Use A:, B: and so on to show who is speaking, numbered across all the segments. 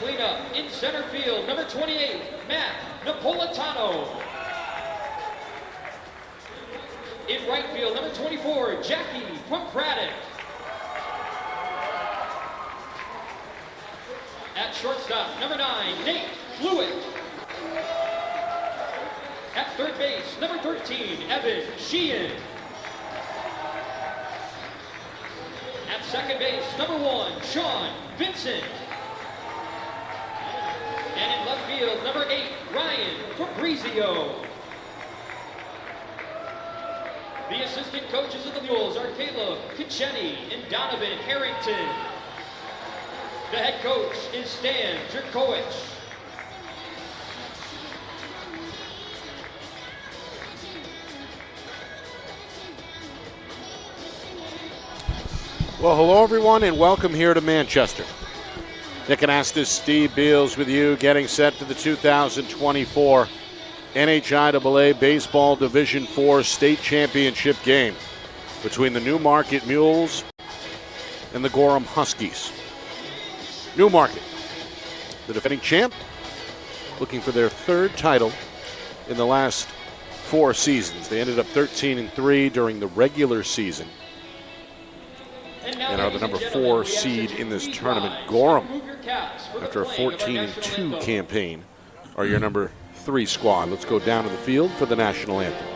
A: cleanup in center field, number 28, Matt Napolitano. In right field, number 24, Jackie Craddock. At shortstop, number 9, Nate Fluitt. At third base, number 13, Evan Sheehan. At second base, number 1, Sean Vincent. And in left field, number 8, Ryan Fabrizio. The assistant coaches of the Mules are Caleb Kitcheni and Donovan Harrington. The head coach is Stan Jerkowicz.
B: Well, hello everyone and welcome here to Manchester. Nick Anastas, Steve Beals with you, getting set for the 2024 NHIAA Baseball Division IV State Championship game between the Newmarket Mules and the Gorham Huskies. Newmarket, the defending champ, looking for their third title in the last 4 seasons. They ended up 13-3 during the regular season and are the number 4 seed in this tournament. Goram, after a 14-2 campaign, are your number 3 squad. Let's go down to the field for the national anthem.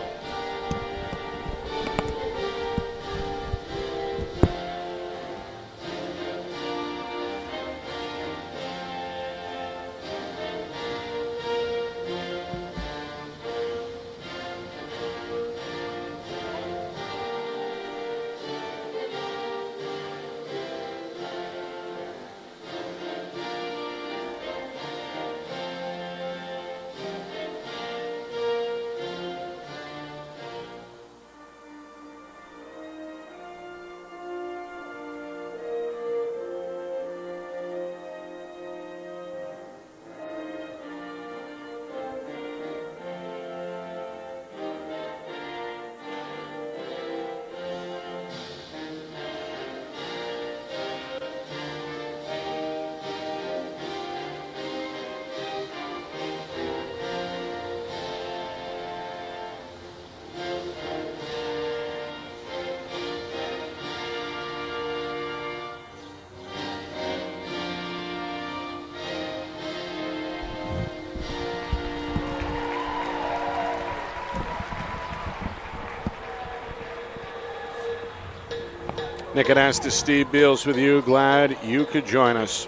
B: Nick Anastas, Steve Beals with you. Glad you could join us.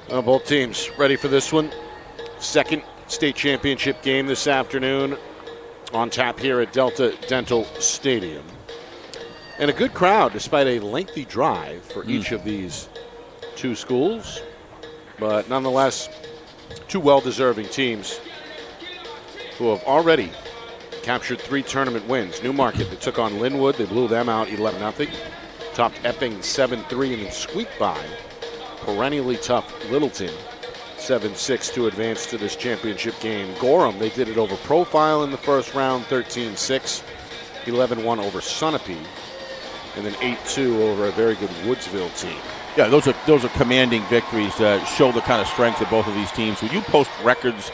B: Both teams ready for this one. Second state championship game this afternoon on tap here at Delta Dental Stadium. And a good crowd despite a lengthy drive for each of these 2 schools. But nonetheless, 2 well-deserving teams who have already captured 3 tournament wins. Newmarket, they took on Linwood. They blew them out 11-0. Topped Epping 7-3 and then squeaked by perennially tough Littleton 7-6 to advance to this championship game. Gorham, they did it over Profile in the first round, 13-6. 11-1 over Sunapee. And then 8-2 over a very good Woodsville team.
C: Yeah, those are commanding victories that show the kind of strength of both of these teams. When you post records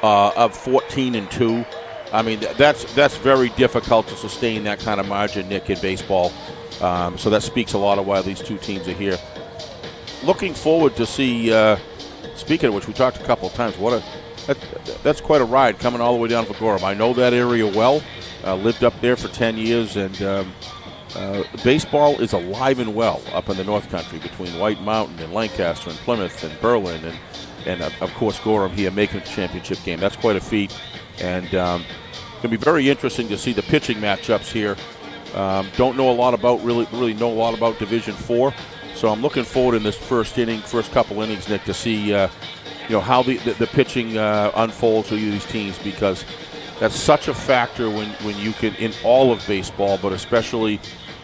C: of 14-2, I mean, that's very difficult to sustain that kind of margin, Nick, in baseball. So that speaks a lot of why these 2 teams are here. Looking forward to see, speaking of which, we talked a couple of times, that's quite a ride coming all the way down for Gorham. I know that area well, lived up there for 10 years, and baseball is alive and well up in the North Country between White Mountain and Lancaster and Plymouth and Berlin and of course, Gorham here making the championship game. That's quite a feat. And it's going to be very interesting to see the pitching matchups here. Don't know a lot about really know a lot about Division IV, so I'm looking forward in this first couple innings, Nick, to see how the pitching unfolds for these teams, because that's such a factor when you can, in all of baseball, but especially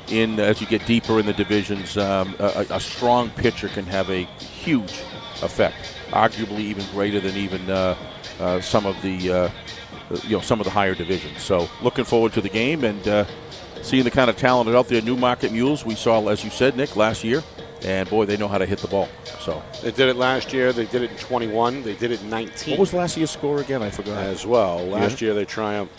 C: as you get deeper in the divisions, a strong pitcher can have a huge effect, arguably even greater than even some of the higher divisions. So looking forward to the game and seeing the kind of talent out there. Newmarket Mules we saw, as you said, Nick, last year, and boy, they know how to hit the ball. So
B: They did it last year. They did it in 21. They did it in 19.
C: what was last year's score again? I forgot.
B: As well. Last year they triumphed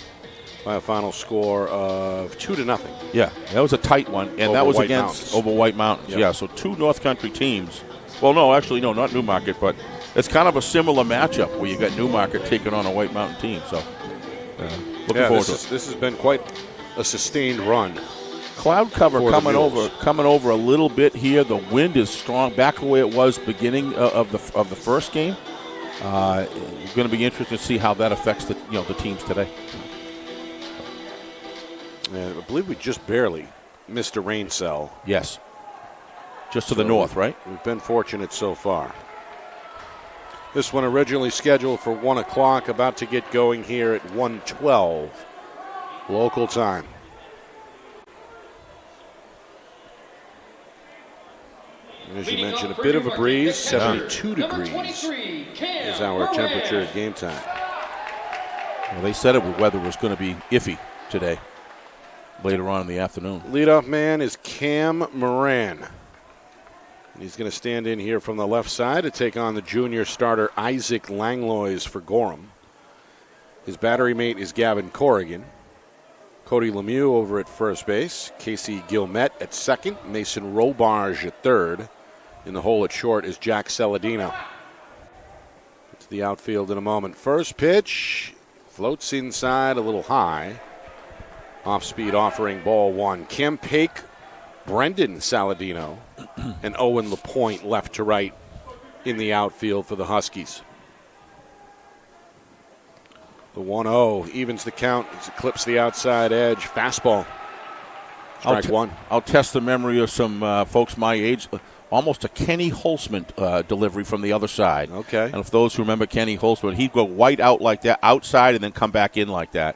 B: by a final score of 2-0.
C: Yeah, that was a tight one, and
B: Over
C: that was
B: White
C: against
B: Mountains.
C: over White Mountains.
B: Yep.
C: Yeah, so two North Country teams. Well, no, actually, no, not Newmarket, but it's kind of a similar matchup where you got Newmarket taking on a White Mountain team. So looking forward to it.
B: This has been quite a sustained run.
C: Cloud cover
B: for the
C: coming
B: Mules.
C: over a little bit here. The wind is strong, back the way it was beginning of the first game. It's going to be interesting to see how that affects the teams today.
B: And I believe we just barely missed a rain cell.
C: Yes, just to the north, right?
B: We've been fortunate so far. This one originally scheduled for 1 o'clock, about to get going here at 1:12 local time. As you mentioned, a bit of a breeze, 72 degrees is our temperature at game time.
C: Well, they said weather was going to be iffy today, later on in the afternoon.
B: Leadoff man is Cam Moran. He's going to stand in here from the left side to take on the junior starter Isaac Langlois for Gorham. His battery mate is Gavin Corrigan. Cody Lemieux over at first base. Casey Gilmet at second. Mason Robarge at third. In the hole at short is Jack Saladino. To the outfield in a moment. First pitch floats inside a little high. Off speed offering ball one. Kim Pake, Brendan Saladino, and Owen LaPointe left to right in the outfield for the Huskies. The 1-0 evens the count. It clips the outside edge. Fastball. Strike one.
C: I'll test the memory of some folks my age. Almost a Kenny Holzman delivery from the other side.
B: Okay.
C: And if those who remember Kenny Holzman, he'd go white out like that, outside, and then come back in like that.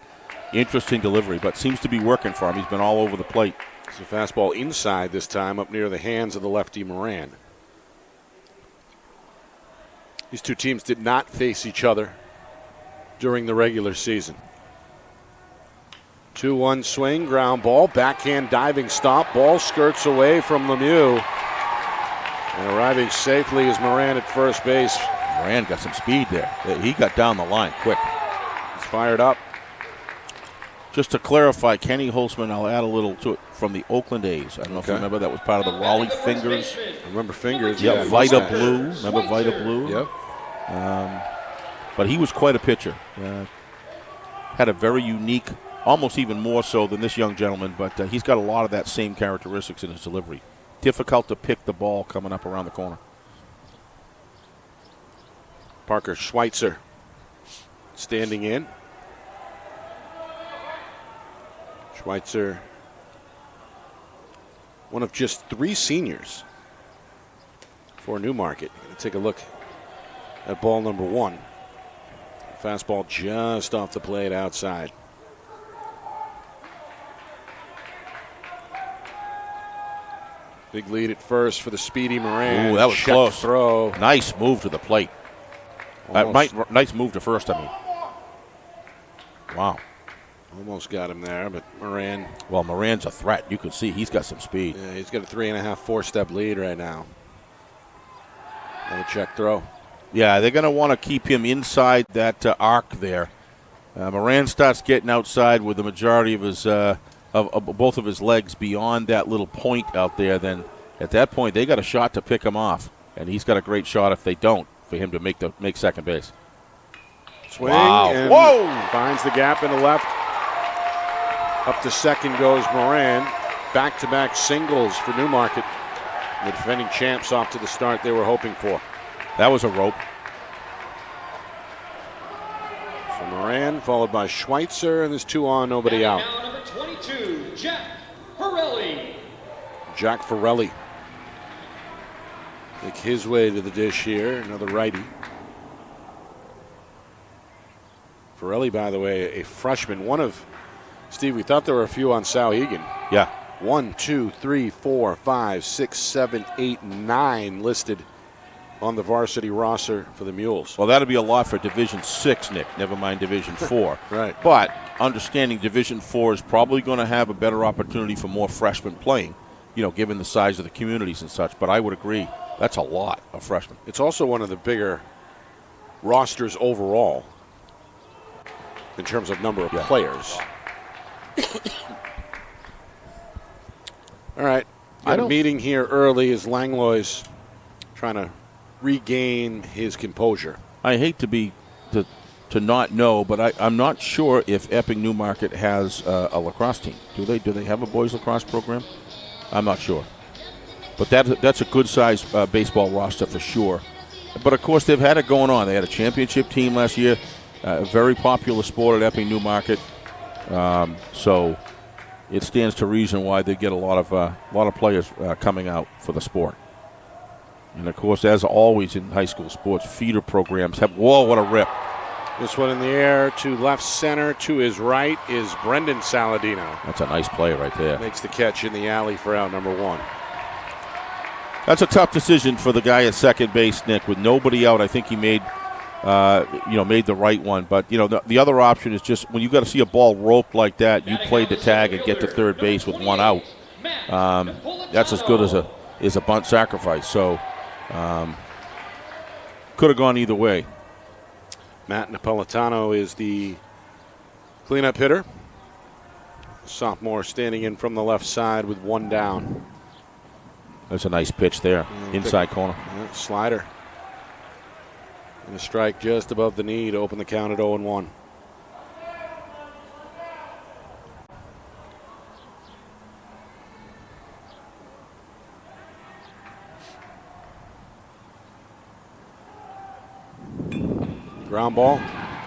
C: Interesting delivery, but seems to be working for him. He's been all over the plate.
B: It's a fastball inside this time, up near the hands of the lefty Moran. These two teams did not face each other during the regular season. 2-1 swing, ground ball, backhand diving stop. Ball skirts away from Lemieux. And arriving safely is Moran at first base.
C: Moran got some speed there. He got down the line quick.
B: He's fired up.
C: Just to clarify, Kenny Holzman, I'll add a little to it, from the Oakland A's. I don't know if you remember, that was part of the Raleigh Fingers.
B: I remember Fingers.
C: Yep,
B: Yeah,
C: Vita
B: mustache.
C: Blue. Remember Vita Blue?
B: Yep.
C: But he was quite a pitcher. Had a very unique, almost even more so than this young gentleman, but he's got a lot of that same characteristics in his delivery. Difficult to pick the ball coming up around the corner.
B: Parker Schweitzer standing in. Schweitzer, one of just 3 seniors for Newmarket. Going to take a look at ball number 1. Fastball just off the plate outside. Big lead at first for the speedy Moran.
C: Ooh, that was
B: Check
C: close.
B: Throw.
C: Nice move to the plate. Nice move to first, I mean. Wow.
B: Almost got him there, but Moran.
C: Well, Moran's a threat. You can see he's got some speed.
B: Yeah, he's got a 3.5, 4-step lead right now. Another check throw.
C: Yeah, they're going to want to keep him inside that arc there. Moran starts getting outside with the majority of his of both of his legs beyond that little point out there. Then at that point, they got a shot to pick him off, and he's got a great shot if they don't for him to make second base.
B: Swing
C: Wow.
B: and
C: Whoa!
B: finds the gap in the left. Up to second goes Moran. Back-to-back singles for Newmarket. The defending champs off to the start they were hoping for.
C: That was a rope.
B: So Moran followed by Schweitzer, and there's 2 on, nobody out.
A: Now number 22, Jack Pirelli.
B: Jack Farrelly. Make his way to the dish here, another righty. Farrelly, by the way, a freshman. One of, Steve, we thought there were a few on Sauhegan.
C: Yeah.
B: 1, 2, 3, 4, 5, 6, 7, 8, 9 listed on the varsity roster for the Mules.
C: Well, that'll be a lot for Division 6, Nick. Never mind Division 4.
B: Right.
C: But understanding Division 4 is probably going to have a better opportunity for more freshmen playing, given the size of the communities and such. But I would agree. That's a lot of freshmen.
B: It's also one of the bigger rosters overall in terms of number of players. All right. Got a meeting here early as Langlois trying to regain his composure.
C: I hate to not know, but I'm not sure if Epping Newmarket has a lacrosse team. Do they have a boys lacrosse program? I'm not sure. But that's a good-sized baseball roster for sure. But, of course, they've had it going on. They had a championship team last year, a very popular sport at Epping Newmarket. So it stands to reason why they get a lot of players coming out for the sport. And, of course, as always in high school sports, feeder programs have – whoa, what a rip.
B: This one in the air to left center. To his right is Brendan Saladino.
C: That's a nice play right there.
B: Makes the catch in the alley for out number 1.
C: That's a tough decision for the guy at second base, Nick. With nobody out, I think he made the right one. But, the other option is just when you got to see a ball roped like that, you play the tag and get to third base with one out. That's as good as a bunt sacrifice. So could have gone either way.
B: Matt Napolitano is the cleanup hitter. Sophomore standing in from the left side with 1 down.
C: That's a nice pitch there, inside corner.
B: Yeah, slider. And a strike just above the knee to open the count at 0-1. Ground ball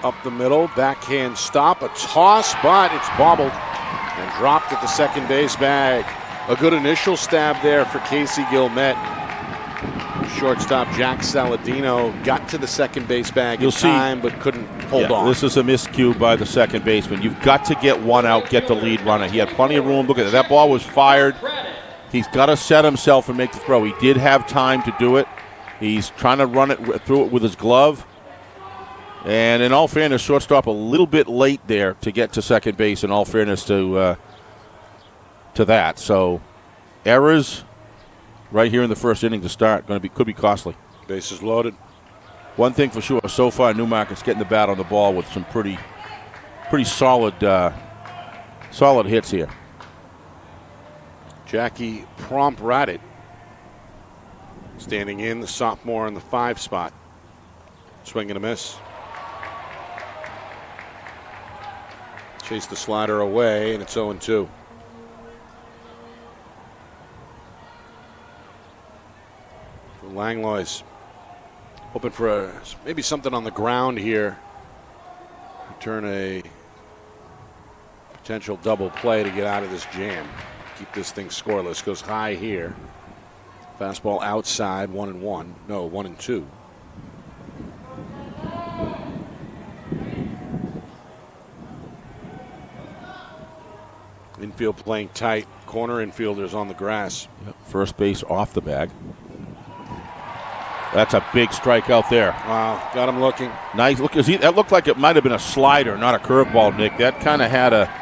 B: up the middle, backhand stop, a toss, but it's bobbled and dropped at the second base bag. A good initial stab there for Casey Gilmet. Shortstop Jack Saladino got to the second base bag in time, but couldn't hold on.
C: This is a miscue by the second baseman. You've got to get one out, get the lead runner. He had plenty of room. Look at that ball was fired. He's got to set himself and make the throw. He did have time to do it. He's trying to run it through it with his glove. And in all fairness, shortstop a little bit late there to get to second base. In all fairness to that, so errors right here in the first inning to start could be costly.
B: Bases loaded.
C: One thing for sure, so far Newmarket's getting the bat on the ball with some pretty solid hits here.
B: Jackie Prompt-Radit standing in, the sophomore in the 5 spot. Swing and a miss. Chase the slider away, and it's 0-2. Langlois hoping for maybe something on the ground here. Turn a potential double play to get out of this jam. Keep this thing scoreless. Goes high here. Fastball outside, 1-1. No, 1-2. Infield playing tight. Corner infielders on the grass.
C: Yep. First base off the bag. That's a big strike out there.
B: Wow, got him looking.
C: Nice. Look, that looked like it might have been a slider, not a curveball, Nick. That kind of had a...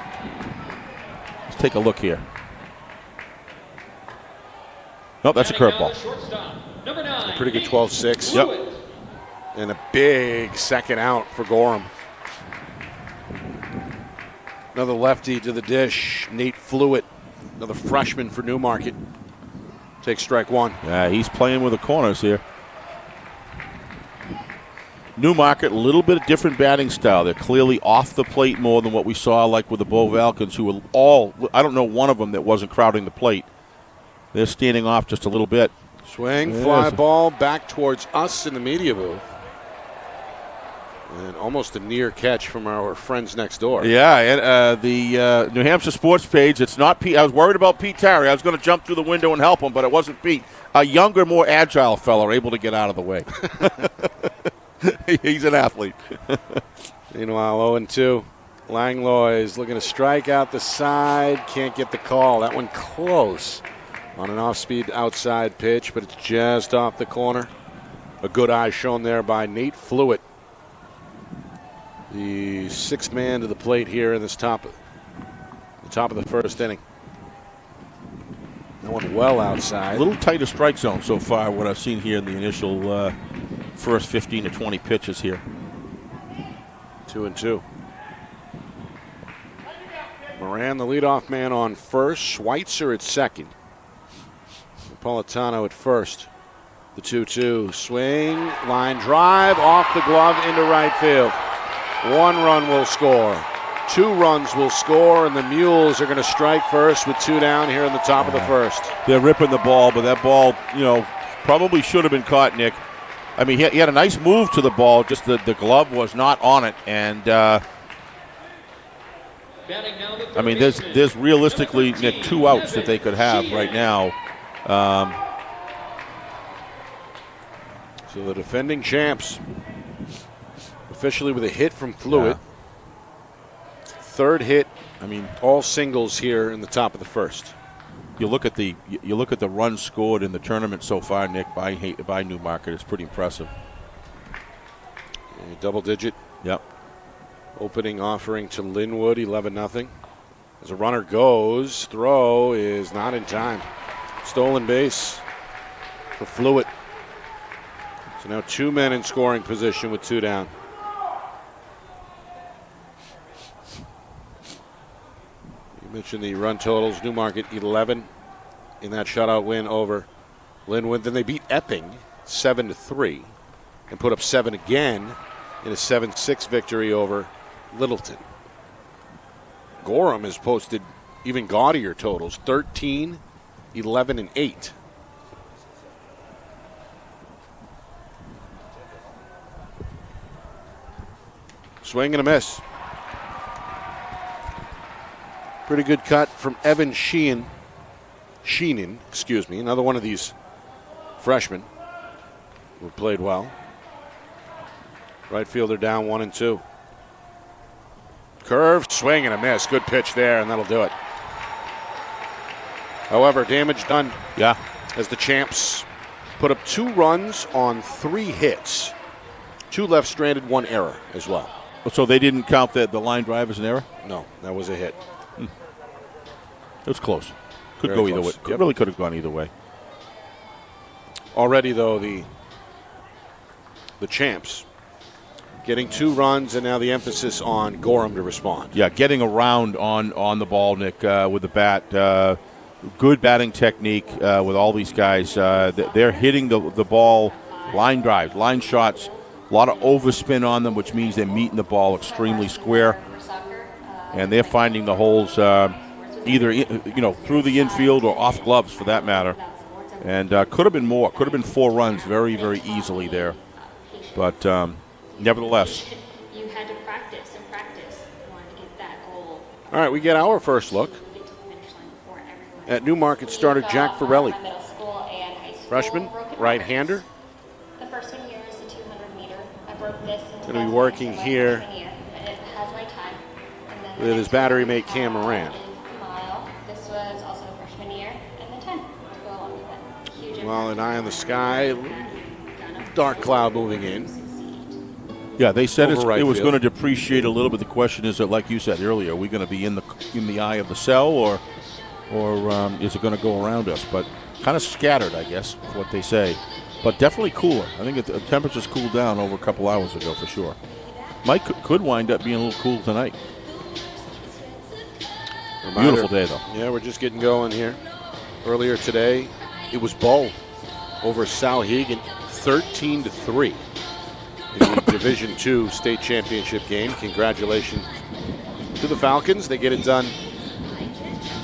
C: Let's take a look here. No, that's a curveball.
B: A pretty good 12-6.
C: Yep.
B: And a big second out for Goram. Another lefty to the dish. Nate Fluitt, another freshman for Newmarket. Takes strike 1.
C: Yeah, he's playing with the corners here. Newmarket, a little bit of different batting style. They're clearly off the plate more than what we saw like with the Bow Falcons, who were all, I don't know one of them that wasn't crowding the plate. They're standing off just a little bit.
B: Swing, fly ball back towards us in the media booth. And almost a near catch from our friends next door.
C: Yeah, and the New Hampshire Sports page, it's not Pete. I was worried about Pete Terry. I was going to jump through the window and help him, but it wasn't Pete. A younger, more agile fellow able to get out of the way. He's an athlete.
B: Meanwhile, 0-2. Langlois looking to strike out the side. Can't get the call. That one close on an off-speed outside pitch, but it's just off the corner. A good eye shown there by Nate Fluitt. The 6th man to the plate here in this top of the first inning. That one well outside.
C: A little tighter strike zone so far, what I've seen here in the initial first 15 to 20 pitches here.
B: 2-2. Moran, the leadoff man, on first. Schweitzer at second. Napolitano at first. The 2-2 swing, line drive, off the glove into right field. 1 run will score. 2 runs will score, and the Mules are going to strike first with 2 down here in the top of the first.
C: They're ripping the ball, but that ball, probably should have been caught, Nick. I mean, he had a nice move to the ball, just the glove was not on it, and I mean, there's realistically, Nick, 2 outs that they could have right now.
B: So the defending champs officially with a hit from Fluid.
C: Yeah.
B: 3rd hit. I mean, all singles here in the top of the first.
C: You look at the runs scored in the tournament so far, Nick, by Newmarket. It's pretty impressive.
B: Double digit.
C: Yep.
B: Opening offering to Linwood, 11-0. As a runner goes, throw is not in time. Stolen base for Fluid. So now 2 men in scoring position with 2 down. You mentioned the run totals. Newmarket 11 in that shutout win over Linwood. Then they beat Epping 7-3 and put up 7 again in a 7-6 victory over Littleton. Gorham has posted even gaudier totals, 13, 11, and 8. Swing and a miss. Pretty good cut from Evan Sheenan, another one of these freshmen who played well. Right fielder down 1-2. Curve, swing and a miss. Good pitch there, and that'll do it. However, damage done.
C: Yeah.
B: As the champs put up 2 runs on 3 hits. 2 left stranded, 1 error as well.
C: So they didn't count the line drive as an error?
B: No, that was a hit.
C: It was close. Could
B: Very
C: go either
B: close.
C: way.
B: Yep.
C: Really could have gone either way.
B: Already, though, the champs getting 2 runs, and now the emphasis on Gorham to respond.
C: Yeah, getting around on the ball, Nick, with the bat. Good batting technique with all these guys. They're hitting the ball, line drives, line shots, a lot of overspin on them, which means they're meeting the ball extremely square. And they're finding the holes either through the infield or off gloves, for that matter. And could have been more. Could have been 4 runs very, very easily there. But nevertheless.
D: You had to practice and practice. You wanted to get that goal.
B: All right, we get our first look at Newmarket starter Jack Farrelly. Freshman, right-hander.
D: The first one here is the 200-meter. I broke this.
B: Going to be working here
D: and it has my time. And then
B: with his battery mate Cam Moran.
D: Mile. This was also a freshman year, and then 10 to go along with that. Huge.
B: Well, an eye on the sky, dark cloud moving in.
C: Yeah, they said it was
B: field.
C: going to depreciate a little bit. The question is, like you said earlier, are we going to be in the eye of the cell, or is it going to go around us? But kind of scattered, I guess, is what they say. But definitely cooler. I think the temperatures cooled down over a couple hours ago for sure. Mike could wind up being a little cool tonight. Beautiful day, though.
B: Yeah, we're just getting going here. Earlier today, it was Bull over Salhegan, 13-3 in the Division II state championship game. Congratulations to the Falcons. They get it done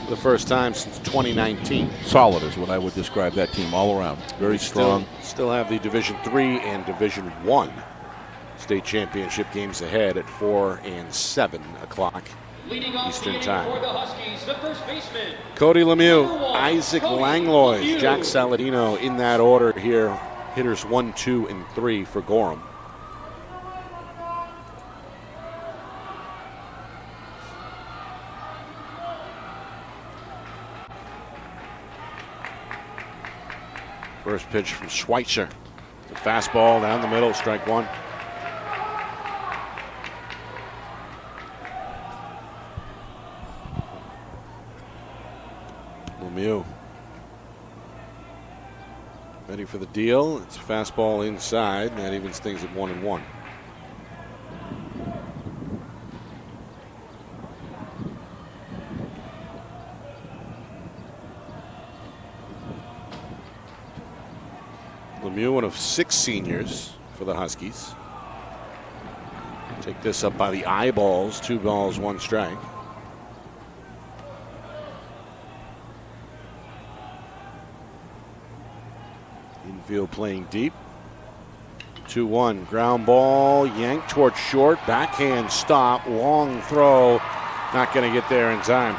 B: for the first time since 2019.
C: Solid is what I would describe that team all around. Very strong.
B: Still have the Division III and Division I state championship games ahead at 4 and 7 o'clock Eastern Time.
A: For the Huskies, the first baseman,
B: Cody Lemieux, Isaac Langlois, Jack Saladino in that order here. Hitters 1, 2, and 3 for Gorham. First pitch from Schweitzer. The fastball down the middle, strike 1. Lemieux Ready for the deal. It's a fastball inside, and that evens things at 1-1. Lemieux, one of 6 seniors for the Huskies. Take this up by the eyeballs. 2 balls, 1 strike. Infield playing deep. 2-1. Ground ball. Yanked towards short. Backhand stop. Long throw. Not going to get there in time.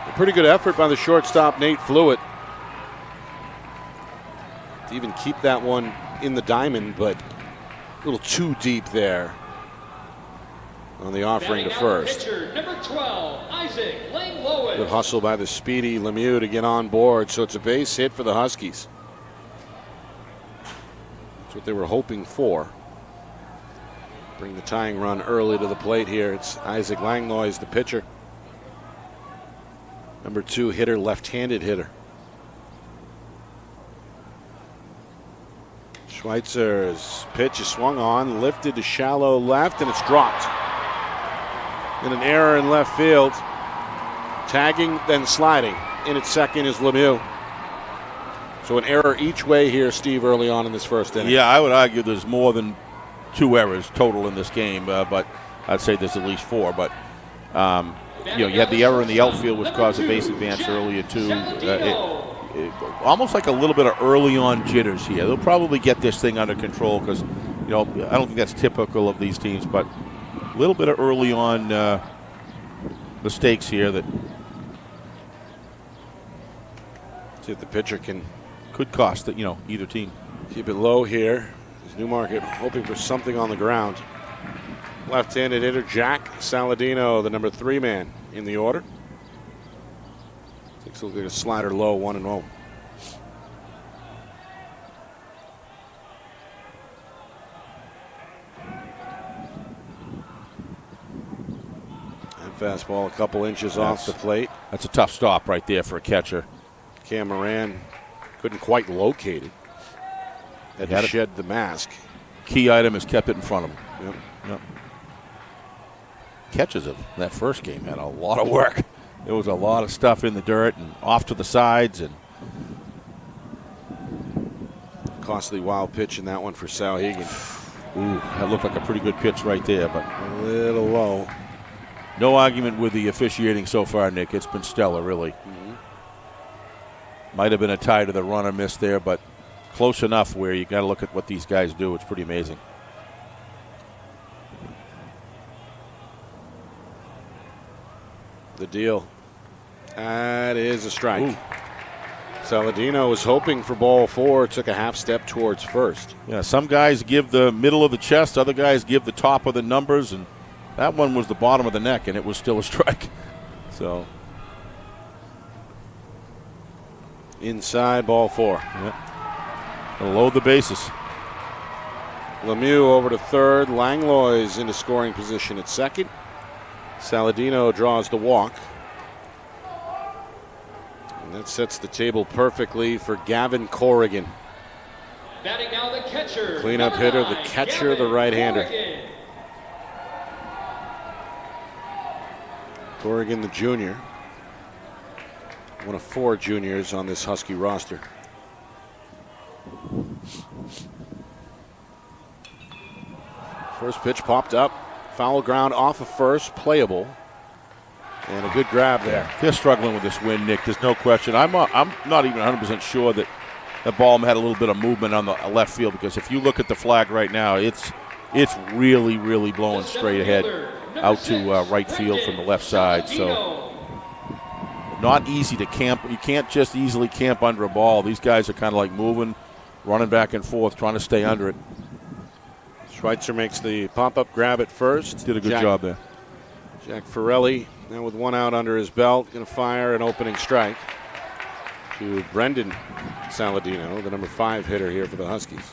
B: A pretty good effort by the shortstop, Nate Flewitt, to even keep that one in the diamond, but a little too deep there on the offering to first.
A: Pitcher, number 12, Isaac Langlois.
B: Good hustle by the speedy Lemieux to get on board, so it's a base hit for the Huskies. That's what they were hoping for. Bring the tying run early to the plate here. It's Isaac Langlois, the pitcher. Number 2 hitter, left-handed hitter. Schweitzer's pitch is swung on, lifted to shallow left, and it's dropped. And an error in left field. Tagging, then sliding. In at second is Lemieux. So an error each way here, Steve, early on in this first inning.
C: Yeah, I would argue there's more than 2 errors total in this game, but I'd say there's at least 4. But you had the error in the outfield, which caused a base advance earlier too. Almost like a little bit of early on jitters here. They'll probably get this thing under control because, I don't think that's typical of these teams, but a little bit of early on mistakes here that
B: see if the pitcher
C: could cost either team.
B: Keep it low here. Newmarket hoping for something on the ground. Left-handed hitter Jack Saladino, the number 3 man in the order. Takes a look at a slider low, 1-0. And fastball a couple inches off the plate.
C: That's a tough stop right there for a catcher.
B: Cam Moran couldn't quite locate it. Had to shed the mask.
C: Key item is kept it in front of him.
B: Yep.
C: Catches of that first game had a lot of work. There was a lot of stuff in the dirt and off to the sides. And
B: costly wild pitch in that one for Sal Hegan.
C: Ooh, that looked like a pretty good pitch right there, but
B: a little low.
C: No argument with the officiating so far, Nick. It's been stellar, really. Might have been a tie to the runner miss there, but close enough where you got to look at what these guys do. It's pretty amazing.
B: The deal. That is a strike. Ooh. Saladino was hoping for ball 4, took a half step towards first.
C: Yeah, some guys give the middle of the chest, other guys give the top of the numbers, and that one was the bottom of the neck, and it was still a strike. So
B: inside, ball 4.
C: Yep. Gonna load the bases.
B: Lemieux over to third. Langlois into scoring position at second. Saladino draws the walk. And that sets the table perfectly for Gavin Corrigan.
A: Batting now the catcher.
B: Cleanup hitter, the catcher, the right-hander. Corrigan, the junior. One of 4 juniors on this Husky roster. First pitch popped up. Foul ground off of first, playable. And a good grab there.
C: They're struggling with this wind, Nick. There's no question. I'm not even 100% sure that the ball had a little bit of movement on the left field, because if you look at the flag right now, it's really, really blowing straight ahead out to right field from the left side. So not easy to camp. You can't just easily camp under a ball. These guys are kind of like moving, running back and forth, trying to stay under it.
B: Schweitzer makes the pop-up grab at first.
C: Did a good job there.
B: Jack Forelli, now with 1 out under his belt, going to fire an opening strike to Brendan Saladino, the number 5 hitter here for the Huskies.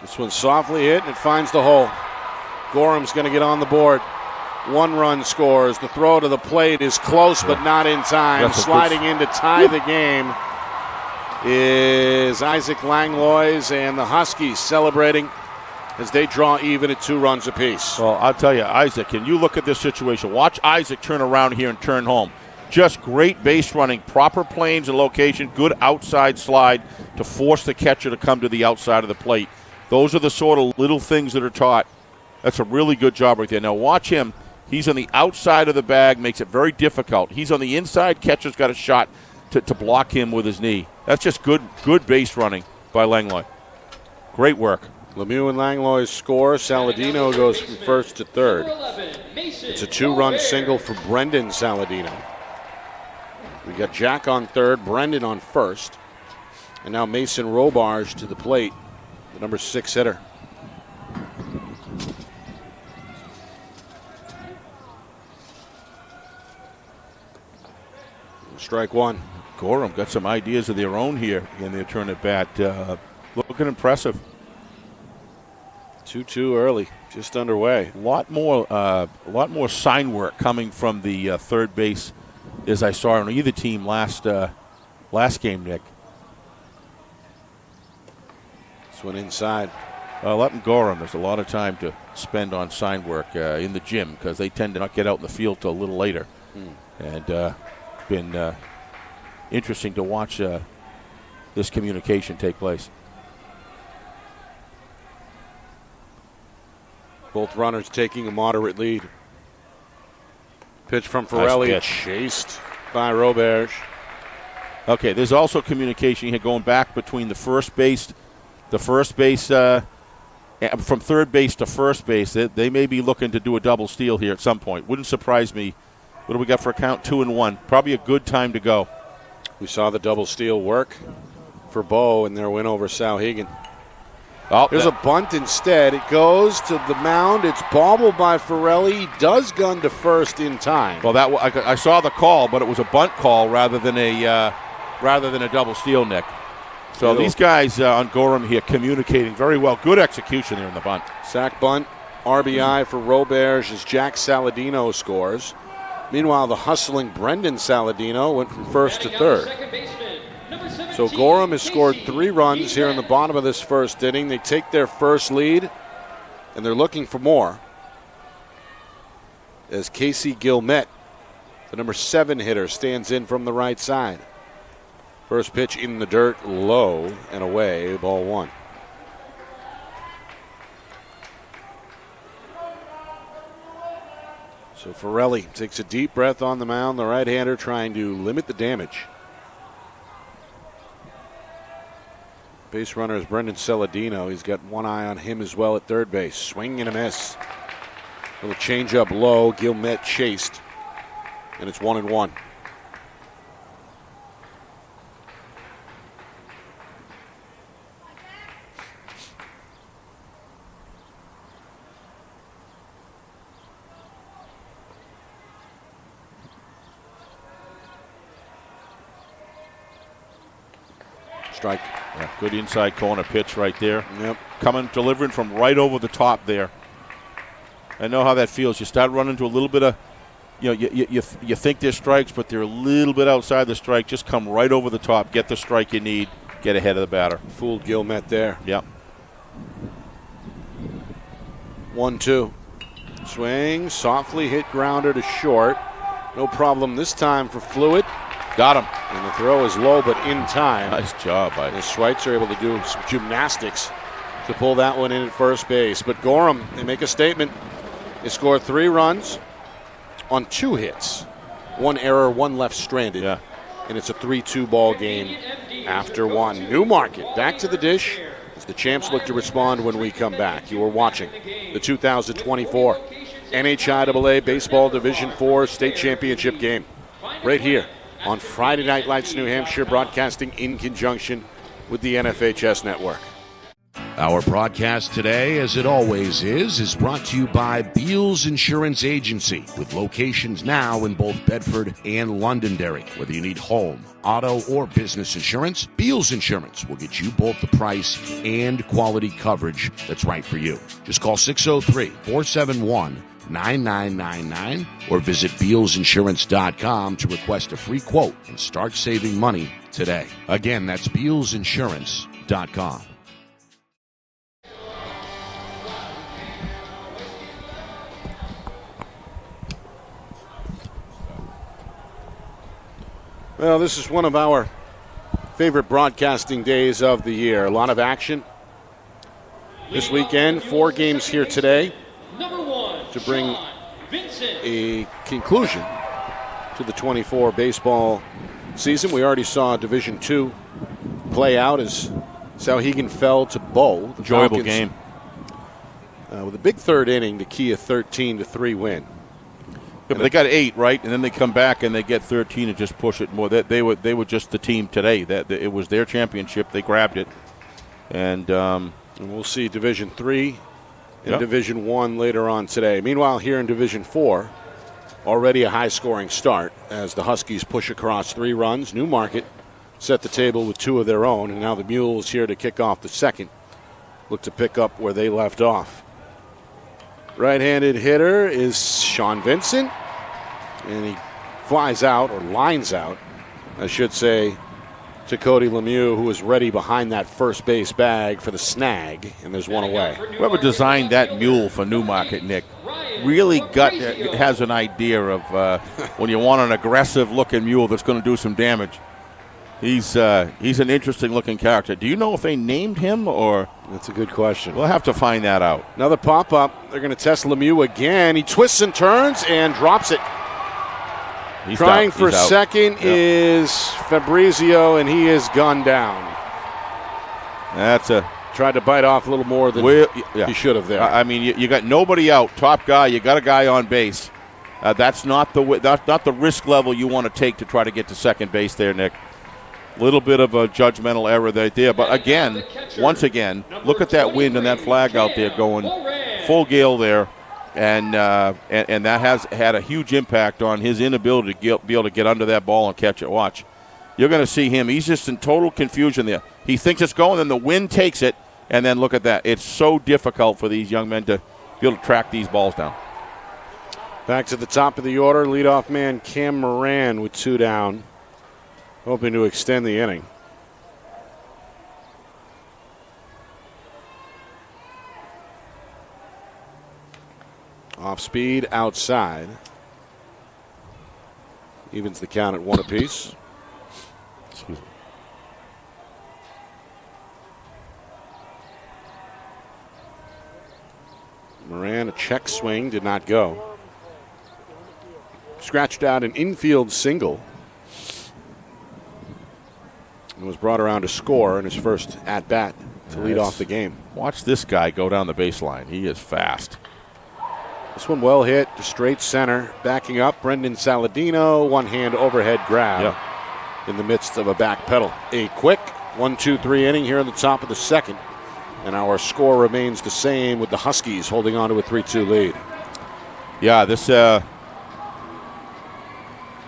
B: This one's softly hit, and it finds the hole. Goram's going to get on the board. 1 run scores. The throw to the plate is close, but not in time. Sliding in to tie the game is Isaac Langlois, and the Huskies celebrating as they draw even at 2 runs apiece.
C: Well, I'll tell you, Isaac, and you look at this situation. Watch Isaac turn around here and turn home. Just great base running, proper planes and location, good outside slide to force the catcher to come to the outside of the plate. Those are the sort of little things that are taught. That's a really good job right there. Now watch him. He's on the outside of the bag, makes it very difficult. He's on the inside. Catcher's got a shot to block him with his knee. That's just good base running by Langlois. Great work.
B: Lemieux and Langlois score. Saladino goes from first to third. It's a 2-run single for Brendan Saladino. We got Jack on third, Brendan on first. And now Mason Robarge to the plate, the number 6 hitter. Strike 1.
C: Gorham got some ideas of their own here in their turn at bat. Looking impressive.
B: 2-2 early, just underway.
C: A lot more sign work coming from the third base, as I saw on either team last game, Nick.
B: This one inside.
C: Well, up in Gorham, there's a lot of time to spend on sign work in the gym because they tend to not get out in the field till a little later. And been interesting to watch this communication take place.
B: Both runners taking a moderate lead. Pitch from Ferrelli,
C: Nice pitch.
B: chased by Roberge.
C: Okay, there's also communication here going back between from third base to first base. They may be looking to do a double steal here at some point. Wouldn't surprise me. What do we got for a count? 2-1. Probably a good time to go.
B: We saw the double steal work for Bo in their win over Sauhegan.
C: Oh,
B: There's a bunt instead. It goes to the mound. It's bobbled by Ferrelli. He does gun to first in time.
C: Well, I saw the call, but it was a bunt call rather than a double steal, Nick. So these guys on Gorham here communicating very well. Good execution there in the bunt.
B: Sack bunt, RBI for Roberge as Jack Saladino scores. Meanwhile, the hustling Brendan Saladino went from first to third. So Gorham has scored 3 runs here in the bottom of this first inning. They take their first lead, and they're looking for more. As Casey Gilmet, the number 7 hitter, stands in from the right side. First pitch in the dirt, low and away, ball 1. So Ferrelli takes a deep breath on the mound, the right-hander trying to limit the damage. Base runner is Brendan Saladino. He's got one eye on him as well at third base. Swing and a miss. Little change-up low. Gilmet chased. And it's 1-1. Strike.
C: Yeah, good inside corner pitch right there.
B: Yep.
C: Delivering from right over the top there. I know how that feels. You start running into a little bit of, you think there's strikes, but they're a little bit outside the strike. Just come right over the top, get the strike you need, get ahead of the batter.
B: Fooled Gilmet there.
C: Yep.
B: 1-2. Swing, softly hit grounder to short. No problem this time for Fluid.
C: Got him.
B: And the throw is low but in time.
C: Nice job.
B: The Schweitzer able to do some gymnastics to pull that one in at first base. But Gorham, they make a statement. They score 3 runs on 2 hits. 1 error, 1 left stranded.
C: Yeah.
B: And it's a 3-2 ball game after 1. Newmarket back to the dish as the champs look to respond when we come back. You are watching the 2024 NHIAA Baseball Division IV State Championship game right here on Friday Night Lights New Hampshire, broadcasting in conjunction with the NFHS Network.
E: Our broadcast today, as it always is brought to you by Beals Insurance Agency, with locations now in both Bedford and Londonderry. Whether you need home, auto, or business insurance, Beals Insurance will get you both the price and quality coverage that's right for you. Just call 603-471-9999 or visit BealsInsurance.com to request a free quote and start saving money today. Again, that's BealsInsurance.com.
B: Well, this is one of our favorite broadcasting days of the year. A lot of action this weekend. 4 games here today to bring a conclusion to the 24 baseball season. We already saw Division II play out as Sauhegan fell to Bow.
C: Enjoyable game.
B: With a big third inning to key a 13-3 win.
C: Yeah, but they got 8, right? And then they come back and they get 13 and just push it more. They were just the team today. It was their championship. They grabbed it. And
B: we'll see Division III and Division I later on today. Meanwhile, here in Division IV, already a high-scoring start as the Huskies push across 3 runs. Newmarket set the table with 2 of their own, and now the Mules here to kick off the second. Look to pick up where they left off. Right-handed hitter is Sean Vincent, and he flies out, or lines out, I should say, to Cody Lemieux, who is ready behind that first base bag for the snag, and there's one away.
C: Whoever designed that mule for Newmarket, Nick, really has an idea of when you want an aggressive-looking mule that's going to do some damage. He's an interesting-looking character. Do you know if they named him or?
B: That's a good question.
C: We'll have to find that out.
B: Another pop-up. They're going to test Lemieux again. He twists and turns and drops it.
C: He's
B: Trying
C: out.
B: for second is Fabrizio, and he is gunned down. Tried to bite off a little more than he should have there.
C: I mean, you got nobody out. Top guy. You got a guy on base. That's not the risk level you want to take to try to get to second base there, Nick. Little bit of a judgmental error there. But again, once again, look at that wind and that flag out there going full gale there. And that has had a huge impact on his inability to be able to get under that ball and catch it. Watch. You're going to see him. He's just in total confusion there. He thinks it's going, then the wind takes it, and then look at that. It's so difficult for these young men to be able to track these balls down.
B: Back to the top of the order, leadoff man Cam Moran with 2 down, hoping to extend the inning. Off speed, outside. Evens the count at 1 apiece.
C: Excuse me.
B: Moran, a check swing, did not go. Scratched out an infield single. And was brought around to score in his first at-bat to lead off the game.
C: Watch this guy go down the baseline. He is fast.
B: This one well hit to straight center. Backing up, Brendan Saladino. One-hand overhead grab in the midst of a back pedal. A quick 1-2-3 inning here in the top of the second. And our score remains the same with the Huskies holding on to a 3-2 lead.
C: Yeah,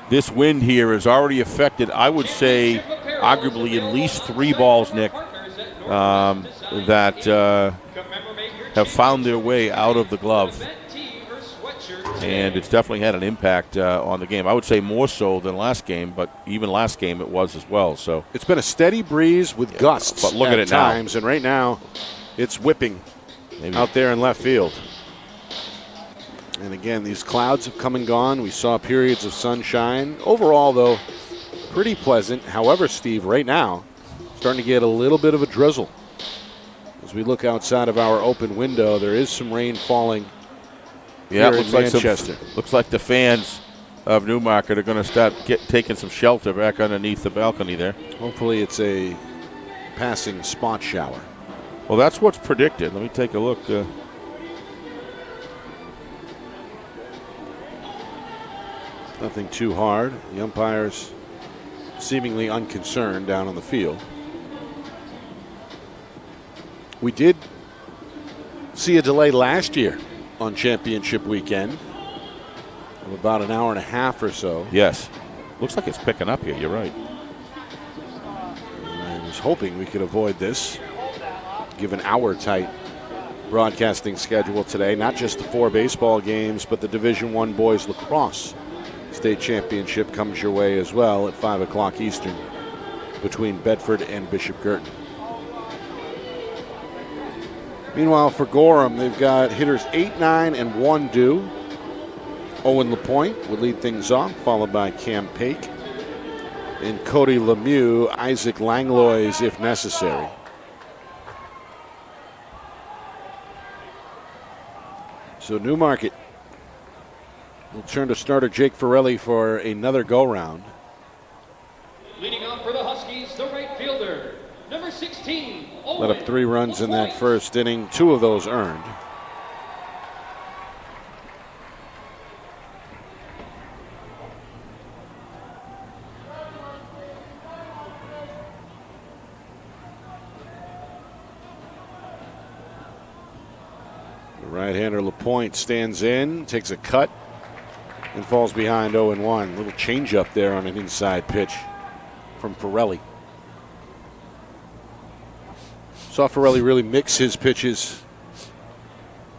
C: this wind here has already affected, I would say, arguably at least 3 balls, Nick, that have found their way out of the glove. And it's definitely had an impact on the game. I would say more so than last game, but even last game it was as well. So
B: it's been a steady breeze with gusts
C: but look at it
B: times,
C: now.
B: And right now it's whipping out there in left field. And again, these clouds have come and gone. We saw periods of sunshine. Overall, though, pretty pleasant. However, Steve, right now, starting to get a little bit of a drizzle. As we look outside of our open window, there is some rain falling.
C: Yeah,
B: it looks
C: looks like the fans of Newmarket are going to start taking some shelter back underneath the balcony there.
B: Hopefully it's a passing spot shower.
C: Well, that's what's predicted. Let me take a look.
B: Nothing too hard. The umpires seemingly unconcerned down on the field. We did see a delay last year on championship weekend of about an hour and a half or so.
C: Yes. Looks like it's picking up here. You're right.
B: I was hoping we could avoid this, given our tight broadcasting schedule today. Not just the 4 baseball games, but the Division I boys lacrosse state championship comes your way as well at 5 o'clock Eastern between Bedford and Bishop Girton. Meanwhile, for Gorham, they've got hitters 8, 9, and 1 due. Owen LaPointe would lead things off, followed by Cam Pake and Cody Lemieux, Isaac Langlois if necessary. So Newmarket will turn to starter Jake Forelli for another go-round.
A: Leading off for the Huskies, the right fielder, number 16, Owen
B: Let up 3 runs in that
A: LaPointe.
B: first inning, 2 of those earned. The right-hander LaPointe stands in, takes a cut, and falls behind 0-1. Little changeup there on an inside pitch from Forelli. Saw Forelli really mix his pitches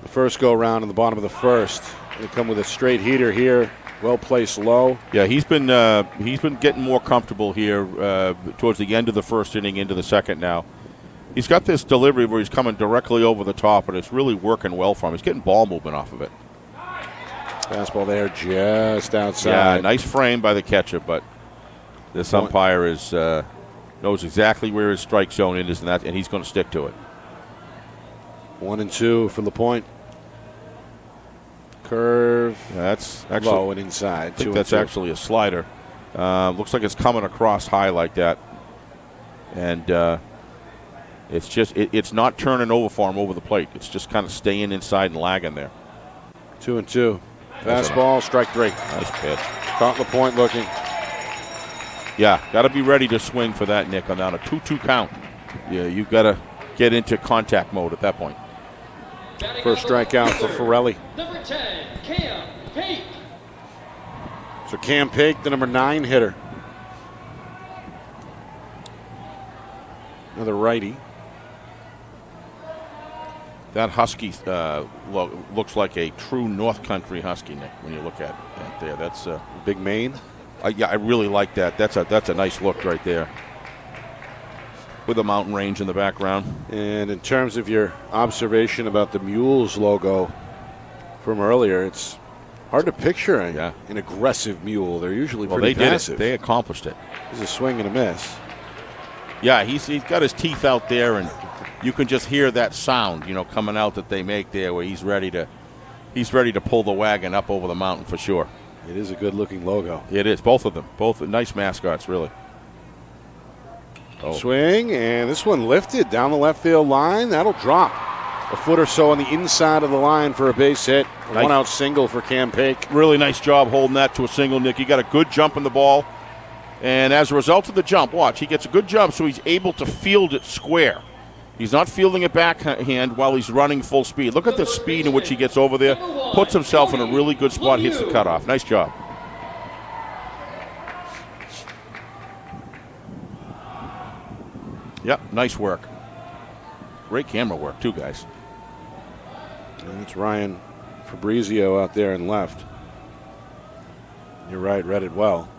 B: the first go round in the bottom of the first. They come with a straight heater here, well placed low.
C: Yeah, he's been getting more comfortable here towards the end of the first inning into the second now. He's got this delivery where he's coming directly over the top, and it's really working well for him. He's getting ball movement off of it.
B: Fastball there just outside.
C: Yeah, nice frame by the catcher, but this umpire is knows exactly where his strike zone is, and he's going to stick to it.
B: 1-2 for LaPointe. Curve.
C: Yeah, that's actually
B: low and inside.
C: I think that's actually a slider. Looks like it's coming across high like that, and it's not turning over for him over the plate. It's just kind of staying inside and lagging there.
B: 2-2. Fastball, strike 3.
C: Nice pitch.
B: Caught LaPointe looking.
C: Yeah, got to be ready to swing for that, Nick, on down a 2-2 count. Yeah, you've got to get into contact mode at that point.
B: First strikeout for Forelli.
A: Number 10, Cam Pake.
B: So Cam Pake, the number 9 hitter. Another righty.
C: That Husky looks like a true North Country Husky, Nick, when you look at it there. That's
B: big mane.
C: Yeah, I really like that. That's a nice look right there, with the mountain range in the background.
B: And in terms of your observation about the Mules logo from earlier, it's hard to picture an aggressive mule. They're usually pretty passive.
C: They accomplished it.
B: This is a swing and a miss.
C: Yeah, he's got his teeth out there, and you can just hear that sound, coming out that they make there, where he's ready to pull the wagon up over the mountain for sure.
B: It is a good-looking logo.
C: It is, both of them. Both nice mascots, really. Oh.
B: Swing, and this one lifted down the left field line. That'll drop a foot or so on the inside of the line for a base hit. A
C: Nice.
B: one-out single for Cam Pake.
C: Really nice job holding that to a single, Nick. He got a good jump in the ball, and as a result of the jump, watch, he gets a good jump, so he's able to field it square. He's not fielding it backhand while he's running full speed. Look at the speed in which he gets over there. Puts himself in a really good spot, hits the cutoff. Nice job. Yep, nice work. Great camera work, too, guys.
B: And it's Ryan Fabrizio out there in left. You're right, read it well.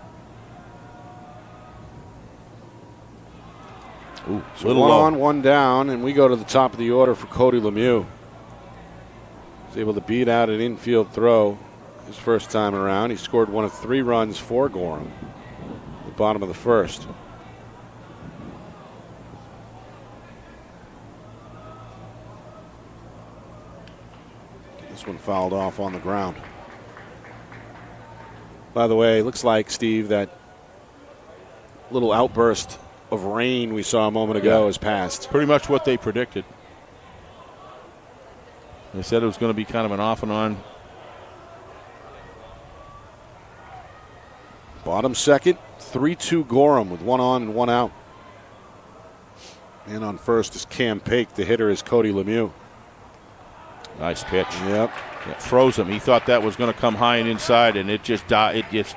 C: Ooh,
B: So one on, one down, and we go to the top of the order for Cody Lemieux. He's able to beat out an infield throw his first time around. He scored one of 3 runs for Goram at the bottom of the first. This one fouled off on the ground. By the way, looks like, Steve, that little outburst of rain we saw a moment ago has passed.
C: Pretty much what they predicted. They said it was going to be kind of an off and on.
B: Bottom second, 3-2 Goram with 1 on and 1 out. And on first is Cam Pake. The hitter is Cody Lemieux.
C: Nice pitch.
B: Yep.
C: It froze him. He thought that was going to come high and inside, and it just died. It just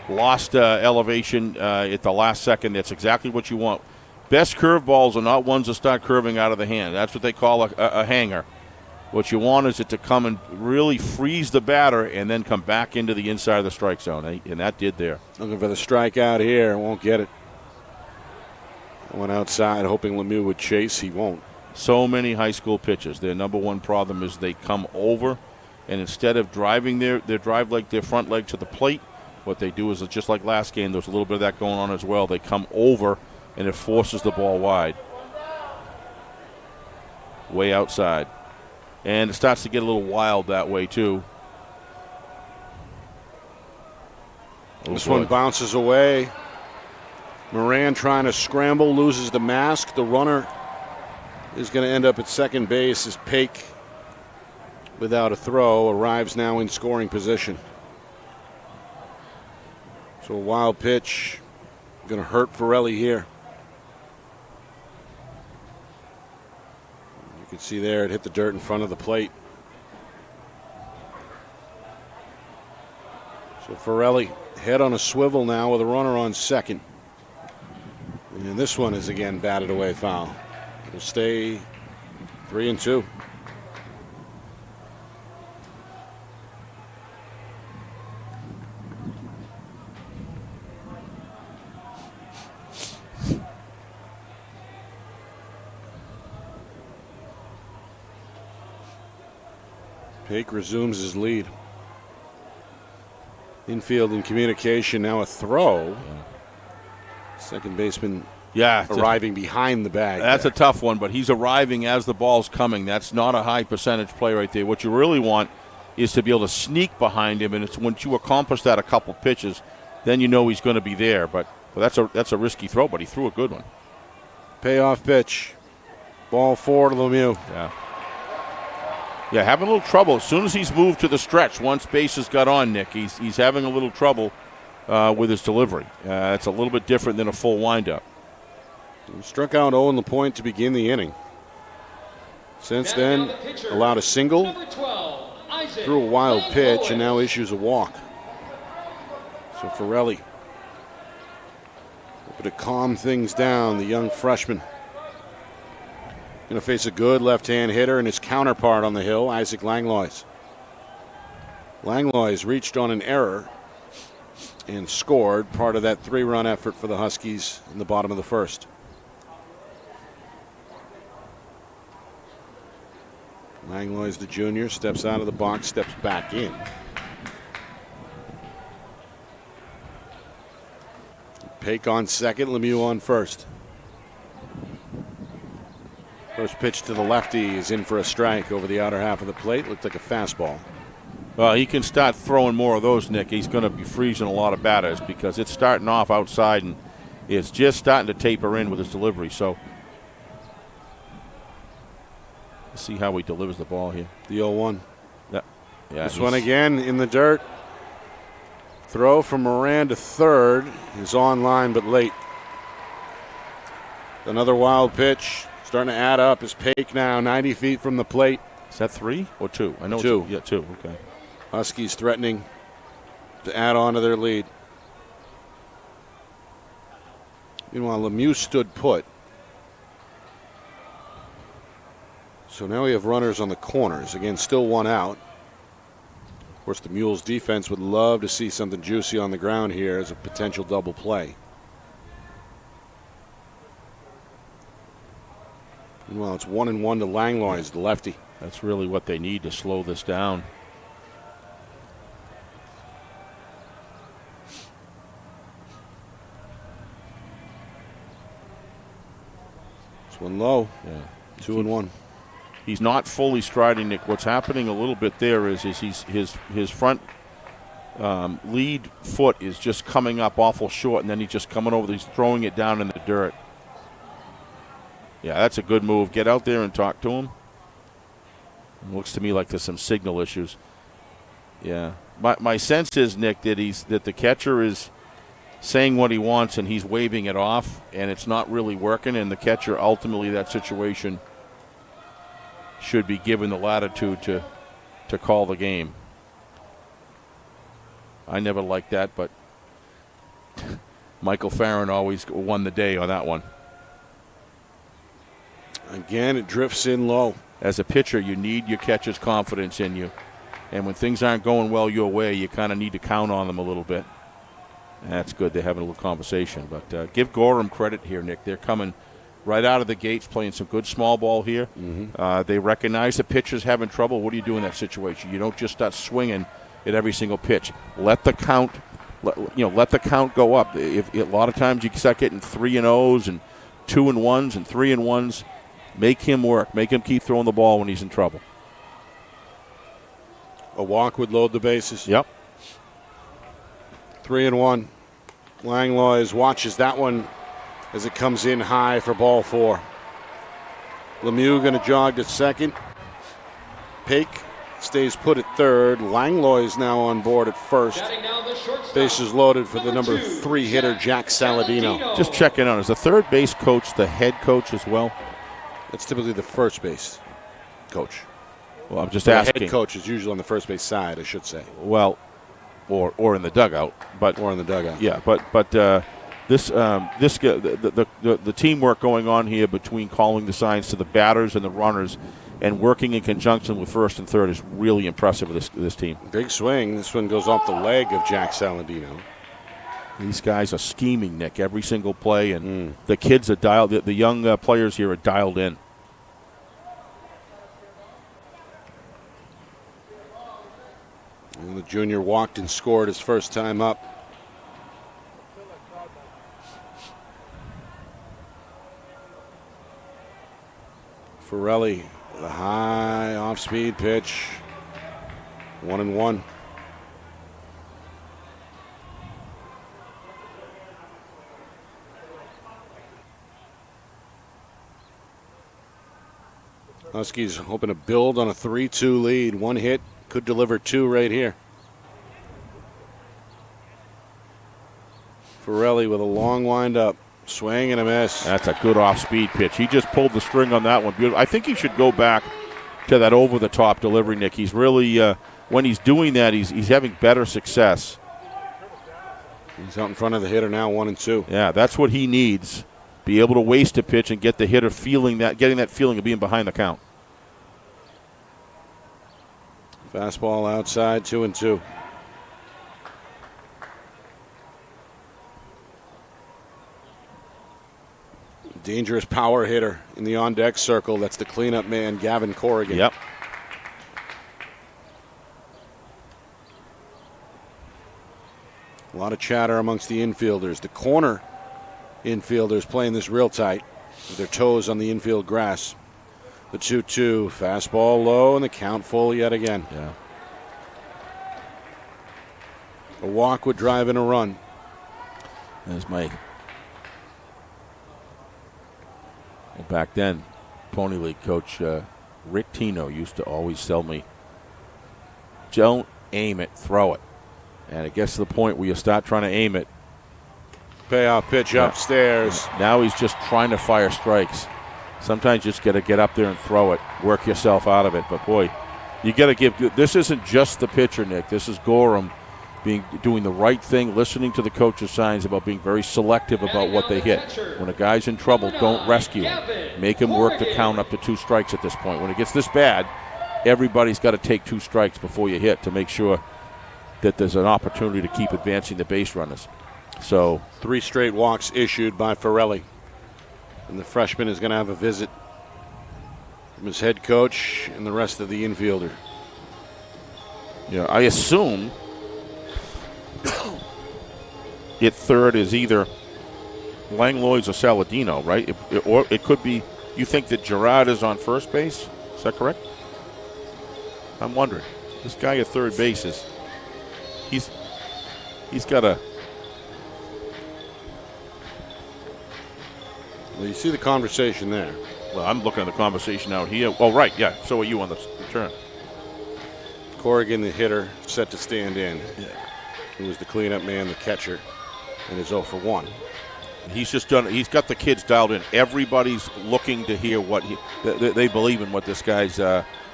C: lost elevation at the last second. That's exactly what you want. Best curveballs are not ones that start curving out of the hand. That's what they call a hanger. What you want is it to come and really freeze the batter and then come back into the inside of the strike zone, and that did there.
B: Looking for the strikeout here. Won't get it. Went outside hoping Lemieux would chase. He won't.
C: So many high school pitchers, their number one problem is they come over, and instead of driving their front leg to the plate, what they do is just like last game, there's a little bit of that going on as well. They come over, and it forces the ball wide. Way outside. And it starts to get a little wild that way, too.
B: This one bounces away. Moran trying to scramble, loses the mask. The runner is going to end up at second base as Pake, without a throw, arrives now in scoring position. So a wild pitch, going to hurt Forelli here. You can see there it hit the dirt in front of the plate. So Forelli head on a swivel now with a runner on second. And this one is again batted away foul. It'll stay 3-2. Pake resumes his lead. Infield and communication, now a throw. Second baseman arriving behind the bag.
C: That's a tough one, but he's arriving as the ball's coming. That's not a high percentage play right there. What you really want is to be able to sneak behind him, and it's once you accomplish that a couple pitches, then you know he's going to be there. But that's a risky throw, but he threw a good one.
B: Payoff pitch. Ball four to Lemieux.
C: Yeah, having a little trouble. As soon as he's moved to the stretch, once bases got on, Nick, he's having a little trouble with his delivery. It's a little bit different than a full windup.
B: He struck out Owen LaPointe to begin the inning. Since then, allowed a single,
A: 12,
B: threw a wild pitch, and now issues a walk. So Forelli, hoping to calm things down, the young freshman. Going to face a good left-hand hitter and his counterpart on the hill, Isaac Langlois. Langlois reached on an error and scored, part of that three-run effort for the Huskies in the bottom of the first. Langlois, the junior, steps out of the box, steps back in. Pake on second, Lemieux on first. First pitch to the lefty is in for a strike over the outer half of the plate. Looked like a fastball.
C: Well, he can start throwing more of those, Nick. He's going to be freezing a lot of batters because it's starting off outside and it's just starting to taper in with his delivery. So let's see how he delivers the ball here.
B: The 0-1.
C: Yeah,
B: this one again in the dirt. Throw from Moran to third is on line but late. Another wild pitch. Starting to add up. Is Pake now 90 feet from the plate.
C: Is that 3 or 2? I know
B: 2.
C: Yeah, 2. Okay.
B: Huskies threatening to add on to their lead. Meanwhile, Lemieux stood put. So now we have runners on the corners. Again, still one out. Of course, the Mules defense would love to see something juicy on the ground here as a potential double play. Meanwhile, it's 1-1 to Langlois, the lefty.
C: That's really what they need to slow this down.
B: This one low.
C: Yeah.
B: 2-1.
C: He's not fully striding, Nick. What's happening a little bit there is his front lead foot is just coming up awful short, and then he's just coming over. He's throwing it down in the dirt. Yeah, that's a good move. Get out there and talk to him. It looks to me like there's some signal issues. Yeah. My sense is, Nick, that the catcher is saying what he wants and he's waving it off and it's not really working, and the catcher ultimately that situation should be given the latitude to call the game. I never liked that, but Michael Farron always won the day on that one.
B: Again, it drifts in low.
C: As a pitcher, you need your catcher's confidence in you. And when things aren't going well your way, you kind of need to count on them a little bit. And that's good. They're having a little conversation. But give Gorham credit here, Nick. They're coming right out of the gates, playing some good small ball here. They recognize the pitcher's having trouble. What do you do in that situation? You don't just start swinging at every single pitch. Let the count, let the count go up. If a lot of times you start getting 3-0s and 2-1s and 3-1s, make him work. Make him keep throwing the ball when he's in trouble.
B: A walk would load the bases.
C: Yep.
B: 3-1. Langlois watches that one as it comes in high for ball 4. Lemieux going to jog to second. Pake stays put at third. Langlois now on board at first. Bases loaded for the number 3 hitter, Jack Saladino.
C: Just checking on. Is the third base coach the head coach as well?
B: That's typically the first base coach.
C: Well, I'm just
B: the
C: asking.
B: head coach is usually on the first base side, I should say.
C: Well, or in the dugout, but
B: or in the dugout.
C: Yeah, but the teamwork going on here between calling the signs to the batters and the runners, and working in conjunction with first and third is really impressive with this team.
B: Big swing. This one goes off the leg of Jack Saladino.
C: These guys are scheming, Nick, every single play, and the kids are dialed. The young players here are dialed in.
B: And the junior walked and scored his first time up. Ferrelli, the high off-speed pitch. 1-1. Huskies hoping to build on a 3-2 lead. One hit could deliver 2 right here. Ferrelli with a long windup. Swing and a miss.
C: That's a good off-speed pitch. He just pulled the string on that one. Beautiful. I think he should go back to that over-the-top delivery, Nick. He's really, when he's doing that, he's having better success.
B: He's out in front of the hitter now, 1-2.
C: Yeah, that's what he needs. Be able to waste a pitch and get the hitter getting that feeling of being behind the count.
B: Fastball outside, 2-2. Dangerous power hitter in the on-deck circle. That's the cleanup man, Gavin Corrigan.
C: Yep.
B: A lot of chatter amongst the infielders. The corner infielders playing this real tight with their toes on the infield grass. The 2-2, fastball low, and the count full yet again.
C: Yeah.
B: A walk would drive in a run.
C: There's my... Well, back then, Pony League coach Rick Tino used to always tell me, don't aim it, throw it. And it gets to the point where you start trying to aim it.
B: Payoff pitch upstairs.
C: Now he's just trying to fire strikes. Sometimes you just got to get up there and throw it, work yourself out of it. But, boy, you got to give – this isn't just the pitcher, Nick. This is Goram doing the right thing, listening to the coach's signs about being very selective about what they hit. When a guy's in trouble, don't rescue him. Make him work the count up to 2 strikes at this point. When it gets this bad, everybody's got to take 2 strikes before you hit to make sure that there's an opportunity to keep advancing the base runners. So
B: 3 straight walks issued by Ferrelli. And the freshman is going to have a visit from his head coach and the rest of the infielder.
C: Yeah, I assume at third is either Langlois or Saladino, right? Or it could be, you think that Gerard is on first base? Is that correct? I'm wondering. This guy at third base he's got a...
B: Well, you see the conversation there.
C: Well, I'm looking at the conversation out here. Oh, right, yeah. So are you on the return.
B: Corrigan, the hitter, set to stand in. Yeah. He was the cleanup man, the catcher. and is 0 for 1.
C: He's just done. He's got the kids dialed in. Everybody's looking to hear what they believe in what this guy's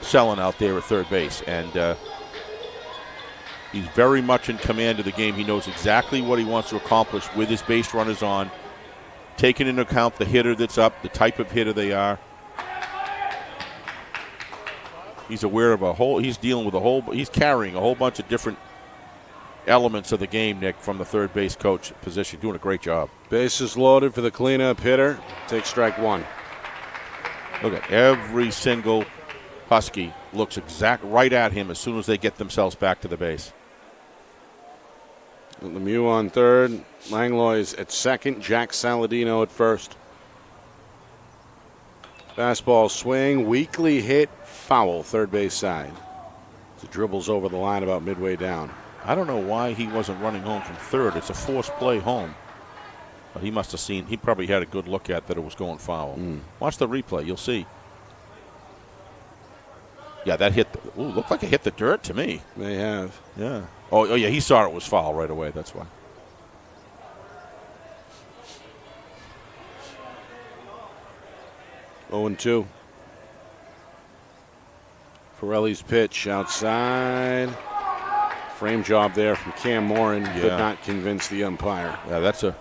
C: selling out there at third base, and he's very much in command of the game. He knows exactly what he wants to accomplish with his base runners on, taking into account the hitter that's up, the type of hitter they are. He's aware of he's dealing with he's carrying a whole bunch of different elements of the game, Nick, from the third base coach position. Doing a great job.
B: Bases loaded for the cleanup hitter. Take strike 1.
C: Look at every single Husky looks right at him as soon as they get themselves back to the base.
B: Lemieux on third. Langlois at second. Jack Saladino at first. Fastball swing. Weakly hit. Foul. Third base side. It dribbles over the line about midway down.
C: I don't know why he wasn't running home from third. It's a forced play home. But he must have seen, he probably had a good look at that it was going foul. Watch the replay. You'll see. Yeah, that looked like it hit the dirt to me.
B: May have.
C: Yeah. Oh, yeah, he saw it was foul right away. That's why.
B: Oh and 2. Pirelli's pitch outside. Frame job there from Cam Morin. Could not convince the umpire.
C: Yeah, that's a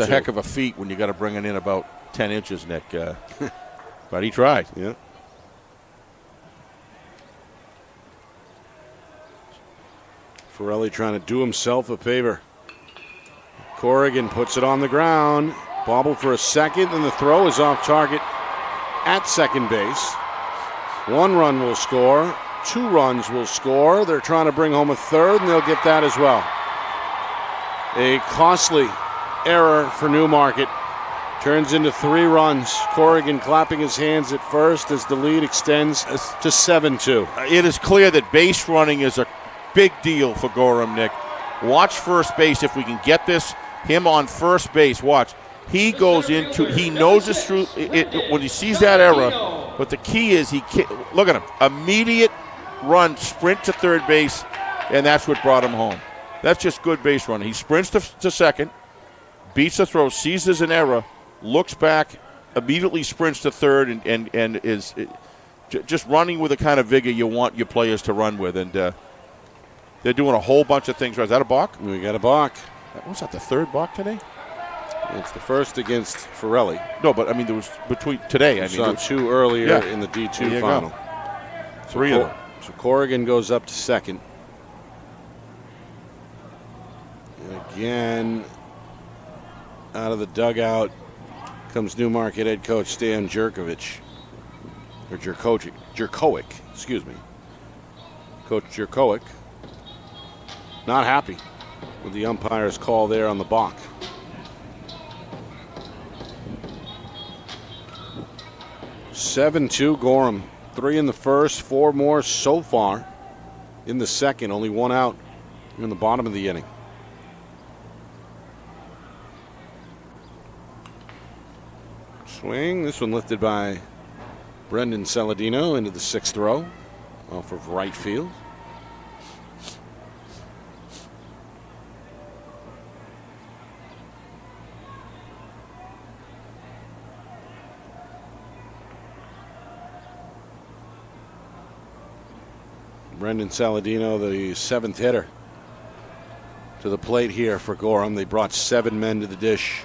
C: heck of a feat when you got to bring it in about 10 inches, Nick. But he tried.
B: Yeah. Pirelli trying to do himself a favor. Corrigan puts it on the ground. Bobble for a second, and the throw is off target at second base. 1 run will score. 2 runs will score. They're trying to bring home a third, and they'll get that as well. A costly error for Newmarket. Turns into 3 runs. Corrigan clapping his hands at first as the lead extends to 7-2.
C: It is clear that base running is a big deal for Gorham, Nick. Watch first base if we can get this. Him on first base, watch. He goes into, he knows it's through it when he sees that error, but the key is look at him. Immediate run, sprint to third base, and that's what brought him home. That's just good base running. He sprints to second, beats the throw, sees there's an error, looks back, immediately sprints to third, and is just running with the kind of vigor you want your players to run with. And they're doing a whole bunch of things right. Is that a balk?
B: We got a balk.
C: Was that the third balk today?
B: It's the first against Pirelli.
C: No, but I mean, there was between today. I mean,
B: saw 2 earlier in the D2 final.
C: 3 of them.
B: So Corrigan goes up to second. And again, out of the dugout comes Newmarket head coach Stan Jerkovic. Or Jerkowic, excuse me. Coach Jerkowic. Not happy with the umpire's call there on the balk. (7-2) Gorham. 3 in the first, 4 more so far in the second. Only 1 out in the bottom of the inning. Swing. This one lifted by Brendan Saladino into the 6th row off of right field. Brendan Saladino, the 7th hitter to the plate here for Gorham. They brought 7 men to the dish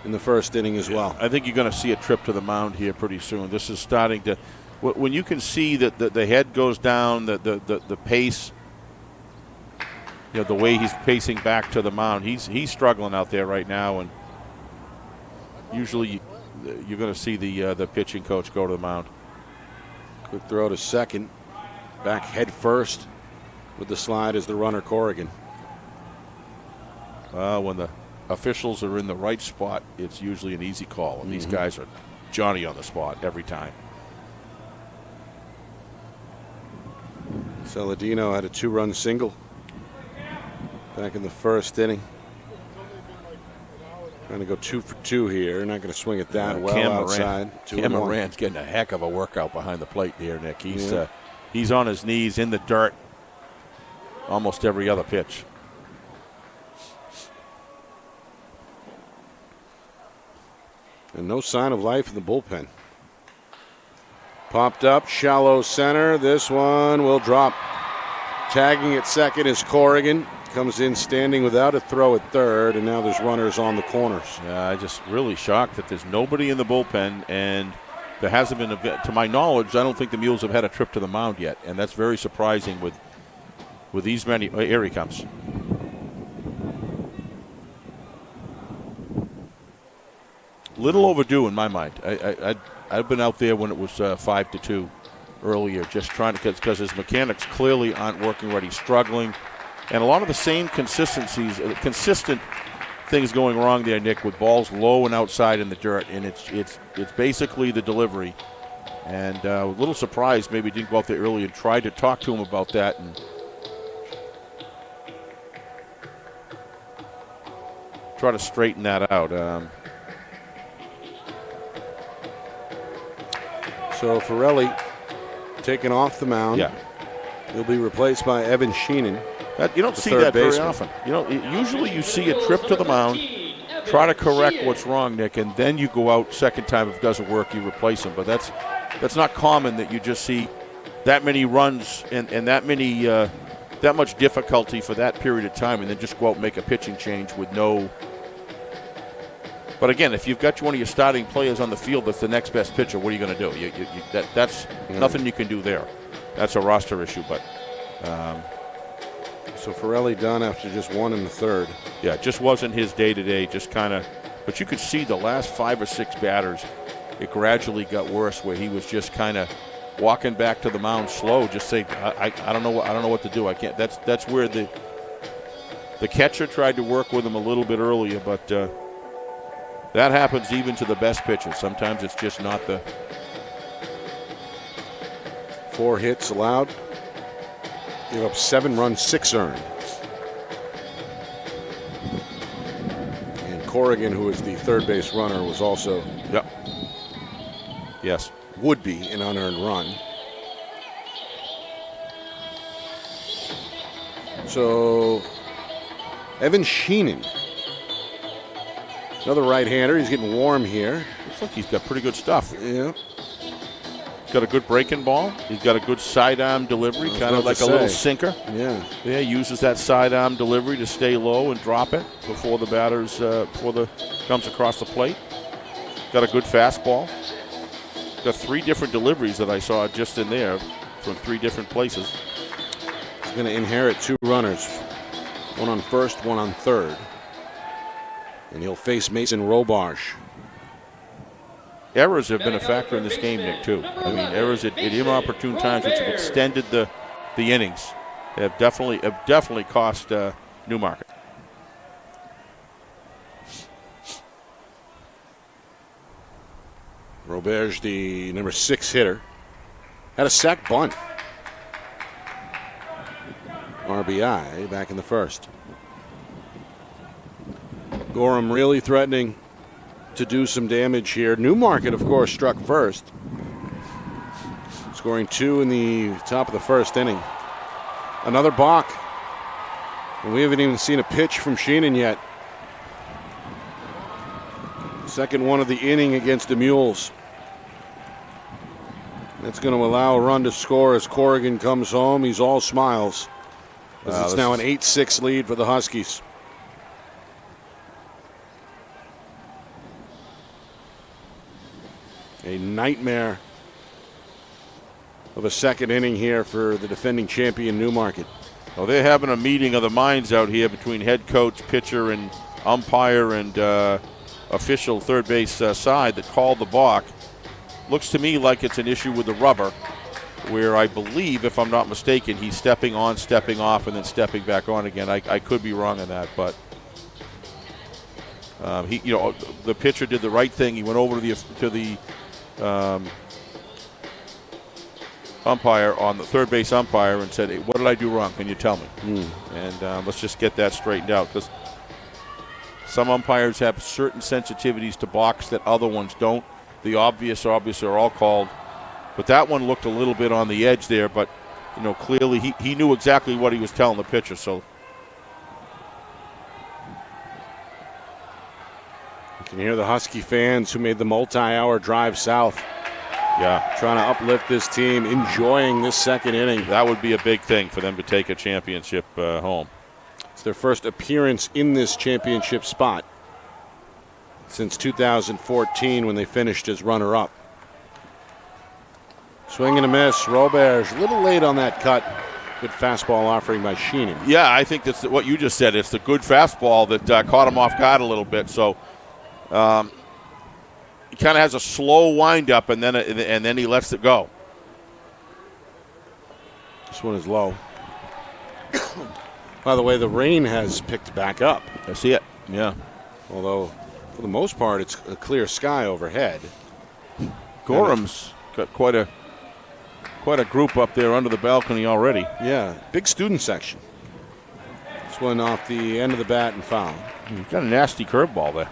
B: in the first inning as well.
C: I think you're going to see a trip to the mound here pretty soon. This is starting to, when you can see that the head goes down, the pace, the way he's pacing back to the mound, he's struggling out there right now, and usually you're going to see the pitching coach go to the mound.
B: Quick throw to second. Back head first with the slide is the runner Corrigan.
C: When the officials are in the right spot, it's usually an easy call. And these guys are Johnny on the spot every time.
B: Saladino had a 2-run single back in the first inning. Trying to go 2 for 2 here. Not going to swing it that well outside.
C: Cam Moran's getting a heck of a workout behind the plate there, Nick. He's on his knees in the dirt almost every other pitch.
B: And no sign of life in the bullpen. Popped up, shallow center. This one will drop. Tagging at second is Corrigan. Comes in standing without a throw at third, and now there's runners on the corners.
C: Yeah, I'm just really shocked that there's nobody in the bullpen, and there hasn't been, to my knowledge, I don't think the Mules have had a trip to the mound yet, and that's very surprising with these many. Here he comes. Little overdue in my mind. I've been out there when it was 5-2 earlier, just trying to, because his mechanics clearly aren't working right. He's struggling. And a lot of the same consistent things going wrong there, Nick, with balls low and outside in the dirt, and it's basically the delivery. And a little surprised maybe didn't go out there early and tried to talk to him about that and try to straighten that out.
B: So Ferrelli taken off the mound.
C: Yeah.
B: He'll be replaced by Evan Sheenan.
C: You don't see that very often. Usually you see a trip to the mound, try to correct what's wrong, Nick, and then you go out second time. If it doesn't work, you replace him. But that's not common that you just see that many runs and that much difficulty for that period of time, and then just go out and make a pitching change with no. But again, if you've got one of your starting players on the field that's the next best pitcher, what are you going to do? That's nothing you can do there. That's a roster issue, but.
B: So Ferrelli done after just 1 in the third.
C: Yeah, it just wasn't his day today. Just kind of, but you could see the last 5 or 6 batters, it gradually got worse. Where he was just kind of walking back to the mound slow, just saying, I don't know what to do. I can't. That's where the catcher tried to work with him a little bit earlier, but that happens even to the best pitchers. Sometimes it's just not the.
B: 4 hits allowed. Gave up 7 runs, 6 earned. And Corrigan, who is the third base runner, was also
C: yes,
B: would be an unearned run. So Evan Sheenan, another right-hander. He's getting warm here.
C: looks like he's got pretty good stuff.
B: Yeah.
C: Got a good breaking ball. He's got a good sidearm delivery, kind of like a little sinker.
B: Yeah.
C: Yeah, uses that sidearm delivery to stay low and drop it before the batters, comes across the plate. Got a good fastball. Got 3 different deliveries that I saw just in there from 3 different places.
B: He's going to inherit 2 runners, 1 on first, 1 on third. And he'll face Mason Robarge.
C: Errors have been a factor in this game, Nick, too. I mean, errors at inopportune times, which have extended the innings, have definitely cost Newmarket.
B: Roberge, the number 6 hitter, had a sac bunt. RBI back in the first. Goram really threatening to do some damage here. Newmarket, of course, struck first, scoring 2 in the top of the first inning. Another balk, and we haven't even seen a pitch from Sheenan yet. Second one of the inning against the Mules. That's going to allow a run to score as Corrigan comes home. He's all smiles. It's now an 8-6 lead for the Huskies. A nightmare of a second inning here for the defending champion Newmarket.
C: Well, they're having a meeting of the minds out here between head coach, pitcher, and umpire and official third base side that called the balk. Looks to me like it's an issue with the rubber, where I believe, if I'm not mistaken, he's stepping on, stepping off, and then stepping back on again. I could be wrong on that, but the pitcher did the right thing. He went over to the umpire, on the third base umpire, and said, "Hey, what did I do wrong? Can you tell me?" And let's just get that straightened out, because some umpires have certain sensitivities to balks that other ones don't. The obvious are all called, but that one looked a little bit on the edge there. But clearly he knew exactly what he was telling the pitcher. So
B: You can hear the Husky fans who made the multi-hour drive south.
C: Yeah.
B: Trying to uplift this team, enjoying this second inning.
C: That would be a big thing for them to take a championship home.
B: It's their first appearance in this championship spot since 2014 when they finished as runner-up. Swing and a miss. Roberge a little late on that cut. Good fastball offering by Sheenan.
C: Yeah, I think that's what you just said. It's the good fastball that caught him off guard a little bit. So he kind of has a slow windup, and then he lets it go.
B: This one is low. By the way, the rain has picked back up.
C: I see it. Yeah.
B: Although, for the most part, it's a clear sky overhead.
C: Goram's got quite a group up there under the balcony already.
B: Yeah, big student section. This one off the end of the bat and foul.
C: He's got a nasty curveball there.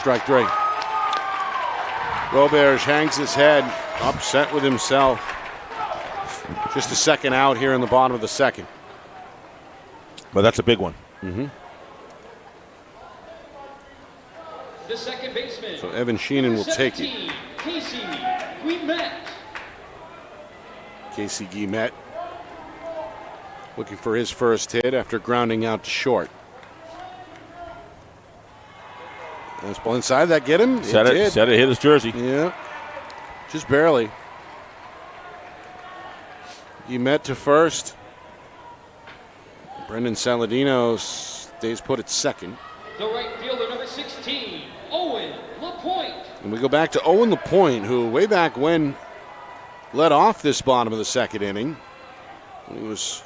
B: Strike three. Roberge hangs his head, upset with himself. Just a second out here in the bottom of the second.
C: But that's a big one.
B: Mm-hmm.
A: The second baseman.
B: So Evan Sheenan will take it.
A: Casey Guimet.
B: Casey Guimet looking for his first hit after grounding out to short. Nice ball inside. That get him?
C: Said it hit his jersey.
B: Yeah, just barely. Guimet to first. Brendan Saladino stays put at second.
A: The right fielder, number 16, Owen LaPointe.
B: And we go back to Owen LaPointe, who way back when led off this bottom of the second inning. He was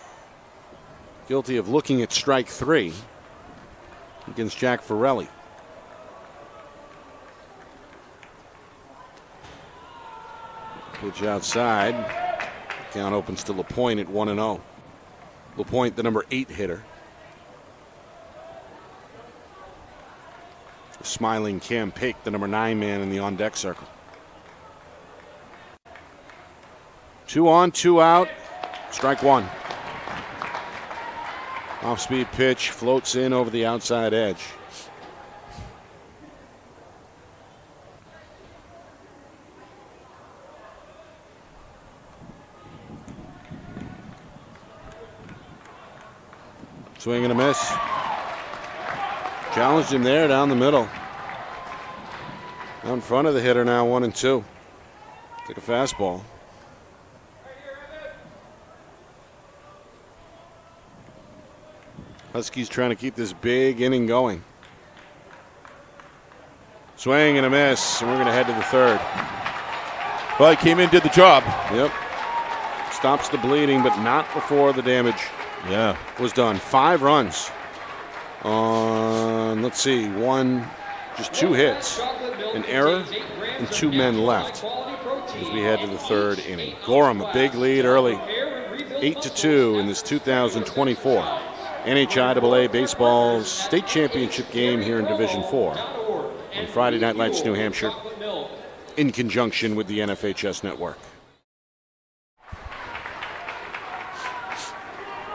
B: guilty of looking at strike three against Jack Farrelly. Pitch outside. Count opens to LaPointe at 1-0. LaPointe, the number 8 hitter. Smiling Cam Pake, the number 9 man in the on-deck circle. 2 on, 2 out. Strike one. Off-speed pitch floats in over the outside edge. Swing and a miss. Challenged him there down the middle. Out in front of the hitter now, 1-2. Take a fastball. Huskies trying to keep this big inning going. Swing and a miss, and we're going to head to the third.
C: Well, he came in, did the job.
B: Yep. Stops the bleeding, but not before the damage was done. 5 runs on, let's see, just 2 hits, an error, and 2 men left as we head to the third inning. Gorham, a big lead early, 8-2 in this 2024 NHIAA Baseball State Championship game here in Division 4 on Friday Night Lights, New Hampshire, in conjunction with the NFHS Network.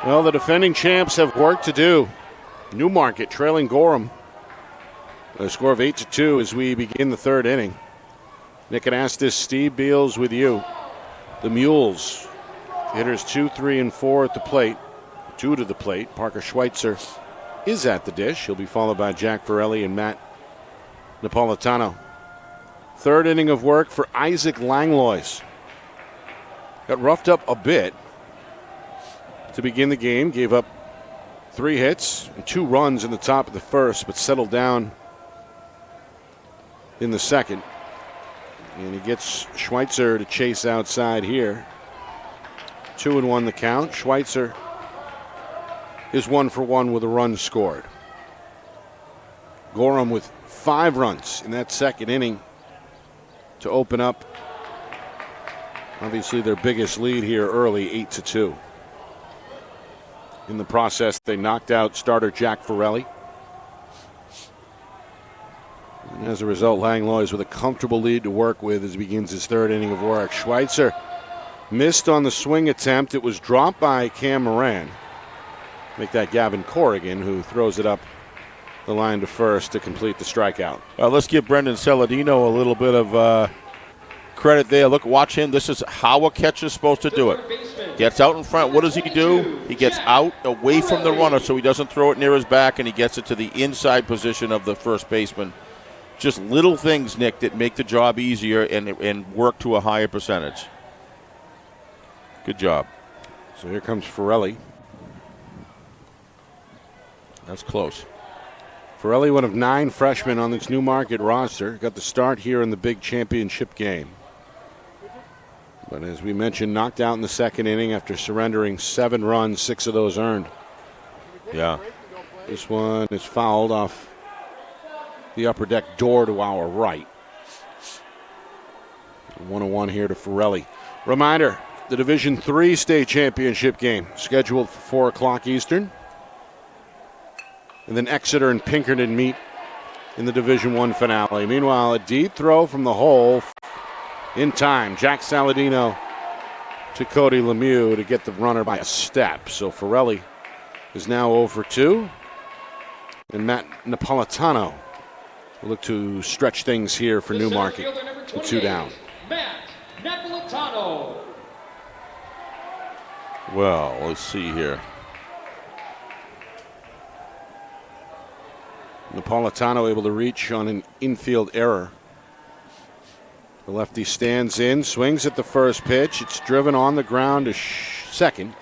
B: Well, the defending champs have work to do. Newmarket trailing Gorham. A score of 8-2 as we begin the third inning. Nick Anastas, Steve Beals with you. The Mules, hitters 2, 3, and 4 at the plate. 2 to the plate. Parker Schweitzer is at the dish. He'll be followed by Jack Farrelly and Matt Napolitano. Third inning of work for Isaac Langlois. Got roughed up a bit to begin the game. Gave up 3 hits and 2 runs in the top of the first, but settled down in the second. And he gets Schweitzer to chase outside here. 2-1 the count. Schweitzer is 1 for 1 with a run scored. Gorham with 5 runs in that second inning to open up, obviously, their biggest lead here early, 8-2. In the process, they knocked out starter Jack Farrelly And as a result, Langlois with a comfortable lead to work with as he begins his third inning of work. Schweitzer missed on the swing attempt. It was dropped by Cam Moran. Make that Gavin Corrigan, who throws it up the line to first to complete the strikeout.
C: Let's give Brendan Saladino a little bit of credit there. Look, watch him. This is how a catcher's supposed to do it. Gets out in front. What does he do? He gets out away from the runner so he doesn't throw it near his back, and he gets it to the inside position of the first baseman. Just little things, Nick, that make the job easier and work to a higher percentage. Good job.
B: So here comes Forelli.
C: That's close.
B: Forelli, one of 9 freshmen on this Newmarket roster, got the start here in the big championship game. But as we mentioned, knocked out in the second inning after surrendering 7 runs, 6 of those earned.
C: Yeah.
B: This one is fouled off the upper deck door to our right. 1-1 here to Forelli. Reminder, the Division III state championship game scheduled for 4 o'clock Eastern. And then Exeter and Pinkerton meet in the Division I finale. Meanwhile, a deep throw from the hole in time. Jack Saladino to Cody Lemieux to get the runner by a step. So Forelli is now 0 for 2. And Matt Napolitano will look to stretch things here for Newmarket with 2 down.
A: Matt Napolitano.
C: Well, let's see here.
B: Napolitano able to reach on an infield error. The lefty stands in, swings at the first pitch. It's driven on the ground to second.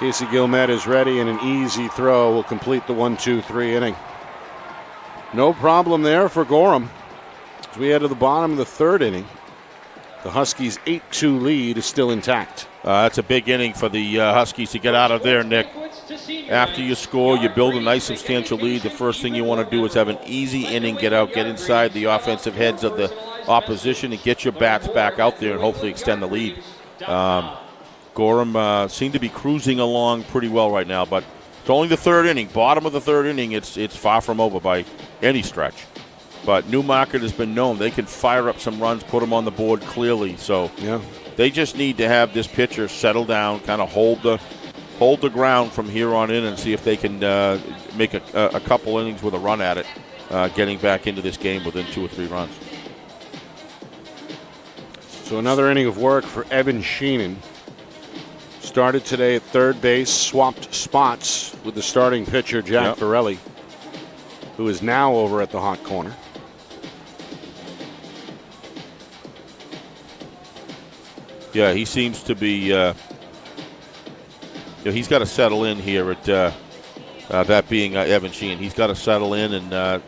B: Casey Gilmet is ready, and an easy throw will complete the 1-2-3 inning. No problem there for Gorham. As we head to the bottom of the third inning, the Huskies' 8-2 lead is still intact.
C: That's a big inning for the Huskies to get out of there, Nick. After you score, you build a nice substantial lead. The first thing you want to do is have an easy inning, get out, get inside the offensive heads of the opposition and get your bats back out there and hopefully extend the lead. Gorham seemed to be cruising along pretty well right now, but it's only the third inning. Bottom of the third inning, it's far from over by any stretch. But Newmarket has been known. They can fire up some runs, put them on the board clearly. So
B: yeah,
C: they just need to have this pitcher settle down, kind of hold the ground from here on in and see if they can make a couple innings with a run at it, getting back into this game within 2 or 3 runs.
B: So another inning of work for Evan Sheenan. Started today at third base, swapped spots with the starting pitcher, Jack Forelli, who is now over at the hot corner.
C: Yeah, he seems to be. He's got to settle in here at that being Evan Sheen. He's got to settle in, and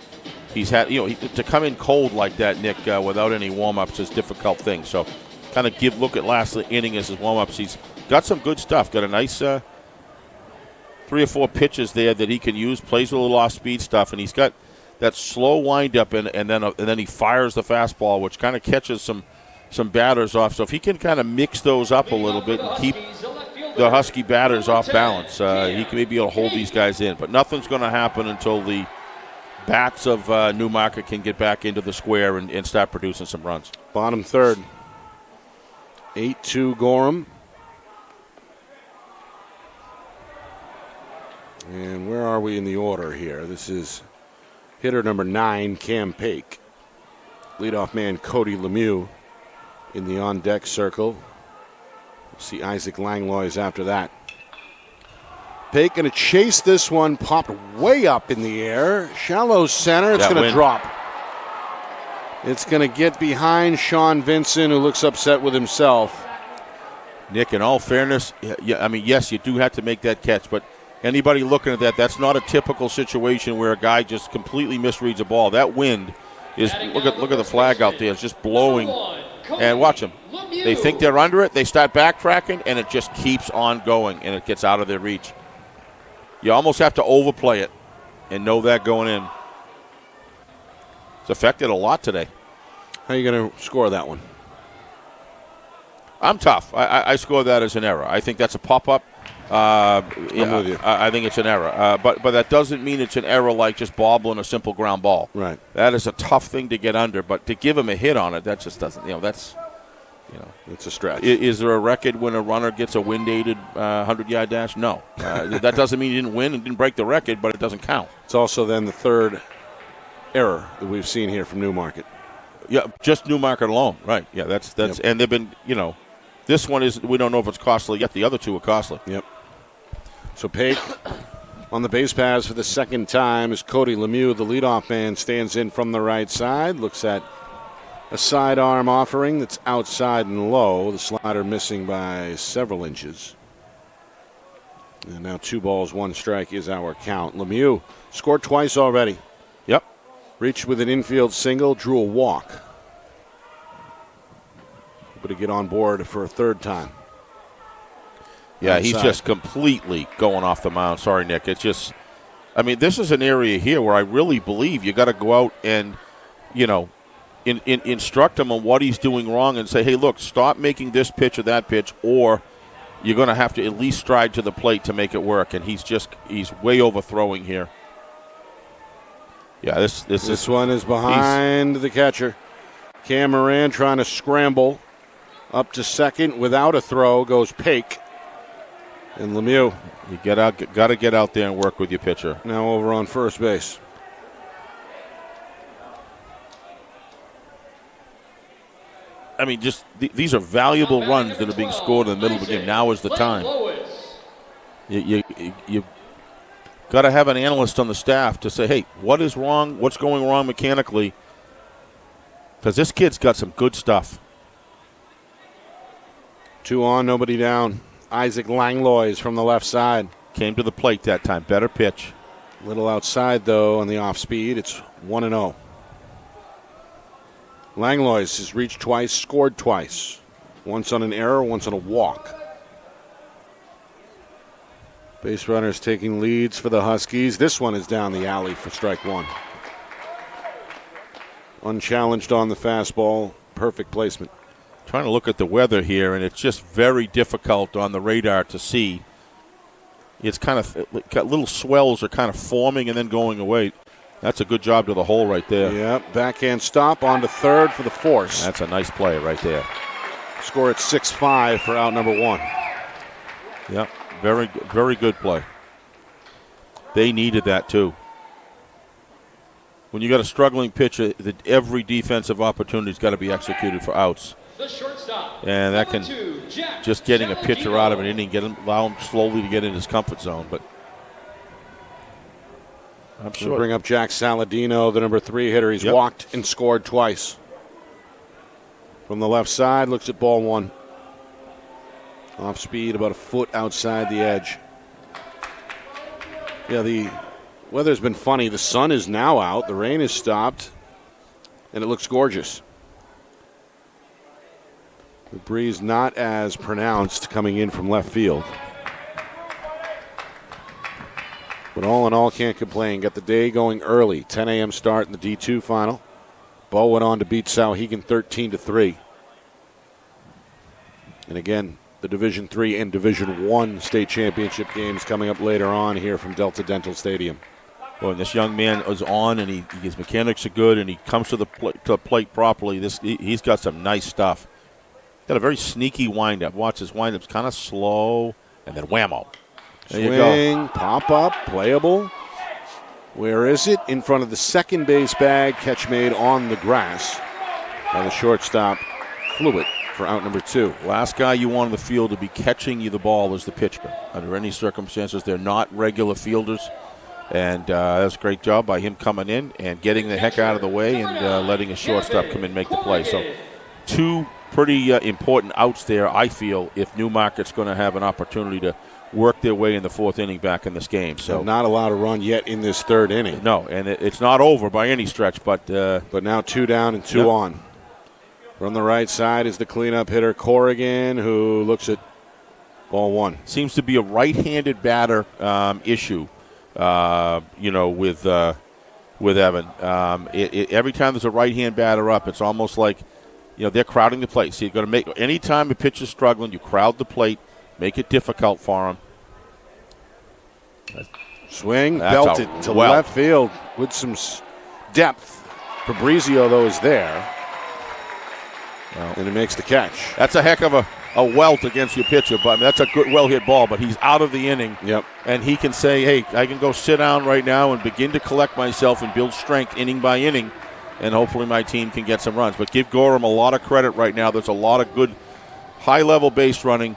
C: he's had to come in cold like that, Nick, without any warm-ups is a difficult thing. So, kind of look at last inning as his warm-ups. He's got some good stuff. Got a nice 3 or 4 pitches there that he can use. Plays with a little off-speed stuff, and he's got that slow windup, and then he fires the fastball, which kind of catches some batters off. So if he can kind of mix those up a little bit and keep the Husky batters off balance, he can maybe able to hold these guys in. But nothing's going to happen until the bats of Newmarket can get back into the square and start producing some runs.
B: Bottom third. 8-2 Gorham. And where are we in the order here? This is hitter number 9, Cam Paik. Leadoff man Cody Lemieux in the on-deck circle. We'll see Isaac Langlois after that. Paik going to chase this one, popped way up in the air. Shallow center, it's going to drop. It's going to get behind Sean Vincent, who looks upset with himself.
C: Nick, in all fairness, yes, you do have to make that catch, but anybody looking at that, that's not a typical situation where a guy just completely misreads a ball. That wind is, look at the flag out there, it's just blowing. And watch them. They think they're under it, they start backtracking, and it just keeps on going, and it gets out of their reach. You almost have to overplay it and know that going in. It's affected a lot today.
B: How are you going to score that one?
C: I'm tough. I score that as an error. I think that's a pop-up.
B: I'm with you.
C: I think it's an error. But that doesn't mean it's an error like just bobbling a simple ground ball.
B: Right.
C: That is a tough thing to get under. But to give him a hit on it, that just doesn't. That's.
B: It's a stretch.
C: Is there a record when a runner gets a wind-aided 100-yard dash? No. That doesn't mean he didn't win and didn't break the record, but it doesn't count.
B: It's also then the third error that we've seen here from Newmarket.
C: Yeah, just Newmarket alone. Right. Yeah, that's
B: Yep.
C: And they've been, this one is, we don't know if it's costly yet. The other two are costly.
B: Yep. So Pake on the base paths for the second time as Cody Lemieux, the leadoff man, stands in from the right side, looks at a sidearm offering that's outside and low. The slider missing by several inches. And now 2 balls, 1 strike is our count. Lemieux scored twice already.
C: Yep.
B: Reached with an infield single, drew a walk. But to get on board for a third time.
C: Yeah,
B: Outside.
C: he's just completely going off the mound. Sorry, Nick. It's just, this is an area here where I really believe you got to go out and, instruct him on what he's doing wrong and say, hey, look, stop making this pitch or that pitch, or you're going to have to at least stride to the plate to make it work. And he's way overthrowing here. Yeah, this
B: one is behind the catcher. Cam Moran trying to scramble up to second without a throw. Goes Pake. And Lemieux.
C: You got to get out there and work with your pitcher.
B: Now over on first base.
C: These are valuable runs that are being scored in the middle of the game. Now is the time. You got to have an analyst on the staff to say, hey, what is wrong? What's going wrong mechanically? Because this kid's got some good stuff.
B: 2 on, nobody down. Isaac Langlois from the left side.
C: Came to the plate that time. Better pitch.
B: A little outside, though, on the off speed. It's 1-0. Langlois has reached twice, scored twice. Once on an error, once on a walk. Base runners taking leads for the Huskies. This one is down the alley for strike 1. Unchallenged on the fastball. Perfect placement.
C: Trying to look at the weather here, and it's just very difficult on the radar to see. It's kind of got little swells are kind of forming and then going away. That's a good job to the hole right there.
B: Yep, backhand stop on to third for the force.
C: That's a nice play right there.
B: Score at 6-5 for out number 1.
C: Yep, very good play. They needed that too. When you got a struggling pitcher, every defensive opportunity's got to be executed for outs.
A: The shortstop.
C: And that can just getting a pitcher out of an inning, allow him slowly to get in his comfort zone. But I'm sure.
B: We'll bring up Jack Saladino, the number 3 hitter. He's walked and scored twice. From the left side, looks at ball 1. Off speed, about a foot outside the edge. Yeah, the weather's been funny. The sun is now out. The rain has stopped. And it looks gorgeous. The breeze not as pronounced coming in from left field. But all in all, can't complain. Got the day going early. 10 a.m. start in the D2 final. Bo went on to beat Souhegan 13-3. And again, the Division III and Division I state championship games coming up later on here from Delta Dental Stadium.
C: Well, and this young man is on, and his mechanics are good, and he comes to the plate properly. He's got some nice stuff. Got a very sneaky windup. Watch his windup's kind of slow, and then whammo. There
B: Swing,
C: you go.
B: pop up, playable. Where is it? In front of the second base bag. Catch made on the grass by the shortstop. Flew it for out number 2.
C: Last guy you want on the field to be catching you the ball is the pitcher. Under any circumstances, they're not regular fielders. And that's a great job by him coming in and getting the heck out of the way and letting a shortstop come in and make the play. So 2 pretty important outs there, I feel, if Newmarket's going to have an opportunity to work their way in the 4th inning back in this game. So
B: not allowed to run yet in this 3rd inning.
C: No, and it's not over by any stretch. But
B: now 2 down and 2 on. From the right side is the cleanup hitter Corrigan, who looks at ball 1.
C: Seems to be a right-handed batter issue, with Evan. Every time there's a right-hand batter up, it's almost like, they're crowding the plate. So you're going to make, anytime a pitcher's struggling, you crowd the plate, make it difficult for him.
B: Swing,
C: That's
B: belted
C: a
B: to
C: welt.
B: left field with some depth. Fabrizio, though, is there. And he makes the catch.
C: That's a heck of a welt against your pitcher, but that's a good, well-hit ball, but he's out of the inning.
B: Yep.
C: And he can say, hey, I can go sit down right now and begin to collect myself and build strength inning by inning, and hopefully my team can get some runs. But give Goram a lot of credit right now. There's a lot of good high-level base running,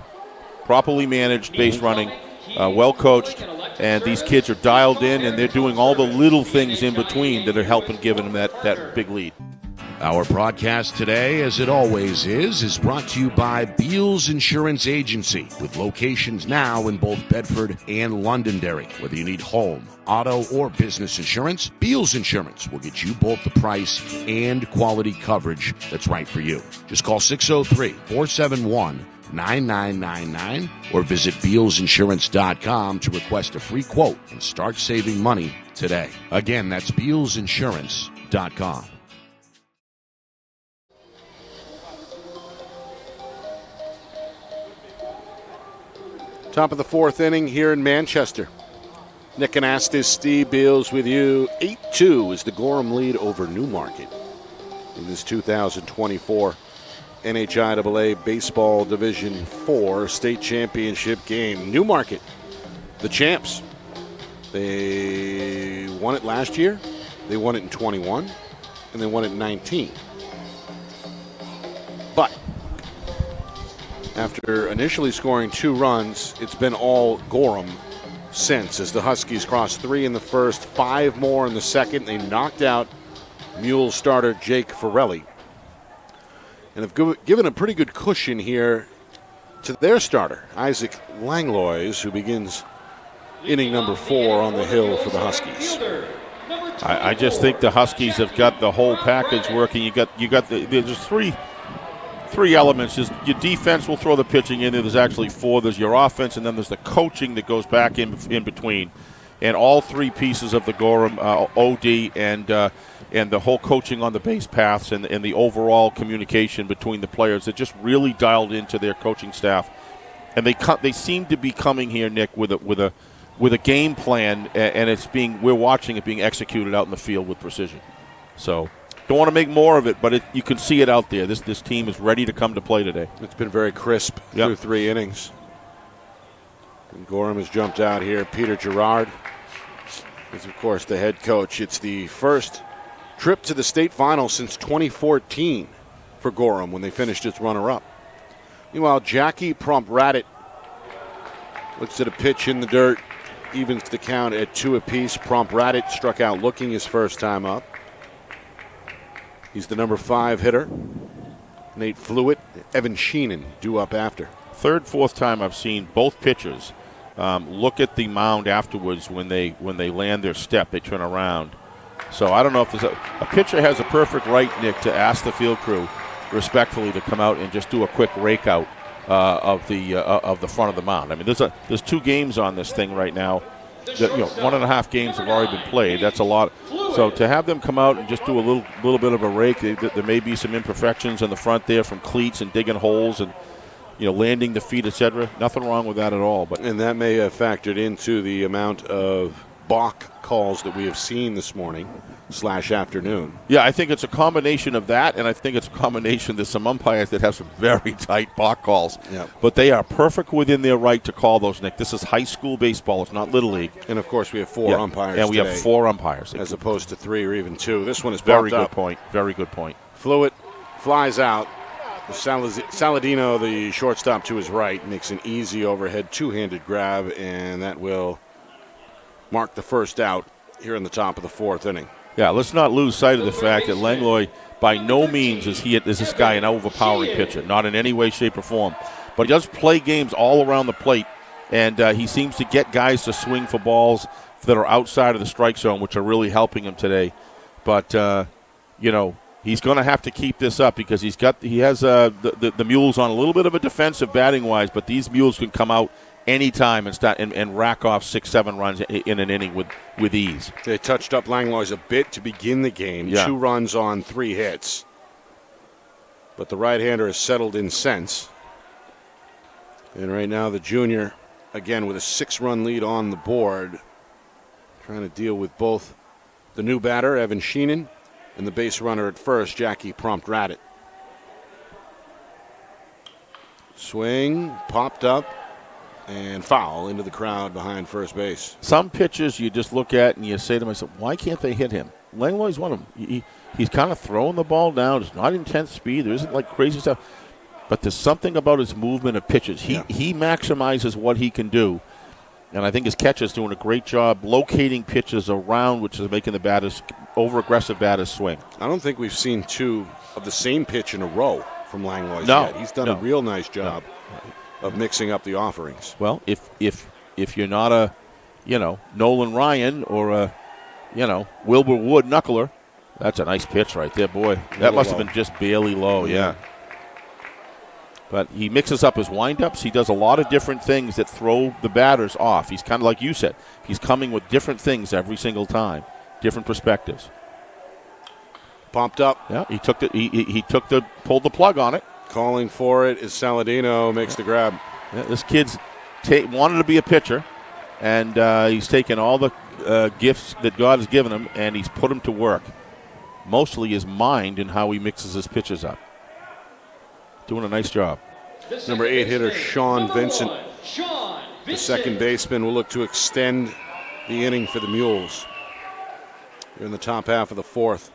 C: properly managed base running, well coached, and these kids are dialed in, and they're doing all the little things in between that are helping giving them that big lead.
E: Our broadcast today, as it always is brought to you by Beals Insurance Agency, with locations now in both Bedford and Londonderry. Whether you need home, auto, or business insurance, Beals Insurance will get you both the price and quality coverage that's right for you. Just call 603-471-9999 or visit BealsInsurance.com to request a free quote and start saving money today. Again, that's BealsInsurance.com.
B: Top of the fourth inning here in Manchester. Nick Anastas, Steve Beals with you. 8-2 is the Gorham lead over Newmarket in this 2024 NHIAA Baseball Division 4 State Championship game. Newmarket, the champs. They won it last year. They won it in 21, and they won it in 19. But after initially scoring 2 runs, it's been all Gorham since, as the Huskies crossed 3 in the first, 5 more in the second. They knocked out Mule starter Jake Forelli and have given a pretty good cushion here to their starter, Isaac Langlois, who begins inning number 4 on the hill for the Huskies.
C: I just think the Huskies have got the whole package working. You got there's three elements. Is your defense will throw the pitching in there. There's actually 4. There's your offense, and then there's the coaching that goes back in between. And all 3 pieces of the Gorham OD and the whole coaching on the base paths and the overall communication between the players, that just really dialed into their coaching staff. And they seem to be coming here, Nick, with a game plan, and we're watching it being executed out in the field with precision. So don't want to make more of it, but you can see it out there. This team is ready to come to play today.
B: It's been very crisp through 3 innings. And Gorham has jumped out here. Peter Gerard is, of course, the head coach. It's the first trip to the state final since 2014 for Gorham, when they finished its runner-up. Meanwhile, Jackie Prompt-Radit looks at a pitch in the dirt, evens the count at 2 apiece. Prompt-Radit struck out looking his first time up. He's the number 5 hitter. Nate Flewitt, Evan Sheenan due up after.
C: 3rd, 4th time I've seen both pitchers look at the mound afterwards when they land their step. They turn around. So I don't know if there's a pitcher has a perfect right, Nick, to ask the field crew respectfully to come out and just do a quick rake out of the front of the mound. I mean, there's 2 games on this thing right now. 1.5 games have already been played. That's a lot. So to have them come out and just do a little bit of a rake, there may be some imperfections in the front there from cleats and digging holes and landing the feet, etc. Nothing wrong with that at all.
B: And that may have factored into the amount of balk calls that we have seen this morning / afternoon.
C: Yeah, I think it's a combination of that, and I think it's a combination. There's some umpires that have some very tight balk calls.
B: Yep.
C: But they are perfect within their right to call those, Nick. This is high school baseball. It's not Little League.
B: And, of course, we have 4 umpires
C: and we
B: today,
C: have 4 umpires.
B: as opposed to 3 or even 2. This one is
C: Very
B: bumped
C: good
B: up.
C: point. Very good point.
B: Flewitt flies out. Saladino, the shortstop to his right, makes an easy overhead 2-handed grab, and that will mark the first out here in the top of the 4th inning.
C: Yeah, let's not lose sight of the fact that Langlois, by no means is this guy an overpowering pitcher, not in any way, shape, or form. But he does play games all around the plate, and he seems to get guys to swing for balls that are outside of the strike zone, which are really helping him today. But, he's going to have to keep this up because he has the Mules on a little bit of a defensive batting-wise, but these Mules can come out anytime and start and rack off 6-7 runs in an inning with ease.
B: They touched up Langlois a bit to begin the game.
C: Yeah.
B: 2 runs on 3 hits. But the right-hander has settled in since. And right now the junior again with a 6-run lead on the board. Trying to deal with both the new batter, Evan Sheenan, and the base runner at first, Jackie Prompt-Radit. Swing, popped up, and foul into the crowd behind first base.
C: Some pitches you just look at and you say to myself, why can't they hit him? Langlois one of them. He's kind of throwing the ball down. It's not intense speed. There isn't like crazy stuff. But there's something about his movement of pitches. He maximizes what he can do. And I think his catcher's doing a great job locating pitches around, which is making the batters, over-aggressive batters swing.
B: I don't think we've seen 2 of the same pitch in a row from Langlois yet. He's done a real nice job of mixing up the offerings.
C: Well, if you're not a, Nolan Ryan or a, Wilbur Wood knuckler, that's a nice pitch right there, boy. That must have been just barely low, yeah. But he mixes up his windups. He does a lot of different things that throw the batters off. He's kind of like you said. He's coming with different things every single time, different perspectives.
B: Pumped up.
C: Yeah, he pulled the plug on it.
B: Calling for it is Saladino, makes the grab.
C: Yeah, this kid's wanted to be a pitcher, and he's taken all the gifts that God has given him, and he's put them to work. Mostly his mind and how he mixes his pitches up. Doing a nice job.
B: Number 8 hitter Sean Vincent. The second baseman will look to extend the inning for the Mules. They're in the top half of the 4th.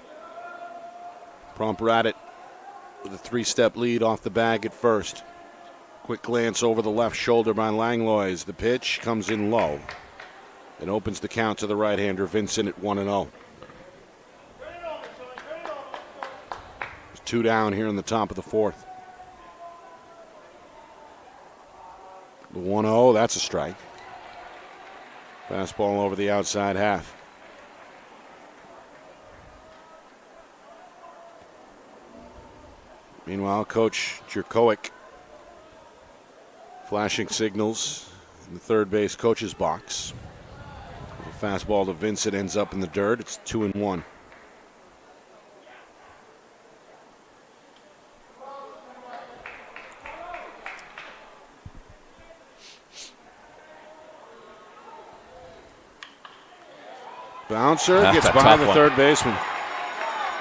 B: Prompt-Radit with a 3-step lead off the bag at first. Quick glance over the left shoulder by Langlois. The pitch comes in low and opens the count to the right-hander Vincent at 1-0. There's 2 down here in the top of the 4th. The 1-0, that's a strike. Fastball over the outside half. Meanwhile, Coach Jerkowick flashing signals in the third base coach's box. The fastball to Vincent ends up in the dirt. It's 2-1. Bouncer gets by the third baseman.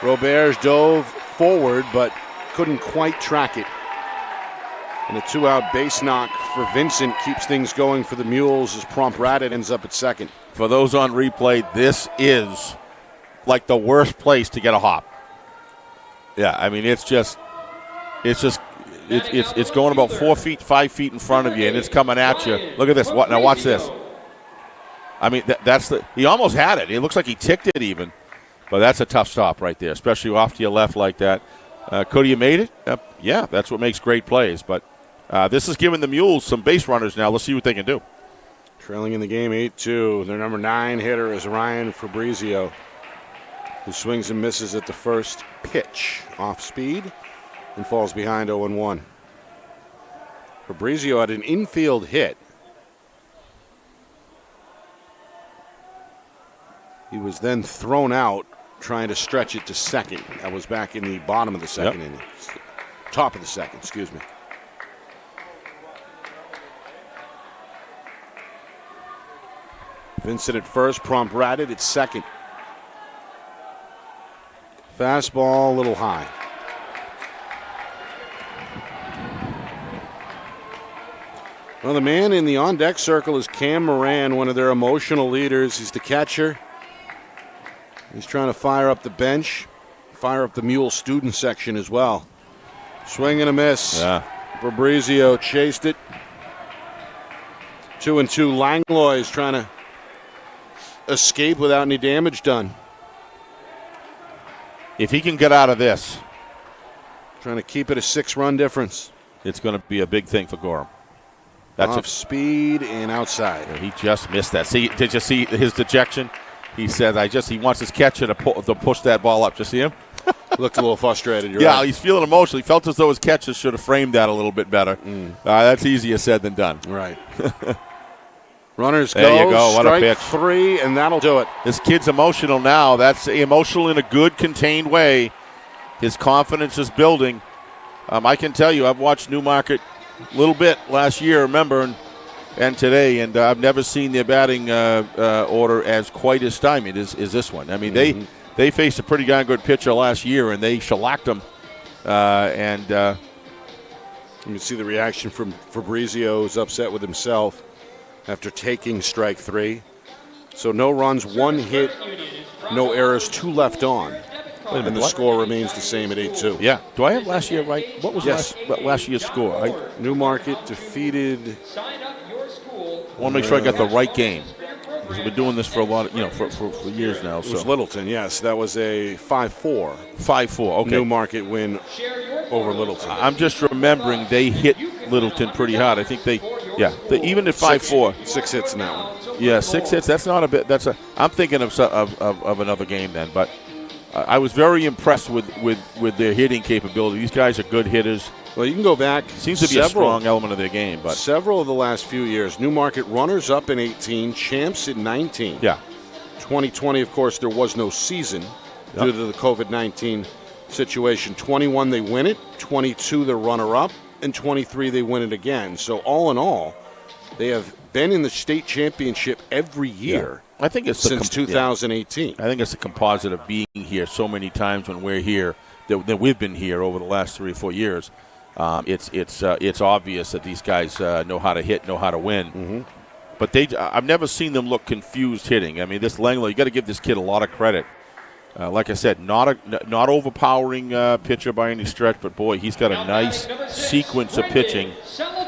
B: Roberge dove forward, but couldn't quite track it. And a 2-out base knock for Vincent keeps things going for the Mules as Prompt-Radit ends up at second.
C: For those on replay, this is like the worst place to get a hop. Yeah, I mean it's going about 4 feet, 5 feet in front of you, and it's coming at you. Look at this. Now watch this. I mean, he almost had it. It looks like he ticked it even. But that's a tough stop right there, especially off to your left like that. Could he have made it? Yeah, that's what makes great plays. But this is giving the Mules some base runners now. Let's see what they can do.
B: Trailing in the game 8-2. Their number 9 hitter is Ryan Fabrizio, who swings and misses at the first pitch. Off speed and falls behind 0-1. Fabrizio had an infield hit. He was then thrown out trying to stretch it to second. That was back in the bottom of the second inning. Top of the second, excuse me. Vincent at first, Prompt-Radit at second. Fastball a little high. Well, the man in the on-deck circle is Cam Moran, one of their emotional leaders. He's the catcher. He's trying to fire up the bench, fire up the Mule student section as well. Swing and a miss.
C: Yeah.
B: Fabrizio chased it. 2-2. Langlois trying to escape without any damage done.
C: If he can get out of this,
B: trying to keep it a 6-run difference.
C: It's going to be a big thing for Goram.
B: That's off speed and outside.
C: Yeah, he just missed that. See, did you see his dejection? He said, he wants his catcher to push that ball up. Did you see him?
B: Looked a little frustrated. You're
C: yeah,
B: right.
C: He's feeling emotional. He felt as though his catcher should have framed that a little bit better. That's easier said than done.
B: Right. Runners go.
C: There you go. What a pitch.
B: 3, and that'll do it.
C: This kid's emotional now. That's emotional in a good, contained way. His confidence is building. I can tell you, I've watched Newmarket a little bit last year, remember, and and today, and I've never seen their batting order as quite as stymied as this one. I mean, they faced a pretty darn good pitcher last year, and they shellacked him.
B: You can see the reaction from Fabrizio, who's upset with himself after taking strike 3. So no runs, 1 hit, no errors, 2 left on. And the score remains the same at 8-2.
C: Yeah. Do I have last year right? What was last year's score?
B: Newmarket defeated.
C: I want to make sure I got the right game. Because we've been doing this for a lot of, for years now.
B: It was Littleton, yes. That was a 5-4.
C: 5-4, okay.
B: Newmarket win over Littleton.
C: I'm just remembering they hit Littleton pretty hard. I think even at 5-4.
B: 6 hits in that one.
C: Yeah, 6 hits. That's not a bit. I'm thinking of another game then. But I was very impressed with their hitting capability. These guys are good hitters.
B: Well, you can go back.
C: Seems to be a strong element of their game. But
B: several of the last few years, Newmarket runners up in 18, champs in 19.
C: Yeah.
B: 2020, of course, there was no season due to the COVID-19 situation. 21, they win it. 22, they're runner-up. And 23, they win it again. So all in all, they have been in the state championship every year.
C: I think it's
B: since 2018.
C: I think it's a composite of being here so many times when we're here that we've been here over the last 3 or 4 years. It's obvious that these guys know how to hit, know how to win.
B: Mm-hmm.
C: But I've never seen them look confused hitting. I mean, this Langley, you got to give this kid a lot of credit. Like I said, not overpowering pitcher by any stretch, but boy, he's got a nice sequence of pitching.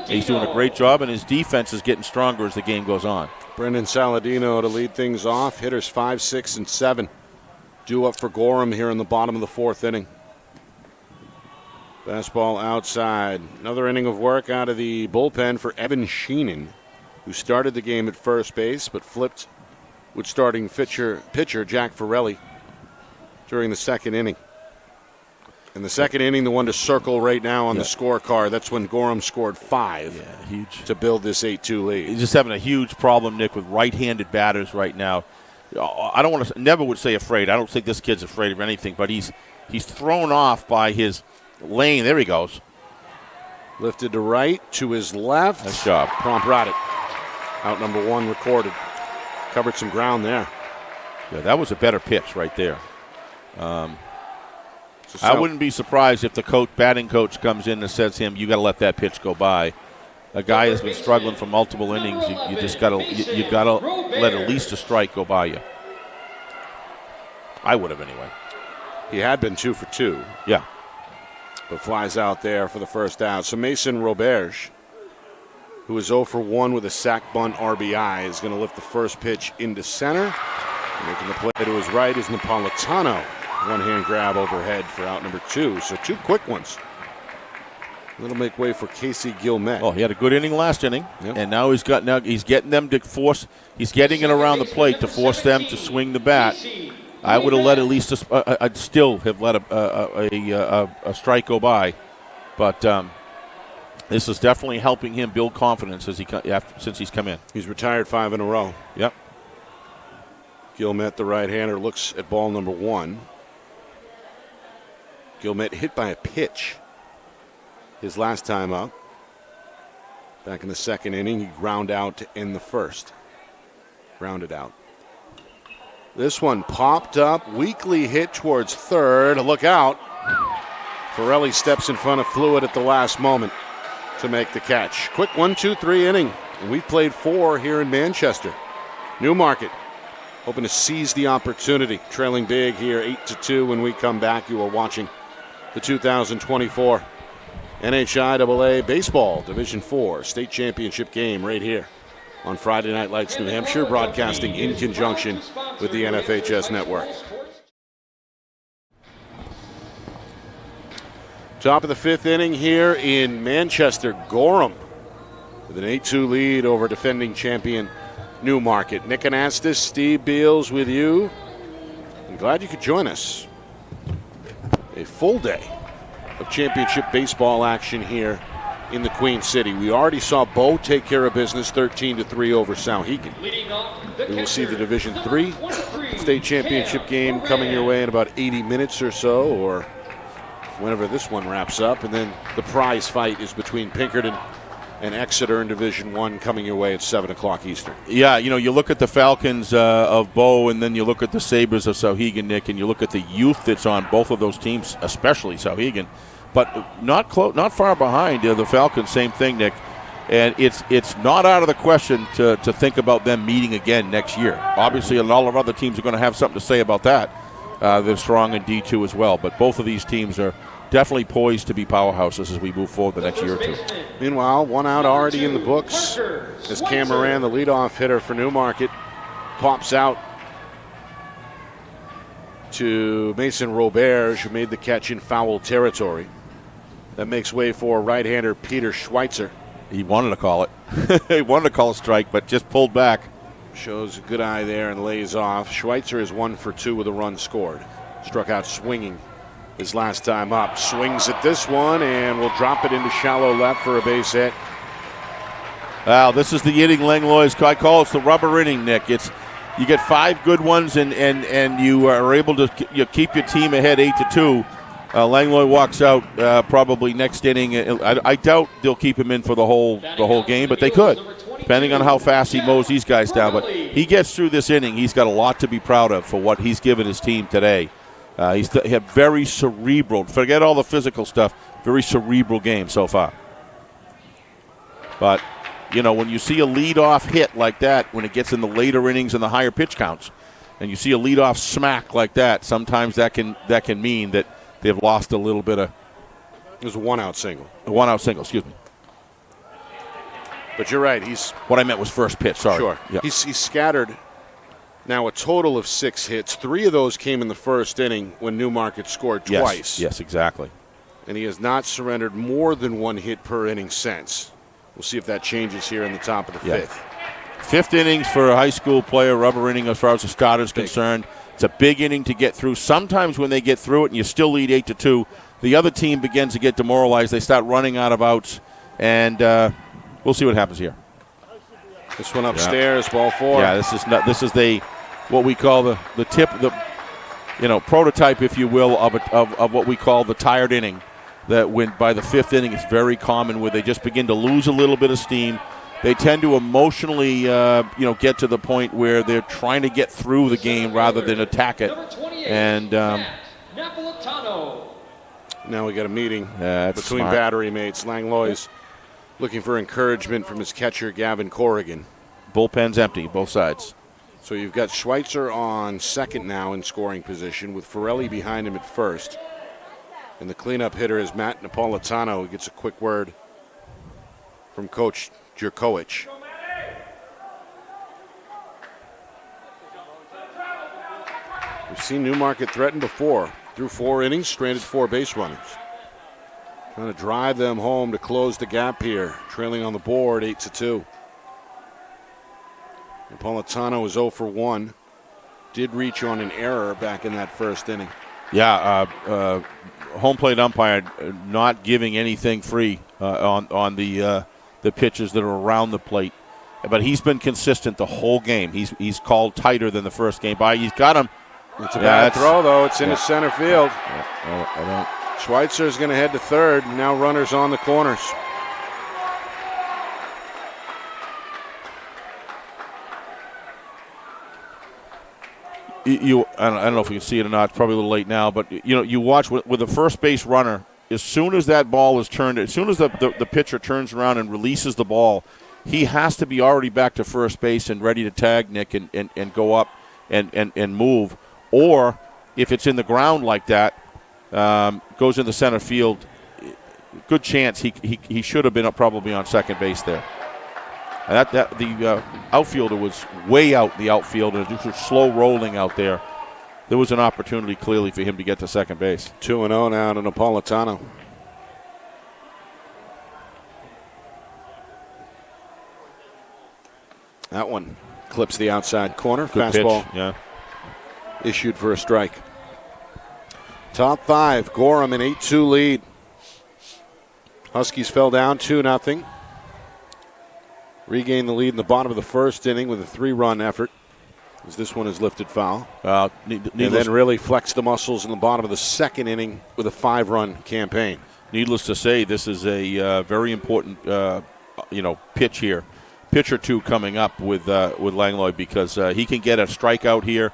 C: He's doing a great job, and his defense is getting stronger as the game goes on.
B: Brendan Saladino to lead things off. Hitters 5, 6, and 7. Due up for Gorham here in the bottom of the 4th inning. Fastball outside. Another inning of work out of the bullpen for Evan Sheenan, who started the game at first base but flipped with starting pitcher Jack Forelli during the 2nd inning. In the 2nd inning, the one to circle right now on the scorecard, that's when Gorham scored 5
C: huge
B: to build this 8-2 lead.
C: He's just having a huge problem, Nick, with right-handed batters right now. I don't want to never would say afraid. I don't think this kid's afraid of anything, but he's thrown off by his lane. There he goes.
B: Lifted to right, to his left.
C: Nice job.
B: Prompt routed. Out number 1 recorded. Covered some ground there.
C: Yeah, that was a better pitch right there. I wouldn't be surprised if the batting coach comes in and says to him, you got to let that pitch go by. A guy has been struggling for multiple innings. You just got to let at least a strike go by you. I would have anyway.
B: He had been 2 for 2.
C: Yeah.
B: But flies out there for the first out. So Mason Roberge, who is 0 for 1 with a sac bunt RBI, is going to lift the first pitch into center. Making the play to his right is Napolitano. One-hand grab overhead for out number 2. So 2 quick ones. That'll make way for Casey Gilmet.
C: Oh, he had a good inning last inning, and now he's getting them to force. He's getting it around the plate to force them to swing the bat. I would have let at least I'd still have let a strike go by, but this is definitely helping him build confidence since he's come in.
B: He's retired 5 in a row.
C: Yep.
B: Gilmet, the right-hander, looks at ball number 1. Gilmet hit by a pitch his last time up. Back in the 2nd inning, he ground out to end the 1st. Grounded out. This one popped up, weakly hit towards 3rd. Look out. Forelli steps in front of Fluid at the last moment to make the catch. Quick 1-2-3 inning. And we've played 4 here in Manchester. Newmarket hoping to seize the opportunity. Trailing big here 8-2 when we come back. You are watching the 2024 NHIAA Baseball Division IV State Championship game right here on Friday Night Lights New Hampshire, broadcasting in conjunction with the NFHS Network. Top of the 5th inning here in Manchester. Gorham with an 8-2 lead over defending champion Newmarket. Nick Anastas, Steve Beals with you. I'm glad you could join us. A full day of championship baseball action here in the Queen City. We already saw Bow take care of business 13-3 over Souhegan. We will see the Division III state championship game coming your way in about 80 minutes or so, or whenever this one wraps up. And then the prize fight is between Pinkerton and Exeter in Division I coming your way at 7 o'clock Eastern.
C: Yeah, you look at the Falcons of Bow, and then you look at the Sabres of Sauhegan, Nick, and you look at the youth that's on both of those teams, especially Sauhegan, but not far behind the Falcons. Same thing, Nick. And it's not out of the question to think about them meeting again next year. Obviously, and all of our other teams are going to have something to say about that. They're strong in D2 as well, but both of these teams are definitely poised to be powerhouses as we move forward the next year or two.
B: Meanwhile, one out already in the books as Cam Moran, the leadoff hitter for Newmarket, pops out to Mason Roberge, who made the catch in foul territory. That makes way for right-hander Peter Schweitzer.
C: He wanted to call it. He wanted to call a strike, but just pulled back.
B: Shows a good eye there and lays off. Schweitzer is 1 for 2 with a run scored. Struck out swinging his last time up. Swings at this one and will drop it into shallow left for a base hit.
C: Wow, this is the inning Langlois. I call it the rubber inning, Nick. You get 5 good ones and you are able to keep your team ahead 8-2. Langlois walks out probably next inning. I doubt they'll keep him in for the whole game, but they could, depending on how fast he mows these guys down. But he gets through this inning. He's got a lot to be proud of for what he's given his team today. He's had very cerebral, forget all the physical stuff, very cerebral game so far. But, when you see a leadoff hit like that, when it gets in the later innings and the higher pitch counts, and you see a leadoff smack like that, sometimes that can mean that they've lost a little bit of.
B: It was a one-out single.
C: A one-out single, excuse me.
B: But you're right.
C: What I meant was first pitch, sorry.
B: Sure.
C: Yeah.
B: He's scattered now a total of 6 hits. 3 of those came in the first inning when Newmarket scored twice.
C: Yes, exactly.
B: And he has not surrendered more than 1 hit per inning since. We'll see if that changes here in the top of the 5th.
C: 5th innings for a high school player, rubber inning as far as the starter's concerned. It's a big inning to get through. Sometimes when they get through it and you still lead 8-2, the other team begins to get demoralized. They start running out of outs, and we'll see what happens here.
B: This one upstairs, ball 4.
C: Yeah, this is what we call the tip, prototype, if you will, of what we call the tired inning. That when by the 5th inning, it's very common where they just begin to lose a little bit of steam. They tend to emotionally, get to the point where they're trying to get through the game rather than attack it. And
B: now we got a meeting between
C: smart
B: battery mates. Langlois looking for encouragement from his catcher, Gavin Corrigan.
C: Bullpen's empty, both sides.
B: So you've got Schweitzer on second now in scoring position with Forelli behind him at first. And the cleanup hitter is Matt Napolitano, who gets a quick word from Coach Jerkowicz. We've seen Newmarket threatened before. Through 4 innings, stranded 4 base runners. Trying to drive them home to close the gap here. Trailing on the board 8-2. Napolitano is 0 for 1. Did reach on an error back in that first inning.
C: Yeah, home plate umpire not giving anything free on the pitches that are around the plate. But he's been consistent the whole game. He's called tighter than the first game. He's got him.
B: It's a bad throw, though. It's into center field. Schweitzer's going to head to third. Now runners on the corners.
C: I don't know if you can see it or not. It's probably a little late now, but you watch with the first base runner. As soon as that ball is turned, as soon as the pitcher turns around and releases the ball, he has to be already back to first base and ready to tag Nick and go up and move. Or if it's in the ground like that, goes into center field. Good chance he should have been up probably on second base there. And the outfielder was way out in the outfield and just slow rolling out there. There was an opportunity clearly for him to get to second base.
B: 2-0 now to Napolitano. That one clips the outside corner.
C: Good
B: fastball.
C: Pitch. Yeah.
B: Issued for a strike. Top 5, Gorham an 8-2 lead. Huskies fell down 2-0. Regained the lead in the bottom of the first inning with a 3-run effort, as this one is lifted foul. And then really flexed the muscles in the bottom of the second inning with a 5-run campaign.
C: Needless to say, this is a very important pitch here, pitch or two coming up with Langlois, because he can get a strikeout here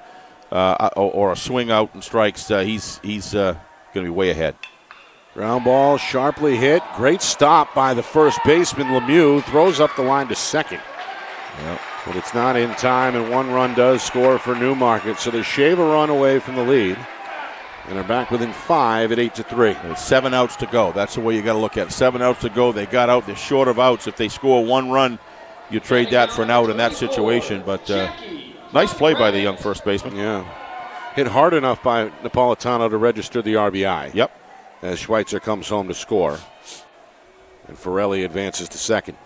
C: or a swing out and strikes. He's going to be way ahead.
B: Ground ball sharply hit. Great stop by the first baseman. Lemieux throws up the line to second.
C: Yep.
B: But it's not in time, and one run does score for Newmarket. So they shave a run away from the lead and are back within 5 at 8-3.
C: There's 7 outs to go. That's the way you got to look at it. 7 outs to go. They got out. They're short of outs. If they score 1 run, you trade that for an out in that situation. But nice play by the young first baseman.
B: Yeah. Hit hard enough by Napolitano to register the RBI.
C: Yep.
B: As Schweitzer comes home to score. And Forelli advances to second.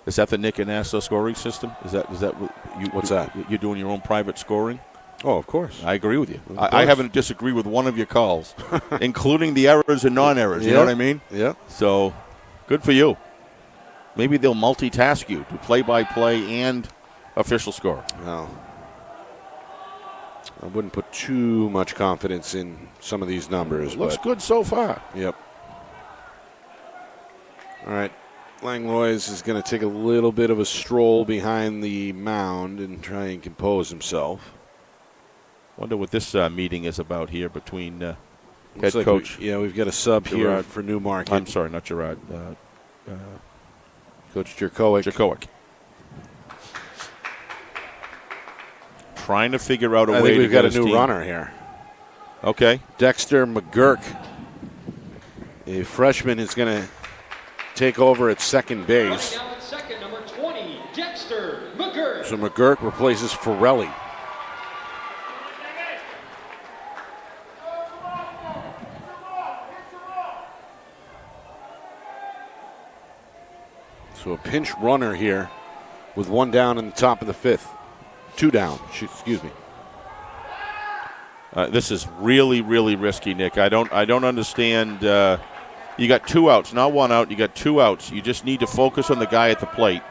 C: Is that the Nick and Nassau scoring system? Is that what you?
B: What's that?
C: You're doing your own private scoring?
B: Oh, of course.
C: I agree with you. I haven't disagreed with one of your calls, including the errors and non-errors. You know what I mean?
B: Yeah.
C: So, good for you. Maybe they'll multitask you, do play-by-play and official score.
B: No. I wouldn't put too much confidence in some of these numbers.
C: Looks good so far.
B: Yep. All right. Langlois is going to take a little bit of a stroll behind the mound and try and compose himself.
C: Wonder what this meeting is about here between head
B: like
C: coach.
B: we've got a sub
C: Gerard.
B: here for Newmarket.
C: I'm sorry, not Gerard.
B: Coach Jerkowic.
C: Trying to figure out a way
B: I think
C: to
B: we've got a
C: his
B: new
C: team.
B: runner here.
C: Okay.
B: Dexter McGurk, a freshman, is going to take over at second base.
A: Running out at second, number 20, Dexter McGurk.
B: So McGurk replaces Forelli. So a pinch runner here with 1 down in the top of the 5th. 2 down, excuse me.
C: This is really, really risky, Nick. I don't understand. You got 2 outs, not 1 out. You got 2 outs. You just need to focus on the guy at the plate.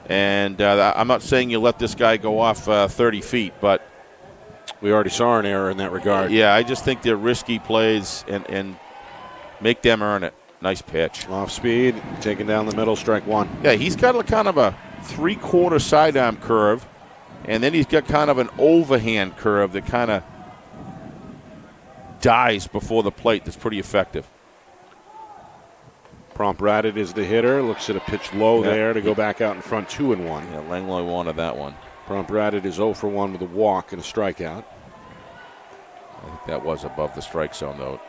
C: And I'm not saying you let this guy go off 30 feet, but
B: we already saw an error in that regard.
C: Yeah, I just think they're risky plays and make them earn it. Nice pitch.
B: Off speed, taking down the middle, strike 1.
C: Yeah, he's got kind of a 3/4 sidearm curve, and then he's got kind of an overhand curve that kind of dies before the plate. That's pretty effective.
B: Prompt Radid is the hitter. Looks at a pitch low there to go back out in front, 2-1.
C: Yeah, Langlois wanted that one.
B: Prompt Radid is 0 for 1 with a walk and a strikeout.
C: I think that was above the strike zone, though.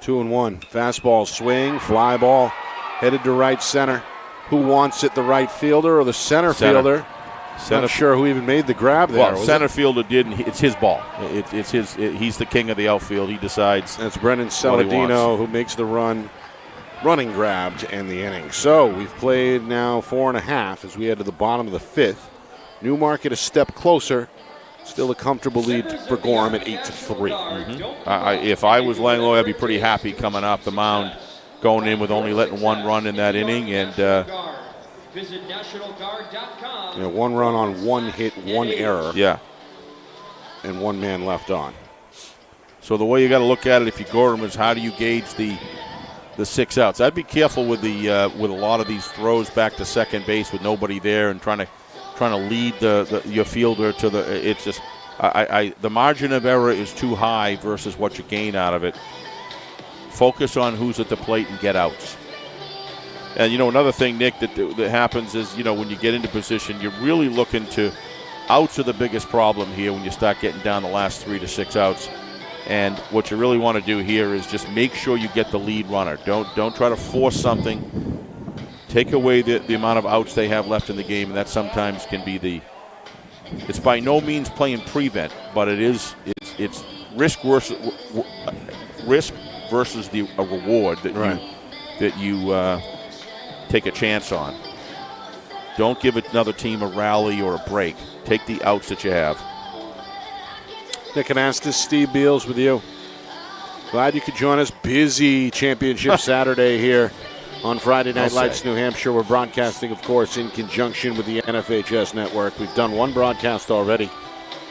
B: 2-1. Fastball swing, fly ball, headed to right center. Who wants it, the right fielder or the center fielder? Not sure who even made the grab there.
C: Well, center fielder did, and it's his ball. It's his. He's the king of the outfield. He decides.
B: That's Brendan Saladino who makes the running grab to end the inning. So we've played now 4.5 as we head to the bottom of the 5th. Newmarket a step closer. Still a comfortable lead for Gorham at 8-3.
C: If I was Langlois, I'd be pretty happy coming off the mound, going in with only letting 1 run in that inning, and
A: visit nationalguard.com.
B: 1 run on 1 hit, 1 error.
C: Yeah,
B: and 1 man left on.
C: So the way you got to look at it, if you Gorham, is how do you gauge the 6 outs? I'd be careful with a lot of these throws back to second base with nobody there and trying to lead your fielder to the. It's just the margin of error is too high versus what you gain out of it. Focus on who's at the plate and get outs. And another thing, Nick, that happens is when you get into position, you're really looking to. Outs are the biggest problem here when you start getting down the last 3 to 6 outs. And what you really want to do here is just make sure you get the lead runner. Don't try to force something. Take away the amount of outs they have left in the game, and that sometimes can be it's by no means playing prevent, but it's risk versus a reward that you take a chance on. Don't give another team a rally or a break. Take the outs that you have.
B: Nick Anastas, Steve Beals with you. Glad you could join us. Busy championship Saturday here on Friday Night Lights, New Hampshire. We're broadcasting, of course, in conjunction with the NFHS Network. We've done 1 broadcast already.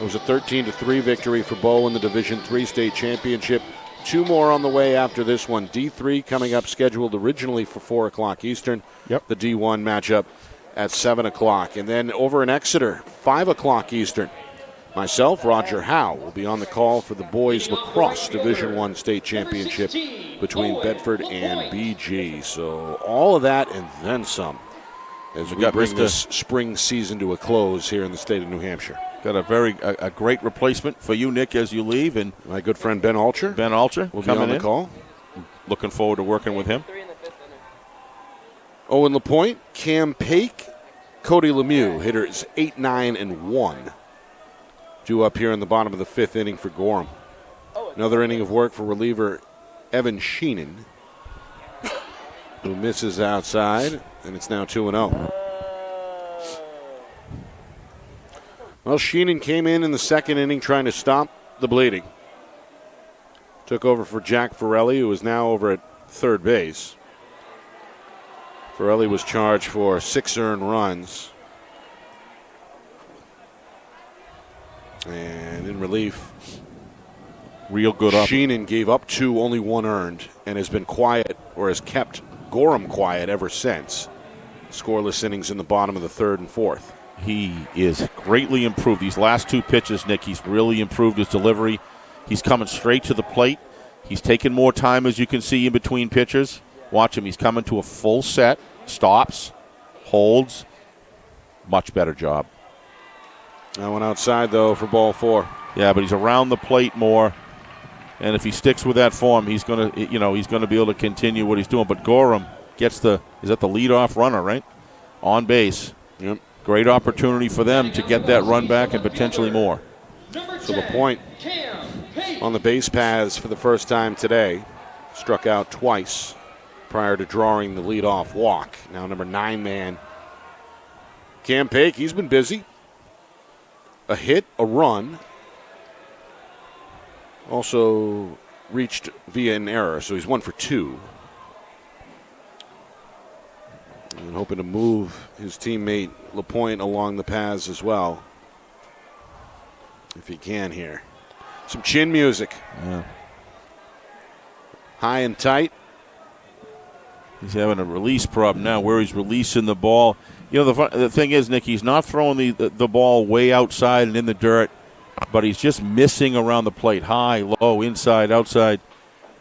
B: It was a 13-3 victory for Bow in the Division III state championship. 2 more on the way after this one. D3 coming up, scheduled originally for 4 o'clock Eastern.
C: Yep.
B: The D1 matchup at 7 o'clock. And then over in Exeter, 5 o'clock Eastern. Myself, Roger Howe, will be on the call for the boys lacrosse Division I state championship between Bedford and BG. So all of that and then some as we bring this spring season to a close here in the state of New Hampshire.
C: Got a great replacement for you, Nick, as you leave, and
B: my good friend Ben Alcher.
C: Ben Alcher
B: will be on the call.
C: Looking forward to working with him.
B: Owen LaPointe, Cam Paik, Cody Lemieux, hitters 8, 9, and 1. Due up here in the bottom of the 5th inning for Gorham. Another inning of work for reliever Evan Sheenan, who misses outside, and it's now 2-0. Well, Sheenan came in the 2nd inning trying to stop the bleeding. Took over for Jack Forelli, who is now over at 3rd base. Forelli was charged for 6 earned runs. And in relief,
C: real good up.
B: Sheenan gave up 2, only 1 earned, and has been quiet, or has kept Gorham quiet ever since. Scoreless innings in the bottom of the 3rd and 4th.
C: He is greatly improved. These last 2 pitches, Nick, he's really improved his delivery. He's coming straight to the plate. He's taking more time, as you can see, in between pitches. Watch him. He's coming to a full set, stops, holds. Much better job.
B: That one outside, though, for ball 4.
C: Yeah, but he's around the plate more, and if he sticks with that form, he's gonna be able to continue what he's doing. But Gorham gets is that the leadoff runner, right? On base.
B: Yep.
C: Great opportunity for them to get that run back and potentially more.
B: So LaPointe on the base paths for the first time today. Struck out twice prior to drawing the leadoff walk. Now number 9 man, Cam Paik, he's been busy. A hit, a run. Also reached via an error, so he's 1 for 2. And hoping to move his teammate LaPointe along the paths as well, if he can here. Some chin music.
C: Yeah.
B: High and tight.
C: He's having a release problem now where he's releasing the ball. You know, the thing is, Nick, he's not throwing the ball way outside and in the dirt, but he's just missing around the plate. High, low, inside, outside.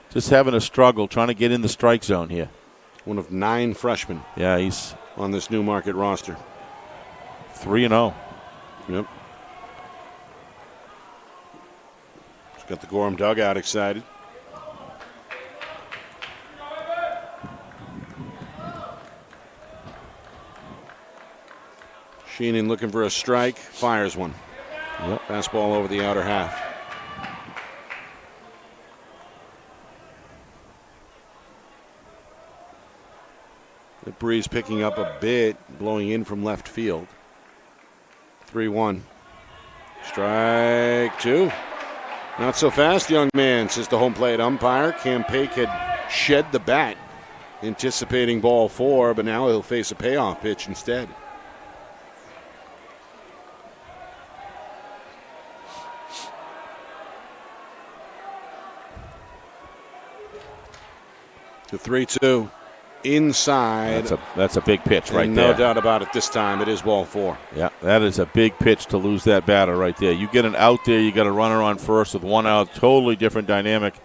C: Just having a struggle trying to get in the strike zone here.
B: One of 9 freshmen.
C: Yeah, he's
B: on this Newmarket roster.
C: 3-0.
B: Yep. He's got the Gorham dugout excited. Sheenan looking for a strike, fires one.
C: Yep.
B: Fastball over the outer half. The breeze picking up a bit, blowing in from left field. 3-1. Strike 2. Not so fast, young man, says the home plate umpire. Cam Paik had shed the bat, anticipating ball 4, but now he'll face a payoff pitch instead. The 3-2 inside.
C: That's a big pitch right
B: there.
C: No
B: doubt about it this time. It is ball 4.
C: Yeah, that is a big pitch to lose that batter right there. You get an out there, you got a runner on first with 1 out. Totally different dynamic.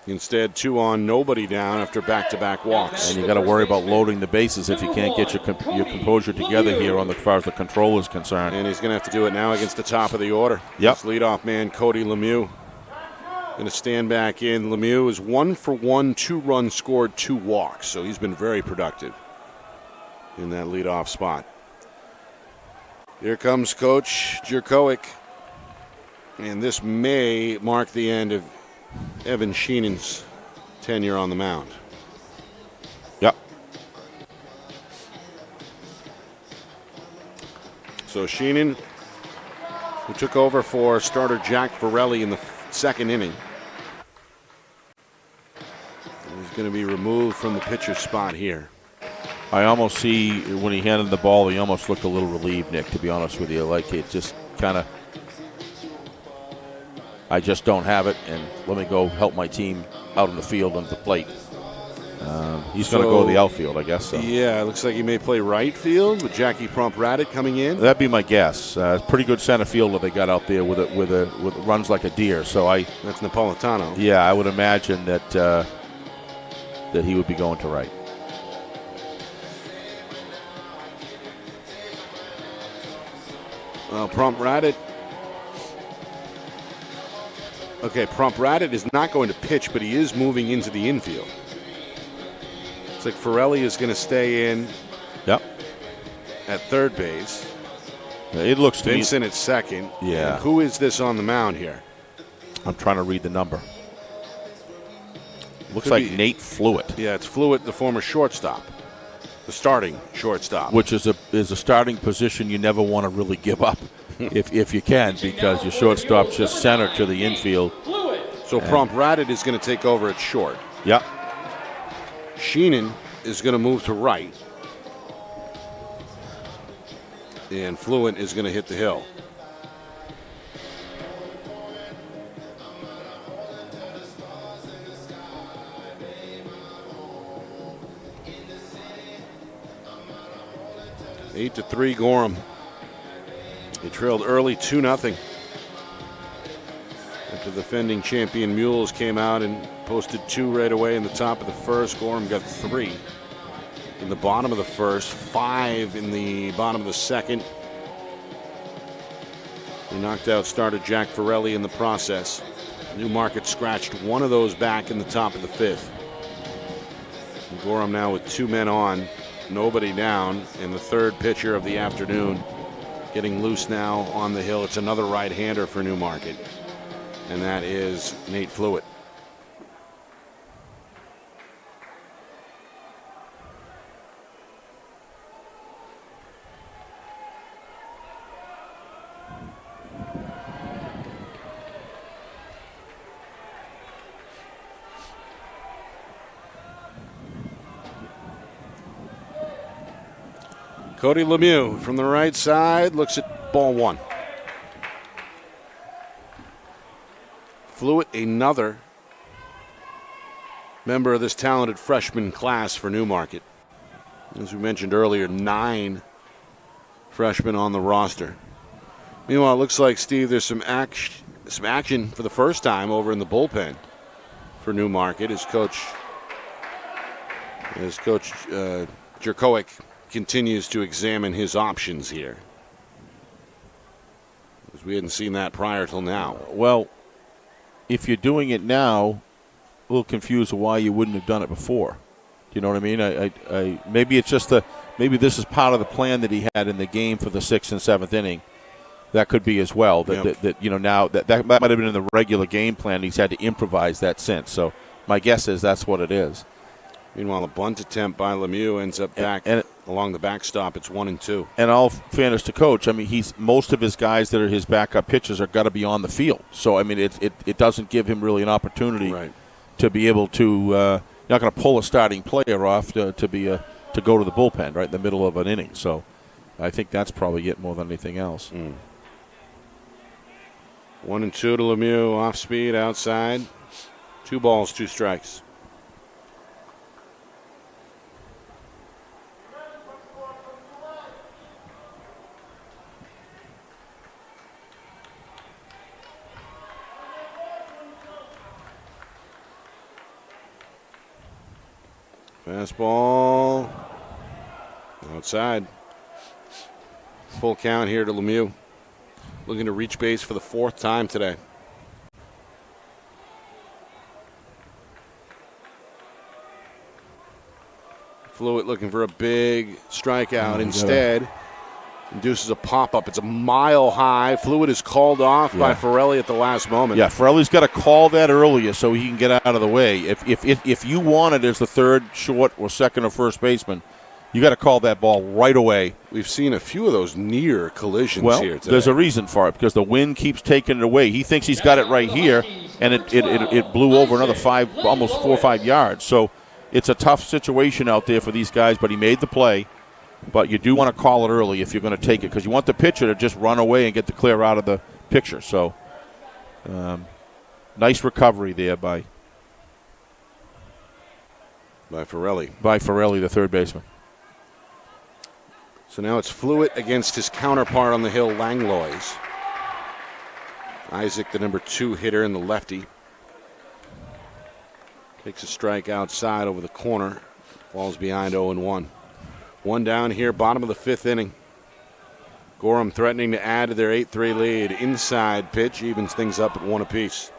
B: Instead, 2 on, nobody down after back-to-back walks.
C: And you got to worry about loading the bases if you can't get your composure together here as far as the control is concerned.
B: And he's going to have to do it now against the top of the order.
C: Yep.
B: This leadoff man, Cody Lemieux. Going to stand back in. Lemieux is 1 for 1, 2 runs scored, 2 walks. So he's been very productive in that leadoff spot. Here comes Coach Jerkowick. And this may mark the end of Evan Sheenan's tenure on the mound.
C: Yep.
B: So Sheenan, who took over for starter Jack Forelli in the 2nd inning, is going to be removed from the pitcher's spot here.
C: I almost see when he handed the ball, he almost looked a little relieved, Nick, to be honest with you. Like it just kind of I just don't have it, and let me go help my team out on the field on the plate. He's going to go to the outfield, I guess. So.
B: Yeah, it looks like he may play right field with Jackie Prompt-Radit coming in.
C: That'd be my guess. Pretty good center fielder they got out there with runs like a deer. So
B: that's Napolitano.
C: Yeah, I would imagine that that he would be going to right.
B: Prompt-Radit. Okay, Prompt-Radit is not going to pitch, but he is moving into the infield. It's like Ferrelli is going to stay in.
C: Yep.
B: At third base.
C: It looks to
B: Vincent at second.
C: Yeah.
B: And who is this on the mound here?
C: I'm trying to read the number. Looks
B: Could
C: like
B: be,
C: Nate Fluitt.
B: Yeah, it's Fluitt, the former shortstop, the starting shortstop,
C: which is a starting position you never want to really give up, if you can, because your shortstop's just center to the infield.
B: So Prompt-Radit is going to take over at short.
C: Yep.
B: Sheenan is going to move to right. And Fluent is going to hit the hill. Eight to 3 Gorham. They trailed early 2-0. After the defending champion Mules came out and posted 2 right away in the top of the first. Gorham got 3 in the bottom of the first, 5 in the bottom of the second. They knocked out starter Jack Ferrelli in the process. Newmarket scratched one of those back in the top of the 5th. Gorham now with 2 men on, nobody down, and the third pitcher of the afternoon getting loose now on the hill. It's another right-hander for Newmarket, and that is Nate Fluitt. Cody Lemieux from the right side looks at ball 1. Fluitt, another member of this talented freshman class for Newmarket. As we mentioned earlier, 9 freshmen on the roster. Meanwhile, it looks like, Steve, there's some action for the first time over in the bullpen for Newmarket as Coach Jerkowick continues to examine his options here, because we hadn't seen that prior till now.
C: Well, if you're doing it now, a little confused of why you wouldn't have done it before. Do you know what I mean? I maybe it's just maybe this is part of the plan that he had in the game for the 6th and 7th inning. That could be as well. That now that might have been in the regular game plan. He's had to improvise that since. So my guess is that's what it is.
B: Meanwhile, a bunt attempt by Lemieux ends up back along the backstop. It's 1-2.
C: And all fairness to Coach, I mean, most of his guys that are his backup pitchers are got to be on the field. So I mean, it doesn't give him really an opportunity to be able to. You're not going to pull a starting player off to go to the bullpen right in the middle of an inning. So I think that's probably it more than anything else.
B: 1-2 to Lemieux, off speed outside. 2 balls, 2 strikes. Fastball outside. Full count here to Lemieux. Looking to reach base for the 4th time today. Fluitt looking for a big strikeout. Instead, induces a pop-up. It's a mile high. Fluitt is called off by Ferrelli at the last moment.
C: Yeah, Ferrelli's got to call that earlier so he can get out of the way. If you want it as the 3rd, short, or 2nd or first baseman, you got to call that ball right away.
B: We've seen a few of those near collisions here today.
C: There's a reason for it, because the wind keeps taking it away. He thinks he's got it right here, and it blew over another almost 4 or 5 yards. So it's a tough situation out there for these guys, but he made the play. But you do want to call it early if you're going to take it, because you want the pitcher to just run away and get the clear out of the picture. So Nice recovery there by
B: Farrelly.
C: By Farrelly, the third baseman.
B: So now it's Fluitt against his counterpart on the hill, Langlois. Isaac, the number 2 hitter, and the lefty. Takes a strike outside over the corner. Falls behind 0-1. One down here, bottom of the 5th inning. Gorham threatening to add to their 8-3 lead. Inside pitch evens things up at 1 apiece.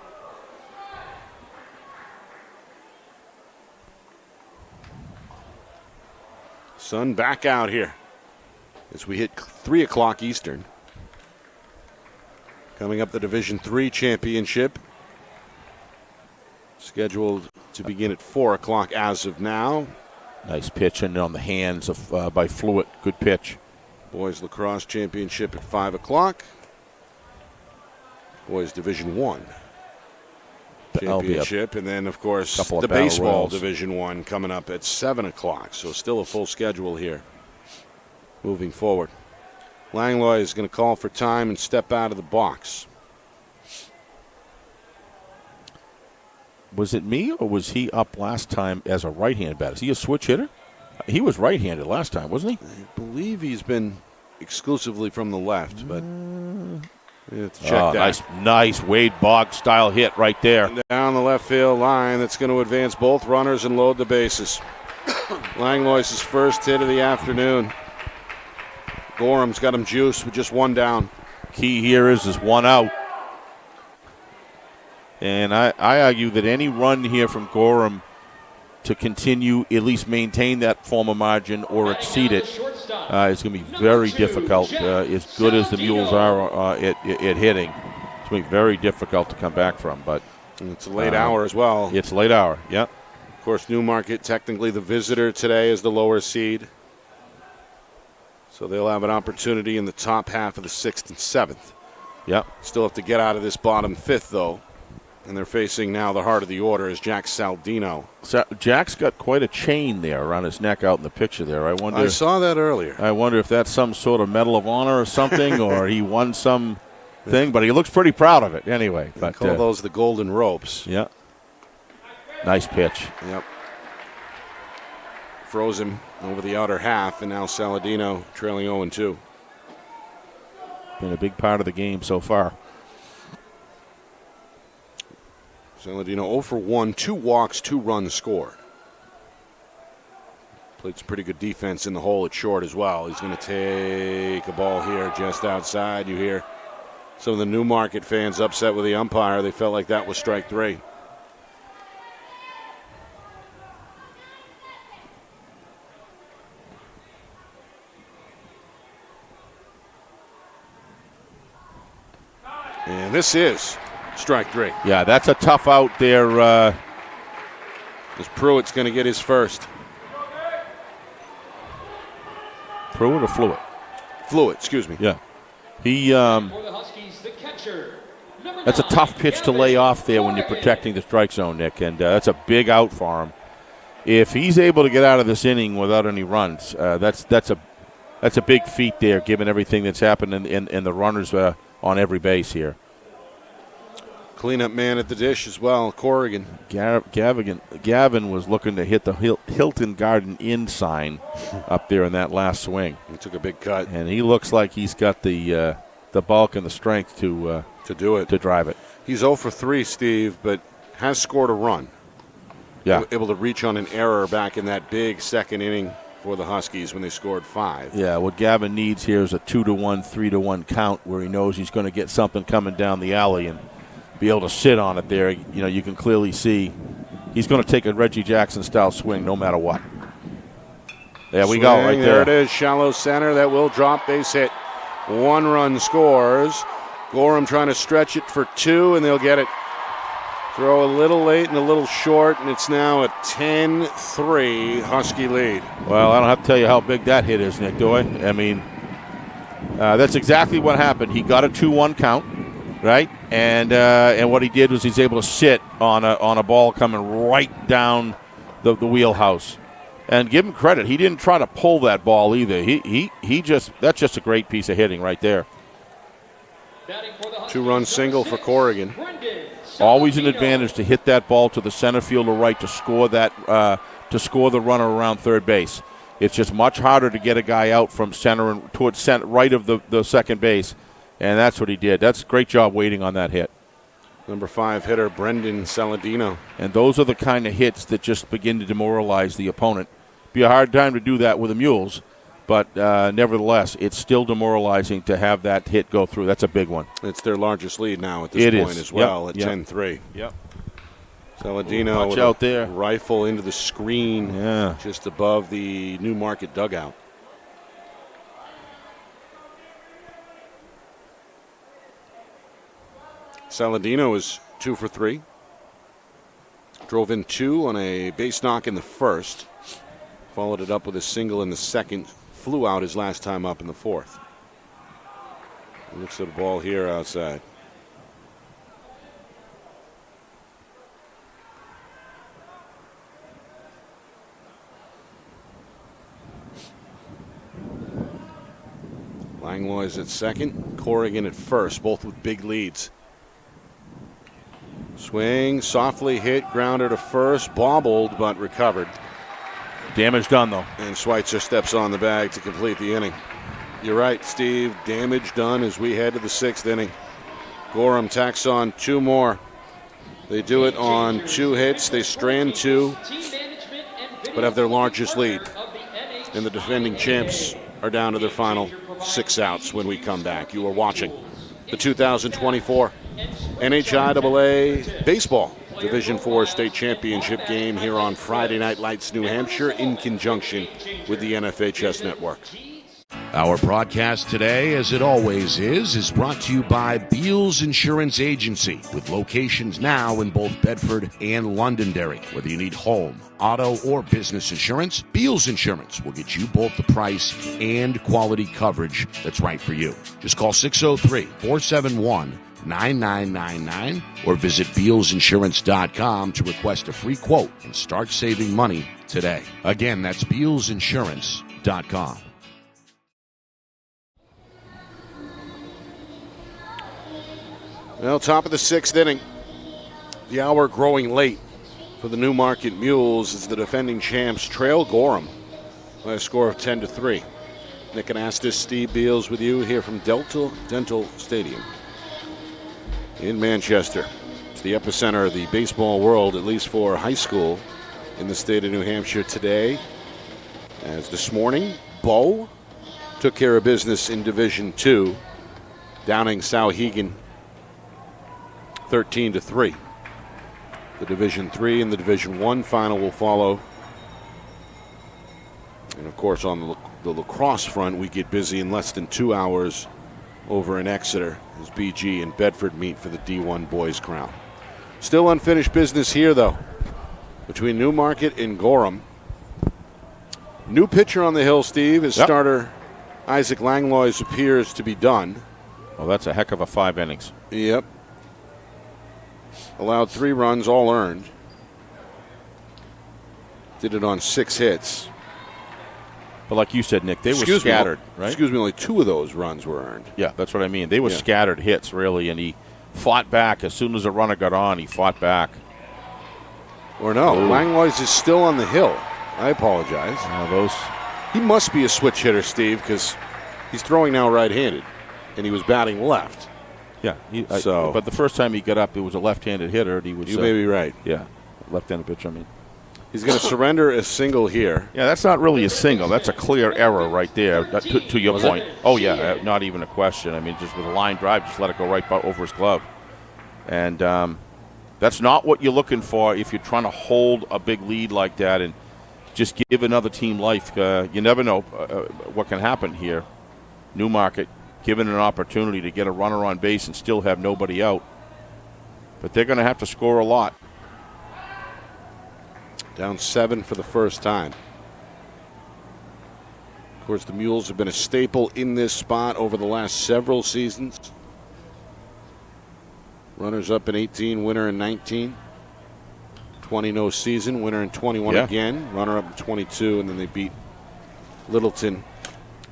B: Sun back out here as we hit 3 o'clock Eastern. Coming up, the Division III championship, scheduled to begin at 4 o'clock as of now.
C: Nice pitch and on the hands of by Fluitt. Good pitch.
B: Boys lacrosse championship at 5 o'clock. Boys Division I championship, and then of course the baseball Division I coming up at 7 o'clock. So still a full schedule here moving forward. Langlois is going to call for time and step out of the box.
C: Was it me or was he up last time as a right-hand batter? Is he a switch hitter? He was right-handed last time, wasn't he?
B: I believe he's been exclusively from the left, but we have to check that.
C: Nice Wade Boggs style hit right there.
B: And down the left field line, that's going to advance both runners and load the bases. Langlois' first hit of the afternoon. Gorham's got him juiced with just 1 down.
C: Key here is 1 out. And I argue that any run here from Gorham to continue, at least maintain that former margin or exceed it, is going to be very difficult. As good as the Mules are at hitting, it's going to be very difficult to come back from. But
B: it's a late hour as well.
C: It's a late hour, yeah.
B: Of course, Newmarket technically the visitor today is the lower seed. So they'll have an opportunity in the top half of the 6th and 7th.
C: Yep.
B: Still have to get out of this bottom 5th, though. And they're facing now the heart of the order is Jack Saldino.
C: Jack's got quite a chain there around his neck out in the picture there. I
B: saw that earlier.
C: I wonder if that's some sort of Medal of Honor or something, or he won some thing, but he looks pretty proud of it anyway.
B: They call those the golden ropes.
C: Yeah. Nice pitch.
B: Yep. Froze him over the outer half, and now Saladino trailing 0-2.
C: Been a big part of the game so far.
B: Saladino 0 for 1, 2 walks, 2 runs scored. Played some pretty good defense in the hole at short as well. He's going to take a ball here just outside. You hear some of the Newmarket fans upset with the umpire. They felt like that was strike 3. And this is strike 3.
C: Yeah, that's a tough out there.
B: As Pruitt's going to get his first.
C: Pruitt or Fluitt?
B: Fluitt, excuse me.
C: Yeah. He. That's a tough pitch to lay off there when you're protecting the strike zone, Nick, and that's a big out for him. If he's able to get out of this inning without any runs, that's a big feat there, given everything that's happened and the runners on every base here.
B: Cleanup man at the dish as well, Corrigan.
C: Gavin was looking to hit the Hilton Garden Inn sign up there in that last swing.
B: He took a big cut.
C: And he looks like he's got the bulk and the strength to
B: do it,
C: to drive it.
B: He's 0 for 3, Steve, but has scored a run.
C: Yeah.
B: Able to reach on an error back in that big second inning for the Huskies when they scored 5.
C: Yeah, what Gavin needs here is a 2-1, 3-1 count where he knows he's going to get something coming down the alley and be able to sit on it there. You know, you can clearly see he's going to take a Reggie Jackson-style swing no matter what. There we go, right there.
B: There it is, shallow center. That will drop, base hit. 1 run scores. Gorham trying to stretch it for 2, and they'll get it. Throw a little late and a little short, and it's now a 10-3 Husky lead.
C: Well, I don't have to tell you how big that hit is, Nick, do I? I mean, that's exactly what happened. He got a 2-1 count, right? And what he did was he's able to sit on a ball coming right down the wheelhouse. And give him credit, he didn't try to pull that ball either. He just, that's just a great piece of hitting right there.
A: Batting for the Huskies,
B: 2-run single for Corrigan.
C: Always an advantage to hit that ball to the center fielder right to score that to score the runner around third base. It's just much harder to get a guy out from center and towards center, right of the second base, and that's what he did. That's a great job waiting on that hit.
B: Number 5 hitter Brendan Saladino.
C: And those are the kind of hits that just begin to demoralize the opponent. Be a hard time to do that with the Mules, but nevertheless, it's still demoralizing to have that hit go through. That's a big one.
B: It's their largest lead now at this point as well, at 10-3.
C: Yep.
B: Saladino
C: watch
B: with
C: out
B: a
C: there.
B: Rifle into the screen just above the Newmarket dugout. Saladino is 2 for 3. Drove in 2 on a base knock in the first. Followed it up with a single in the second. Flew out his last time up in the fourth. Looks at the ball here outside. Langlois at second, Corrigan at first, both with big leads. Swing, softly hit, grounder to first, bobbled but recovered.
C: Damage done, though.
B: And Schweitzer steps on the bag to complete the inning. You're right, Steve. Damage done as we head to the 6th inning. Goram tacks on 2 more. They do it on 2 hits. They strand 2, but have their largest lead. And the defending champs are down to their final 6 outs when we come back. You are watching the 2024 NHIAA Baseball Division IV State Championship game here on Friday Night Lights, New Hampshire, in conjunction with the NFHS Network.
E: Our broadcast today, as it always is brought to you by Beals Insurance Agency, with locations now in both Bedford and Londonderry. Whether you need home, auto, or business insurance, Beals Insurance will get you both the price and quality coverage that's right for you. Just call 603-471-9999 or visit BealsInsurance.com to request a free quote and start saving money today. Again, that's BealsInsurance.com.
B: Well, top of the 6th inning. The hour growing late for the Newmarket Mules as the defending champs trail Gorham by a score of 10-3. Nick Anastas, Steve Beals with you here from Delta Dental Stadium in Manchester. It's the epicenter of the baseball world, at least for high school in the state of New Hampshire today. As this morning, Bow took care of business in Division II, downing Souhegan 13-3. The Division III and the Division I final will follow. And of course, on the lacrosse front, we get busy in less than 2 hours over in Exeter as BG and Bedford meet for the D1 boys crown. Still unfinished business here, though, between Newmarket and Gorham. New pitcher on the hill, Steve, as starter Isaac Langlois appears to be done.
C: Well, that's a heck of a 5 innings.
B: Yep. Allowed 3 runs, all earned. Did it on 6 hits.
C: But like you said, Nick, they were scattered, right?
B: Excuse me, only 2 of those runs were earned.
C: Yeah, that's what I mean. They were scattered hits, really, and he fought back. As soon as the runner got on, he fought back.
B: Or no, Langlois is still on the hill. I apologize. He must be a switch hitter, Steve, because he's throwing now right-handed, and he was batting left.
C: Yeah, but the first time he got up, it was a left-handed hitter. And he was.
B: You may be right.
C: Yeah, left-handed pitcher. I mean,
B: he's going to surrender a single here.
C: Yeah, that's not really a single. That's a clear error right there. To your point. Oh yeah, not even a question. I mean, just with a line drive, just let it go right over his glove, and that's not what you're looking for if you're trying to hold a big lead like that and just give another team life. You never know what can happen here. Newmarket given an opportunity to get a runner on base and still have nobody out. But they're going to have to score a lot.
B: Down 7 for the first time. Of course, the Mules have been a staple in this spot over the last several seasons. Runners up in 18, winner in 19. 20 no season, winner in 21 again. Runner up in 22, and then they beat Littleton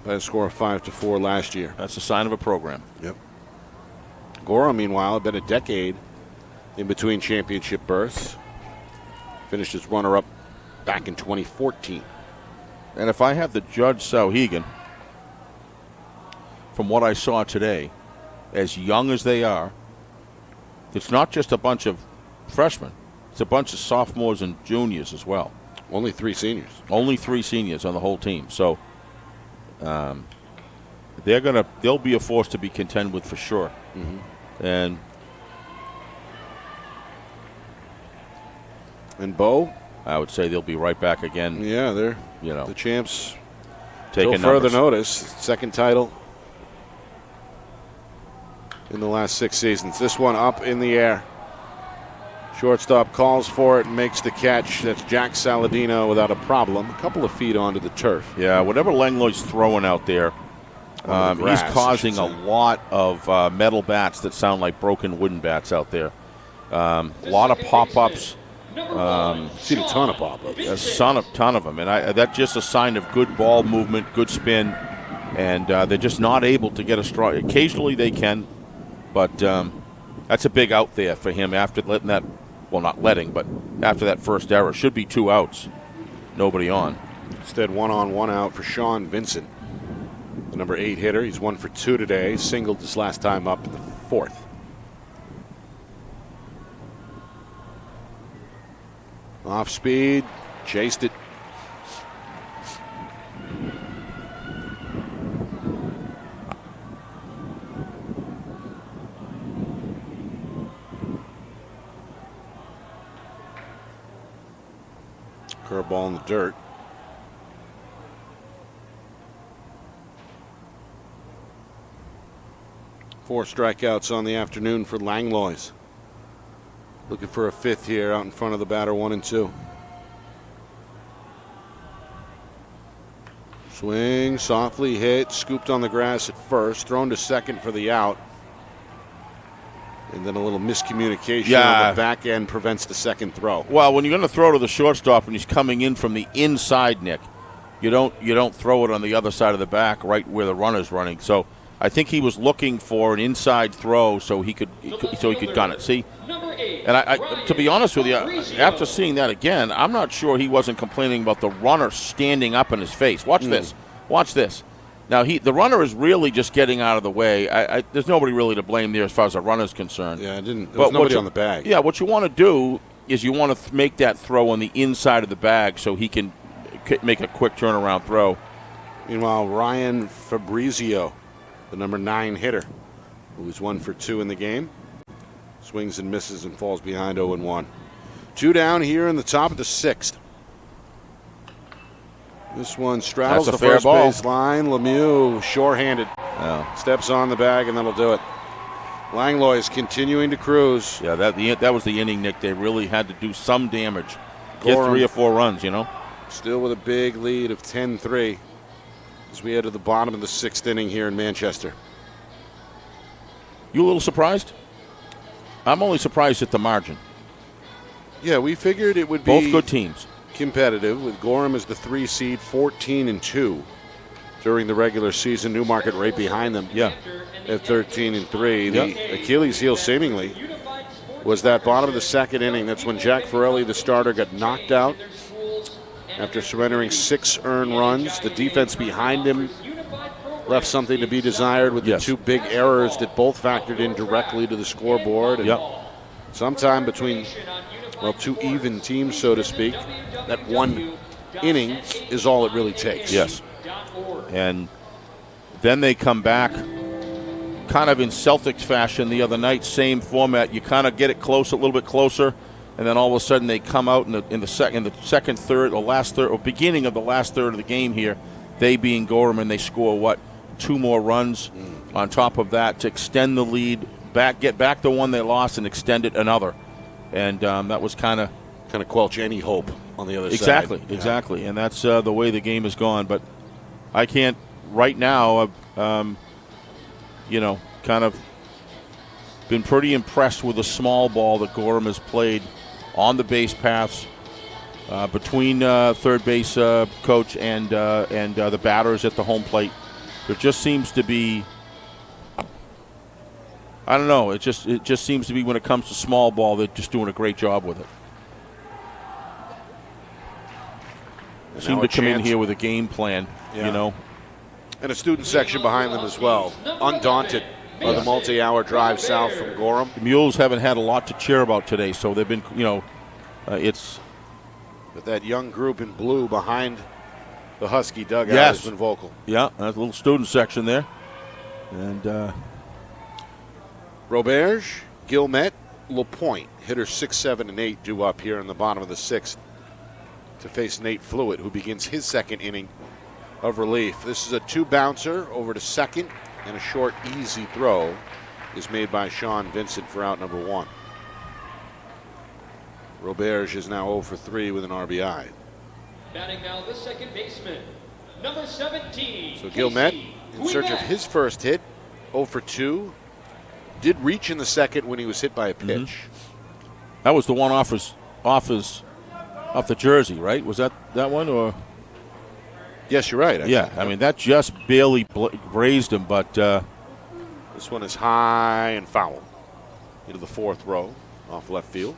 B: by a score of 5-4 last year.
C: That's a sign of a program.
B: Yep. Goram, meanwhile, had been a decade in between championship berths. Finished as runner-up back in 2014.
C: And if I have to judge Sauhegan, from what I saw today, as young as they are, it's not just a bunch of freshmen. It's a bunch of sophomores and juniors as well.
B: Only 3 seniors.
C: Only 3 seniors on the whole team. So they'll be a force to be contended with for sure. And
B: Bo,
C: I would say they'll be right back again.
B: Yeah, they're the champs.
C: Taking
B: further notice. Second title in the last 6 seasons. This one up in the air. Shortstop calls for it and makes the catch. That's Jack Saladino without a problem. A couple of feet onto the turf.
C: Yeah, whatever Langlois throwing out there,
B: grass,
C: he's causing a lot of metal bats that sound like broken wooden bats out there. A lot of pop-ups.
B: Seen a ton of pop-ups.
C: A ton of them. And that's just a sign of good ball movement, good spin. And they're just not able to get a strike. Occasionally they can, but that's a big out there for him after letting that. Well, not letting, but after that first error. Should be 2 outs. Nobody on.
B: Instead, 1 on, 1 out for Sean Vincent, the number 8 hitter. He's 1 for 2 today. Singled his last time up in the 4th. Off speed, chased it. Curveball in the dirt. Four strikeouts on the afternoon for Langlois. Looking for a 5th here out in front of the batter, 1 and 2. Swing, softly hit, scooped on the grass at first, thrown to second for the out. And then a little miscommunication on the back end prevents the second throw.
C: Well, when you're going to throw to the shortstop and he's coming in from the inside, Nick, you don't throw it on the other side of the back right where the runner's running. So I think he was looking for an inside throw so he could gun it. See, and I to be honest with you, after seeing that again, I'm not sure he wasn't complaining about the runner standing up in his face. Watch this. Watch this. Now, the runner is really just getting out of the way. There's nobody really to blame there as far as the runner's concerned.
B: Yeah, there was nobody on the bag.
C: Yeah, what you want to do is you want to make that throw on the inside of the bag so he can make a quick turnaround throw.
B: Meanwhile, Ryan Fabrizio, the number 9 hitter, who was 1 for 2 in the game, swings and misses and falls behind 0-1. 2 down here in the top of the 6th. This one straddles the first base line. Lemieux, shore-handed, steps on the bag, and that'll do it. Langlois continuing to cruise.
C: Yeah, that was the inning, Nick. They really had to do some damage. Get 3 or 4 runs,
B: Still with a big lead of 10-3 as we head to the bottom of the 6th inning here in Manchester.
C: You a little surprised? I'm only surprised at the margin.
B: Yeah, we figured it would be
C: both good teams.
B: Competitive, with Gorham as the 3 seed, 14-2 during the regular season. Newmarket right behind them.
C: Yeah,
B: at 13-3. The Achilles heel seemingly was that bottom of the 2nd inning. That's when Jack Farrelly, the starter, got knocked out after surrendering 6 earned runs. The defense behind him left something to be desired with the 2 big errors that both factored in directly to the scoreboard. And sometime between 2 even teams, so to speak, that 1 inning is all it really takes.
C: Yes. And then they come back kind of in Celtics fashion the other night, same format. You kind of get it close, a little bit closer, and then all of a sudden they come out in the second third, or last third, or beginning of the last third of the game here, they being Gorham, and they score 2 more runs on top of that to extend the lead, get back the one they lost and extend it another. And that was kind of
B: quench any hope on the other side.
C: Exactly. And that's the way the game has gone. But I can't right now. Kind of been pretty impressed with the small ball that Gorham has played on the base paths between third base coach and the batters at the home plate. There just seems to be I don't know. It just seems to be when it comes to small ball, they're just doing a great job with it. They seem to come in here with a game plan, you know.
B: And a student section behind them as well. Undaunted by the multi-hour drive south from Gorham.
C: The Mules haven't had a lot to cheer about today, so they've been, it's.
B: But that young group in blue behind the Husky dugout has been vocal.
C: Yeah, that's a little student section there. And
B: Roberge, Guillemette, LaPointe, hitters 6, 7, and 8 due up here in the bottom of the 6th to face Nate Fluitt, who begins his second inning of relief. This is a 2-bouncer over to second, and a short, easy throw is made by Sean Vincent for out number 1. Roberge is now 0 for 3 with an RBI.
A: Batting now the second baseman, number 17.
B: So Guillemette, in search of his first hit, 0 for 2. Did reach in the second when he was hit by a pitch.
C: That was the one off the jersey, right? Was that one or?
B: Yes, you're right.
C: I mean that just barely grazed him, but
B: this one is high and foul into the 4th row off left field.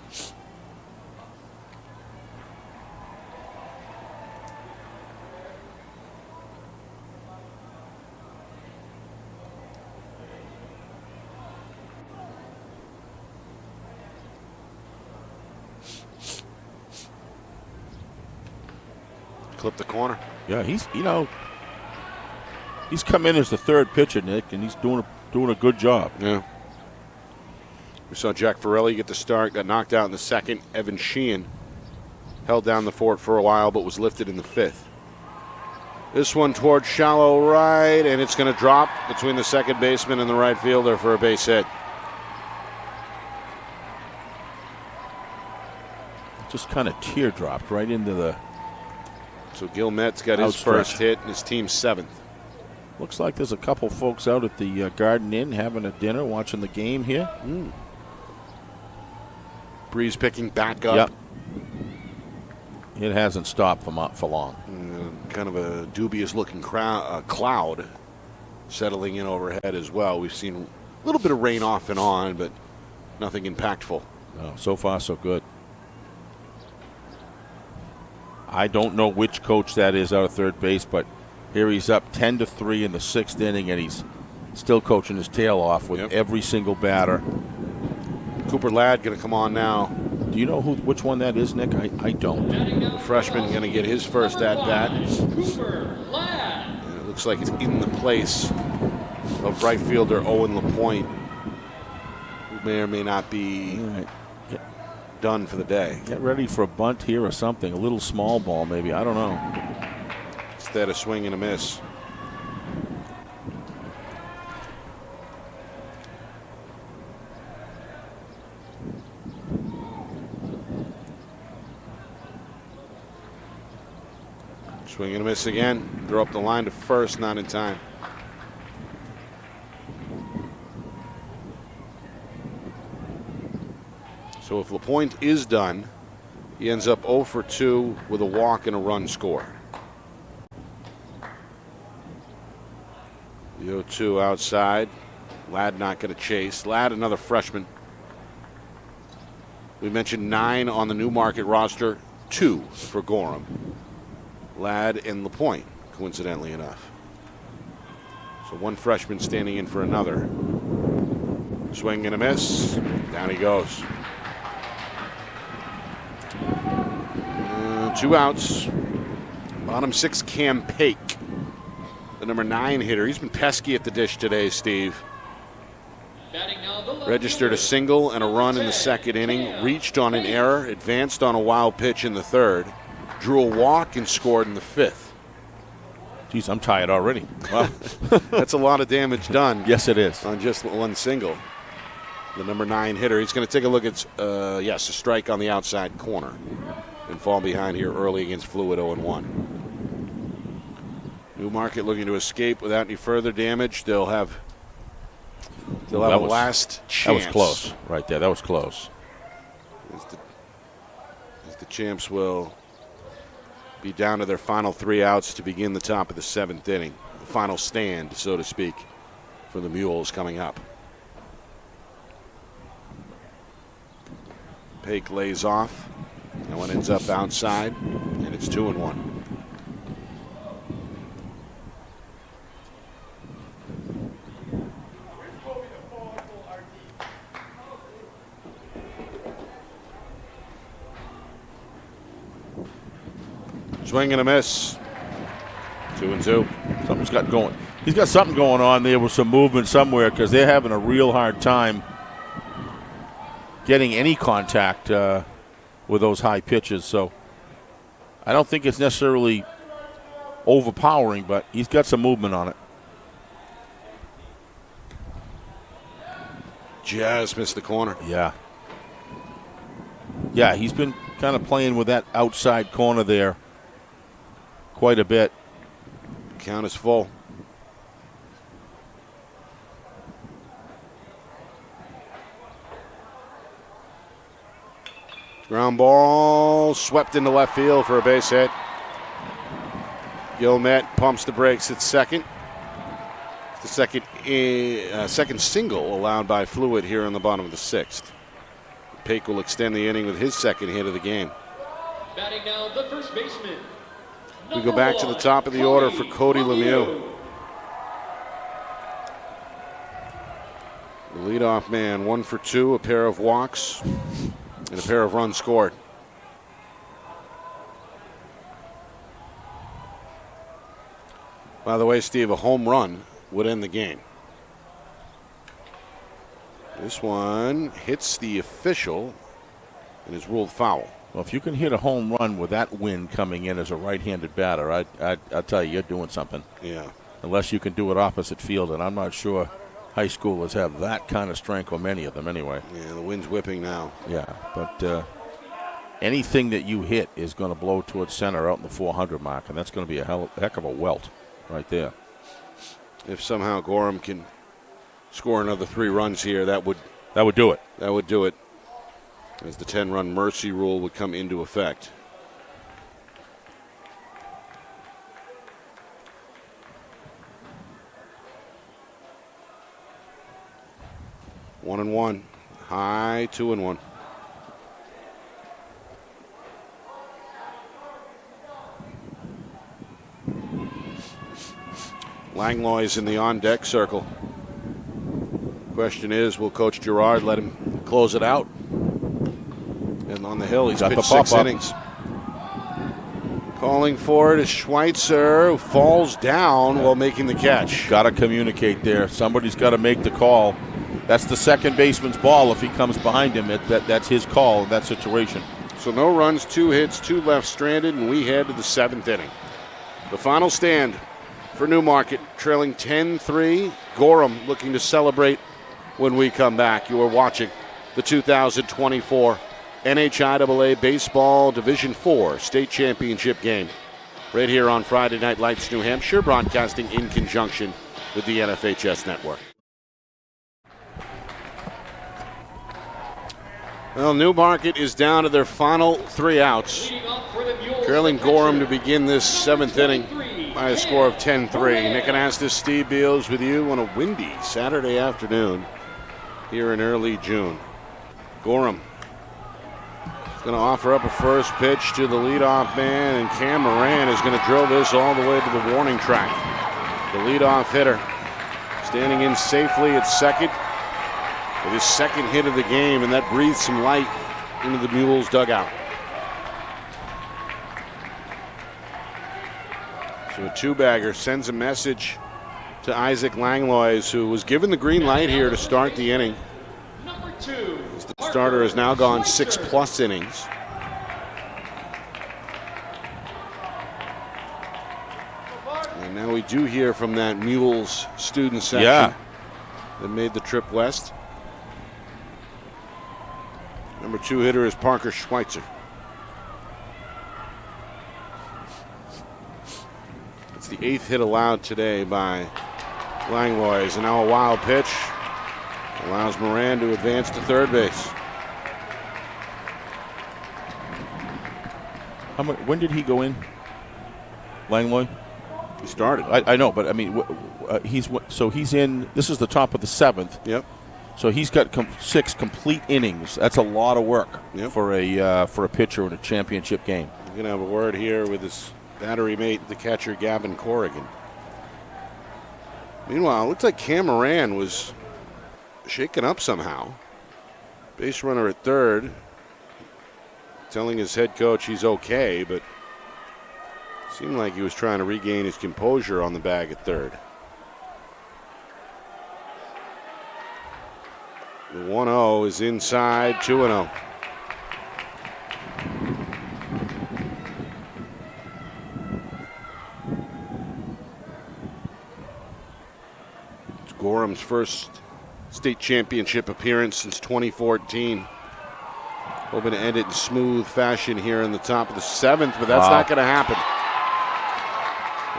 B: Clip the corner.
C: Yeah, he's come in as the 3rd pitcher, Nick, and he's doing a good job.
B: Yeah. We saw Jack Farrelly get the start, got knocked out in the 2nd. Evan Sheehan held down the fort for a while, but was lifted in the 5th. This one towards shallow right, and it's going to drop between the second baseman and the right fielder for a base hit.
C: Just kind of teardropped right into the.
B: So Guillemette got his first hit and his team's 7th.
C: Looks like there's a couple folks out at the Garden Inn having a dinner, watching the game here.
B: Breeze picking back up.
C: Yep. It hasn't stopped for long.
B: Kind of a dubious-looking cloud settling in overhead as well. We've seen a little bit of rain off and on, but nothing impactful.
C: No, so far so good. I don't know which coach that is out of third base, but here he's up 10-3 in the 6th inning, and he's still coaching his tail off with every single batter.
B: Cooper Ladd going to come on now.
C: Do you know which one that is, Nick? I don't.
B: The freshman going to get his first at-bat.
A: Cooper Ladd.
B: And it looks like it's in the place of right fielder Owen LaPointe, who may or may not be done for the day.
C: Get ready for a bunt here or something. A little small ball, maybe. I don't know.
B: Instead of swing and a miss. Swing and a miss again. Throw up the line to first, not in time. So if LaPointe is done, he ends up 0 for 2 with a walk and a run score. The 0-2 outside. Ladd not going to chase. Ladd, another freshman. We mentioned 9 on the Newmarket roster, 2 for Gorham. Ladd and LaPointe, coincidentally enough. So one freshman standing in for another. Swing and a miss. Down he goes. 2 outs. Bottom 6, Cam Pake, the number 9 hitter. He's been pesky at the dish today, Steve. Registered a single and a run in the 2nd inning. Reached on an error. Advanced on a wild pitch in the 3rd. Drew a walk and scored in the 5th.
C: Geez, I'm tired already.
B: Well, that's a lot of damage done.
C: Yes, it is.
B: On just one single. The number 9 hitter. He's going to take a look at, a strike on the outside corner. And fall behind here early against Fluitt 0-1. Newmarket looking to escape without any further damage. They'll have a last chance.
C: That was close right there. That was close.
B: As the champs will be down to their final 3 outs to begin the top of the 7th inning. The final stand, so to speak, for the Mules coming up. Pake lays off. That one ends up outside, and it's 2-1. Swing and a miss. 2-2.
C: Something's got going. He's got something going on there with some movement somewhere because they're having a real hard time getting any contact with those high pitches. So I don't think it's necessarily overpowering, but he's got some movement on it.
B: Just missed the corner.
C: Yeah. Yeah, he's been kind of playing with that outside corner there quite a bit.
B: Count is full. Ground ball swept into left field for a base hit. Gilmet pumps the brakes at second. The second single allowed by Fluid here in the bottom of the sixth. Pake will extend the inning with his second hit of the game.
A: Batting now, the first baseman.
B: We go back to the top of the order for Cody Lemieux. The leadoff man, 1 for 2, a pair of walks, and a pair of runs scored. By the way, Steve, a home run would end the game. This one hits the official and is ruled foul.
C: Well, if you can hit a home run with that wind coming in as a right-handed batter, I'll tell you, you're doing something.
B: Yeah.
C: Unless you can do it opposite field, and I'm not sure high schoolers have that kind of strength, or many of them anyway.
B: Yeah, the wind's whipping now.
C: Yeah, but anything that you hit is going to blow towards center out in the 400 mark, and that's going to be a heck of a welt right there.
B: If somehow Gorham can score another 3 runs here, that would
C: do it.
B: That would do it. As the 10-run mercy rule would come into effect. One and one. High 2-1. Langlois in the on-deck circle. Question is, will Coach Gerard let him close it out? And on the hill, he's pitched 6 innings. Calling for it is Schweitzer, who falls down while making the catch.
C: Got to communicate there. Somebody's got to make the call. That's the second baseman's ball. If he comes behind him, that's his call in that situation.
B: So no runs, 2 hits, 2 left stranded, and we head to the 7th inning. The final stand for Newmarket, trailing 10-3. Gorham looking to celebrate when we come back. You are watching the 2024 NHIAA Baseball Division IV State Championship game right here on Friday Night Lights, New Hampshire, broadcasting in conjunction with the NFHS Network. Well, Newmarket is down to their final 3 outs, trailing Gorham to begin this 7th inning by a score of 10-3. Nick Anastas, Steve Beals with you on a windy Saturday afternoon here in early June. Gorham going to offer up a first pitch to the leadoff man, and Cam Moran is going to drill this all the way to the warning track. The leadoff hitter standing in safely at second with his second hit of the game, and that breathes some light into the Mules dugout. So a 2-bagger sends a message to Isaac Langlois, who was given the green light here to start the inning. The starter has now gone 6+ innings. And now we do hear from that Mules student section that made the trip west. Number 2 hitter is Parker Schweitzer. It's the 8th hit allowed today by Langlois, and now a wild pitch allows Moran to advance to third base.
C: When did he go in, Langlois?
B: He started.
C: I know, but I mean, he's in. This is the top of the 7th.
B: Yep.
C: So he's got 6 complete innings. That's a lot of work for a pitcher in a championship game.
B: We're going to have a word here with his battery mate, the catcher Gavin Corrigan. Meanwhile, it looks like Cam Moran was shaken up somehow. Base runner at third, telling his head coach he's okay, but seemed like he was trying to regain his composure on the bag at third. The 1-0 is inside, 2-0. It's Goram's first state championship appearance since 2014. Hoping to end it in smooth fashion here in the top of the 7th, but that's not going to happen.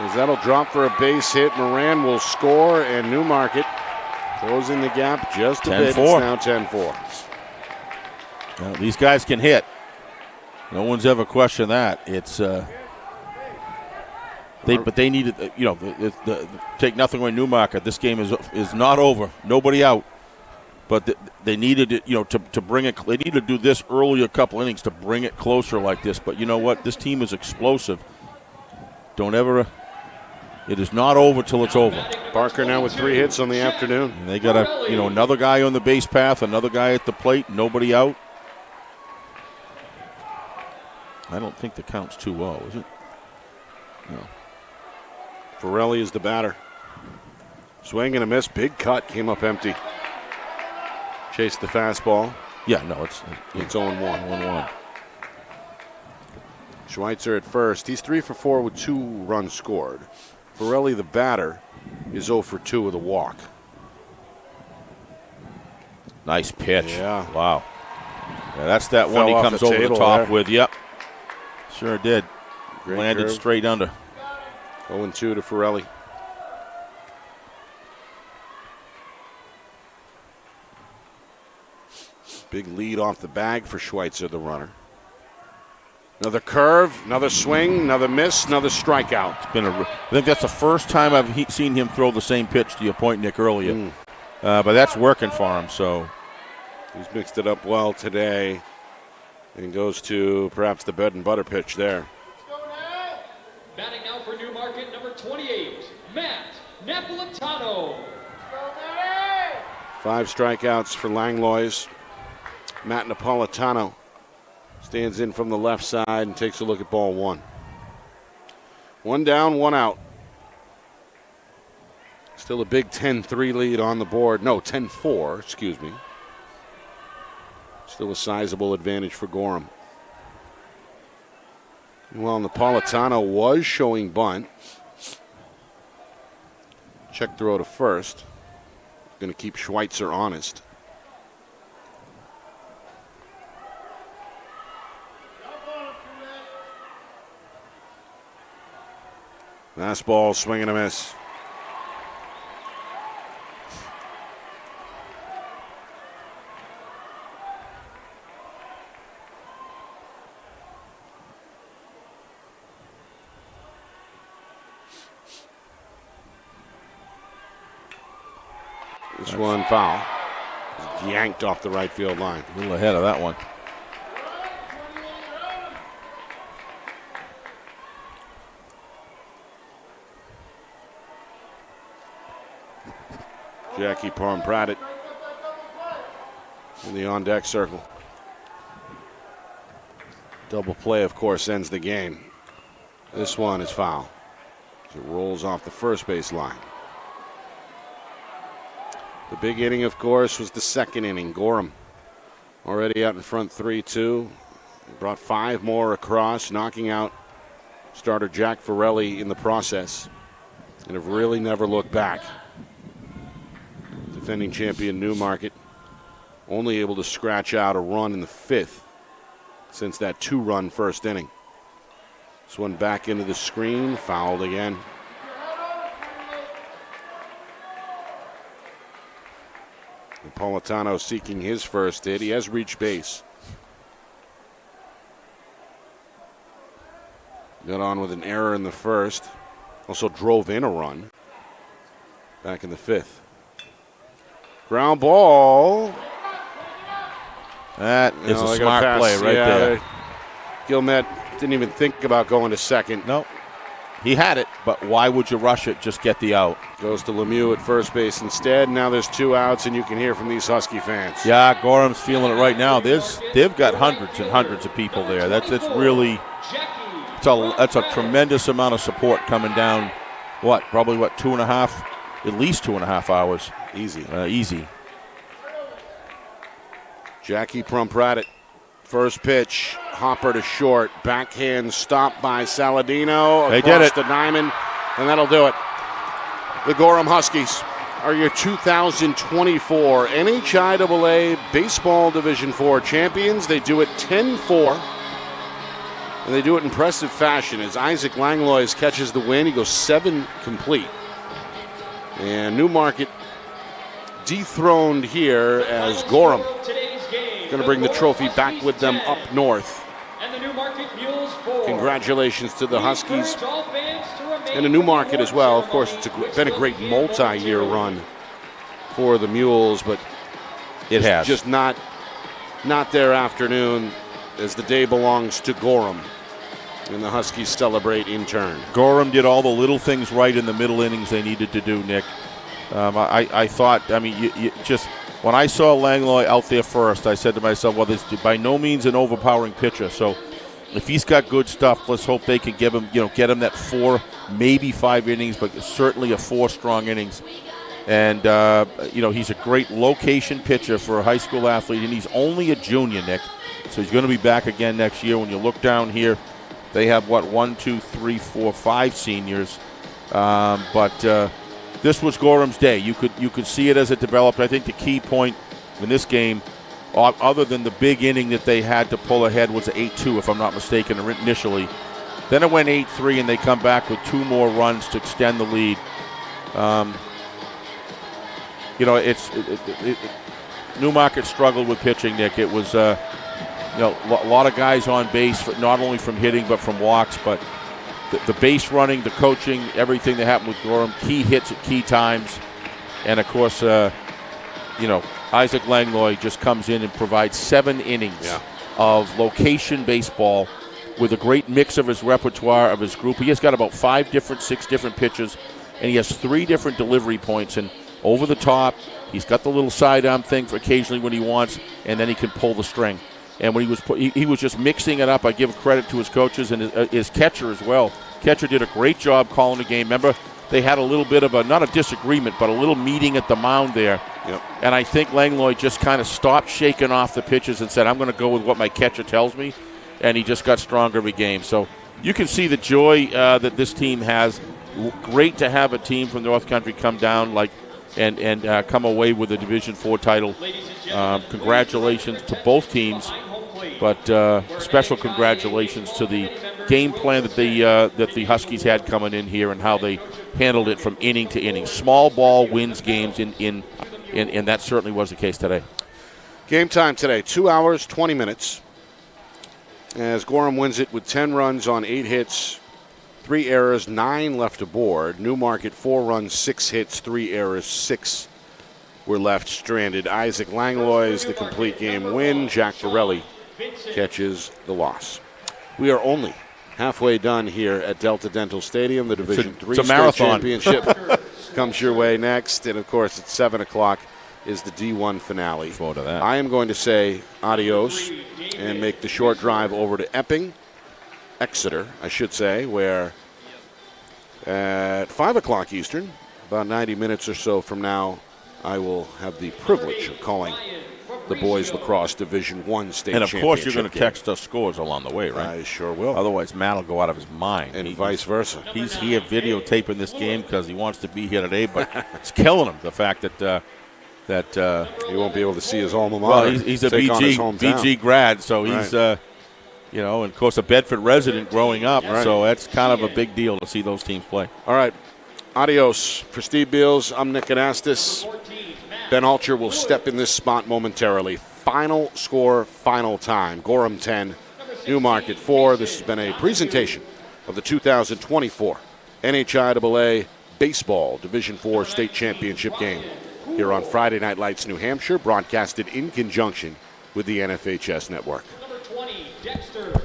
B: As that'll drop for a base hit, Moran will score, and Newmarket closing the gap just a bit. It's now 10-4.
C: Well, these guys can hit. No one's ever questioned that. It's but they needed, take nothing away Newmarket. This game is not over. Nobody out. But they needed it, to bring it. They needed to do this early, a couple innings, to bring it closer like this. But you know what? This team is explosive. Don't ever. It is not over till it's over.
B: Barker now with 3 hits on the afternoon.
C: And they got another guy on the base path, another guy at the plate, nobody out. I don't think the count's 2-0, is it? No.
B: Ferrelli is the batter. Swing and a miss. Big cut, came up empty. Chased the fastball.
C: Yeah, no, it's
B: 0-1.
C: 1-1.
B: Schweitzer at first. He's 3 for 4 with 2 runs scored. Ferrelli, the batter, is 0 for 2 with a walk.
C: Nice pitch.
B: Yeah.
C: Wow. Yeah, that's that
B: Fell
C: one he
B: off
C: comes
B: the
C: over the
B: table
C: top
B: there.
C: with. Yep. Sure did.
B: Great
C: Landed
B: curve.
C: straight under.
B: 0-2 to Ferrelli. Big lead off the bag for Schweitzer, the runner. Another curve, another swing, another miss, another strikeout.
C: I think that's the first time I've seen him throw the same pitch, to your point, Nick, earlier. But that's working for him, so.
B: He's mixed it up well today and goes to perhaps the bread and butter pitch there.
A: Batting now for Newmarket, number 28, Matt Napolitano.
B: 5 strikeouts for Langlois. Matt Napolitano stands in from the left side and takes a look at ball 1. 1 down, 1 out. Still a big 10-3 lead on the board. No, 10-4, excuse me. Still a sizable advantage for Gorham. Well, Napolitano was showing bunt. Check throw to first. Going to keep Schweitzer honest. Fastball, swing and a miss. This one foul. Yanked off the right field line.
C: A little ahead of that one.
B: Jackie Parm-Pradit in the on-deck circle. Double play, of course, ends the game. This one is foul. It rolls off the first base line. The big inning, of course, was the second inning. Gorham already out in front 3-2. Brought 5 more across, knocking out starter Jack Ferrelli in the process. And have really never looked back. Defending champion Newmarket only able to scratch out a run in the 5th since that 2-run first inning. This one back into the screen, fouled again. Napolitano seeking his first hit. He has reached base. Got on with an error in the first. Also drove in a run back in the 5th. Ground ball.
C: That is a smart play right there.
B: Gilmet didn't even think about going to second.
C: No. He had it, but why would you rush it? Just get the out.
B: Goes to Lemieux at first base instead. Now there's 2 outs, and you can hear from these Husky fans.
C: Yeah, Goram's feeling it right now. They've got hundreds and hundreds of people there. That's really that's a tremendous amount of support coming down. Probably 2.5, at least 2.5 hours.
B: Easy.
C: Easy.
B: Jackie Prumpratt, first pitch. Hopper to short. Backhand stop by Saladino.
C: They did it.
B: The diamond, and that'll do it. The Gorham Huskies are your 2024 NHIAA Baseball Division IV champions. They do it 10-4, and they do it in impressive fashion as Isaac Langlois catches the win. He goes 7 complete. And Newmarket dethroned here as Goram going to bring the trophy back with them up north.
A: And the Newmarket Mules 4.
B: Congratulations to the Huskies and the Newmarket as well. Of course, it's been a great multi-year run for the Mules, but
C: it has
B: just not their afternoon, as the day belongs to Goram, and the Huskies celebrate in turn.
C: Goram did all the little things right in the middle innings they needed to do, Nick. I thought, you just when I saw Langlois out there first, I said to myself, well, this is by no means an overpowering pitcher. So if he's got good stuff, let's hope they can get him that 4, maybe 5 innings, but certainly a 4 strong innings. And, he's a great location pitcher for a high school athlete, and he's only a junior, Nick. So he's going to be back again next year. When you look down here, they have, 1, 2, 3, 4, 5 seniors. But this was Goram's day. You could see it as it developed. I think the key point in this game, other than the big inning that they had to pull ahead, was 8-2, if I'm not mistaken, initially. Then it went 8-3, and they come back with 2 more runs to extend the lead. Newmarket struggled with pitching, Nick. It was a lot of guys on base, not only from hitting but from walks, but the base running, the coaching, everything that happened with Gorham, key hits at key times. And, of course, Isaac Langlois just comes in and provides 7 innings of location baseball with a great mix of his repertoire, of his group. He has got about 6 different pitches, and he has 3 different delivery points. And over the top, he's got the little sidearm thing for occasionally when he wants, and then he can pull the string. And when he was just mixing it up, I give credit to his coaches and his catcher as well. Catcher did a great job calling the game. Remember, they had a little bit of not a disagreement, but a little meeting at the mound there.
B: Yep.
C: And I think Langlois just kind of stopped shaking off the pitches and said, I'm going to go with what my catcher tells me. And he just got stronger every game. So you can see the joy that this team has. Great to have a team from North Country come down and come away with a Division IV title. Congratulations to both teams. But special congratulations to the game plan that the Huskies had coming in here and how they handled it from inning to inning. Small ball wins games, and that certainly was the case today.
B: Game time today, 2 hours, 20 minutes. As Gorham wins it with 10 runs on 8 hits, 3 errors, 9 left aboard. Newmarket 4 runs, 6 hits, 3 errors, 6 were left stranded. Isaac Langlois the complete game win. Jack Varelli catches the loss. We are only halfway done here at Delta Dental Stadium. The Division III State Championship comes your way next. And, of course, at 7 o'clock is the D1 finale.
C: Forward to that.
B: I am going to say adios and make the short drive over to Exeter, I should say, where at 5 o'clock Eastern, about 90 minutes or so from now, I will have the privilege of calling the boys lacrosse Division I state championship.
C: And, of course, you're going to text us scores along the way, right?
B: I sure will.
C: Otherwise, Matt will go out of his mind.
B: And vice versa.
C: He's here videotaping this game because he wants to be here today, but it's killing him, the fact that
B: he won't be able to see his alma mater.
C: Well, he's a BG grad, so he's, and of course, a Bedford resident growing up, so that's kind of a big deal to see those teams play.
B: All right. Adios. For Steve Beals, I'm Nick Anastas. Ben Alcher will step in this spot momentarily. Final score, final time. Gorham 10, Newmarket 4. This has been a presentation of the 2024 NHIAA Baseball Division IV State Championship game. here on Friday Night Lights New Hampshire, broadcasted in conjunction with the NFHS Network.
A: Number 20, Dexter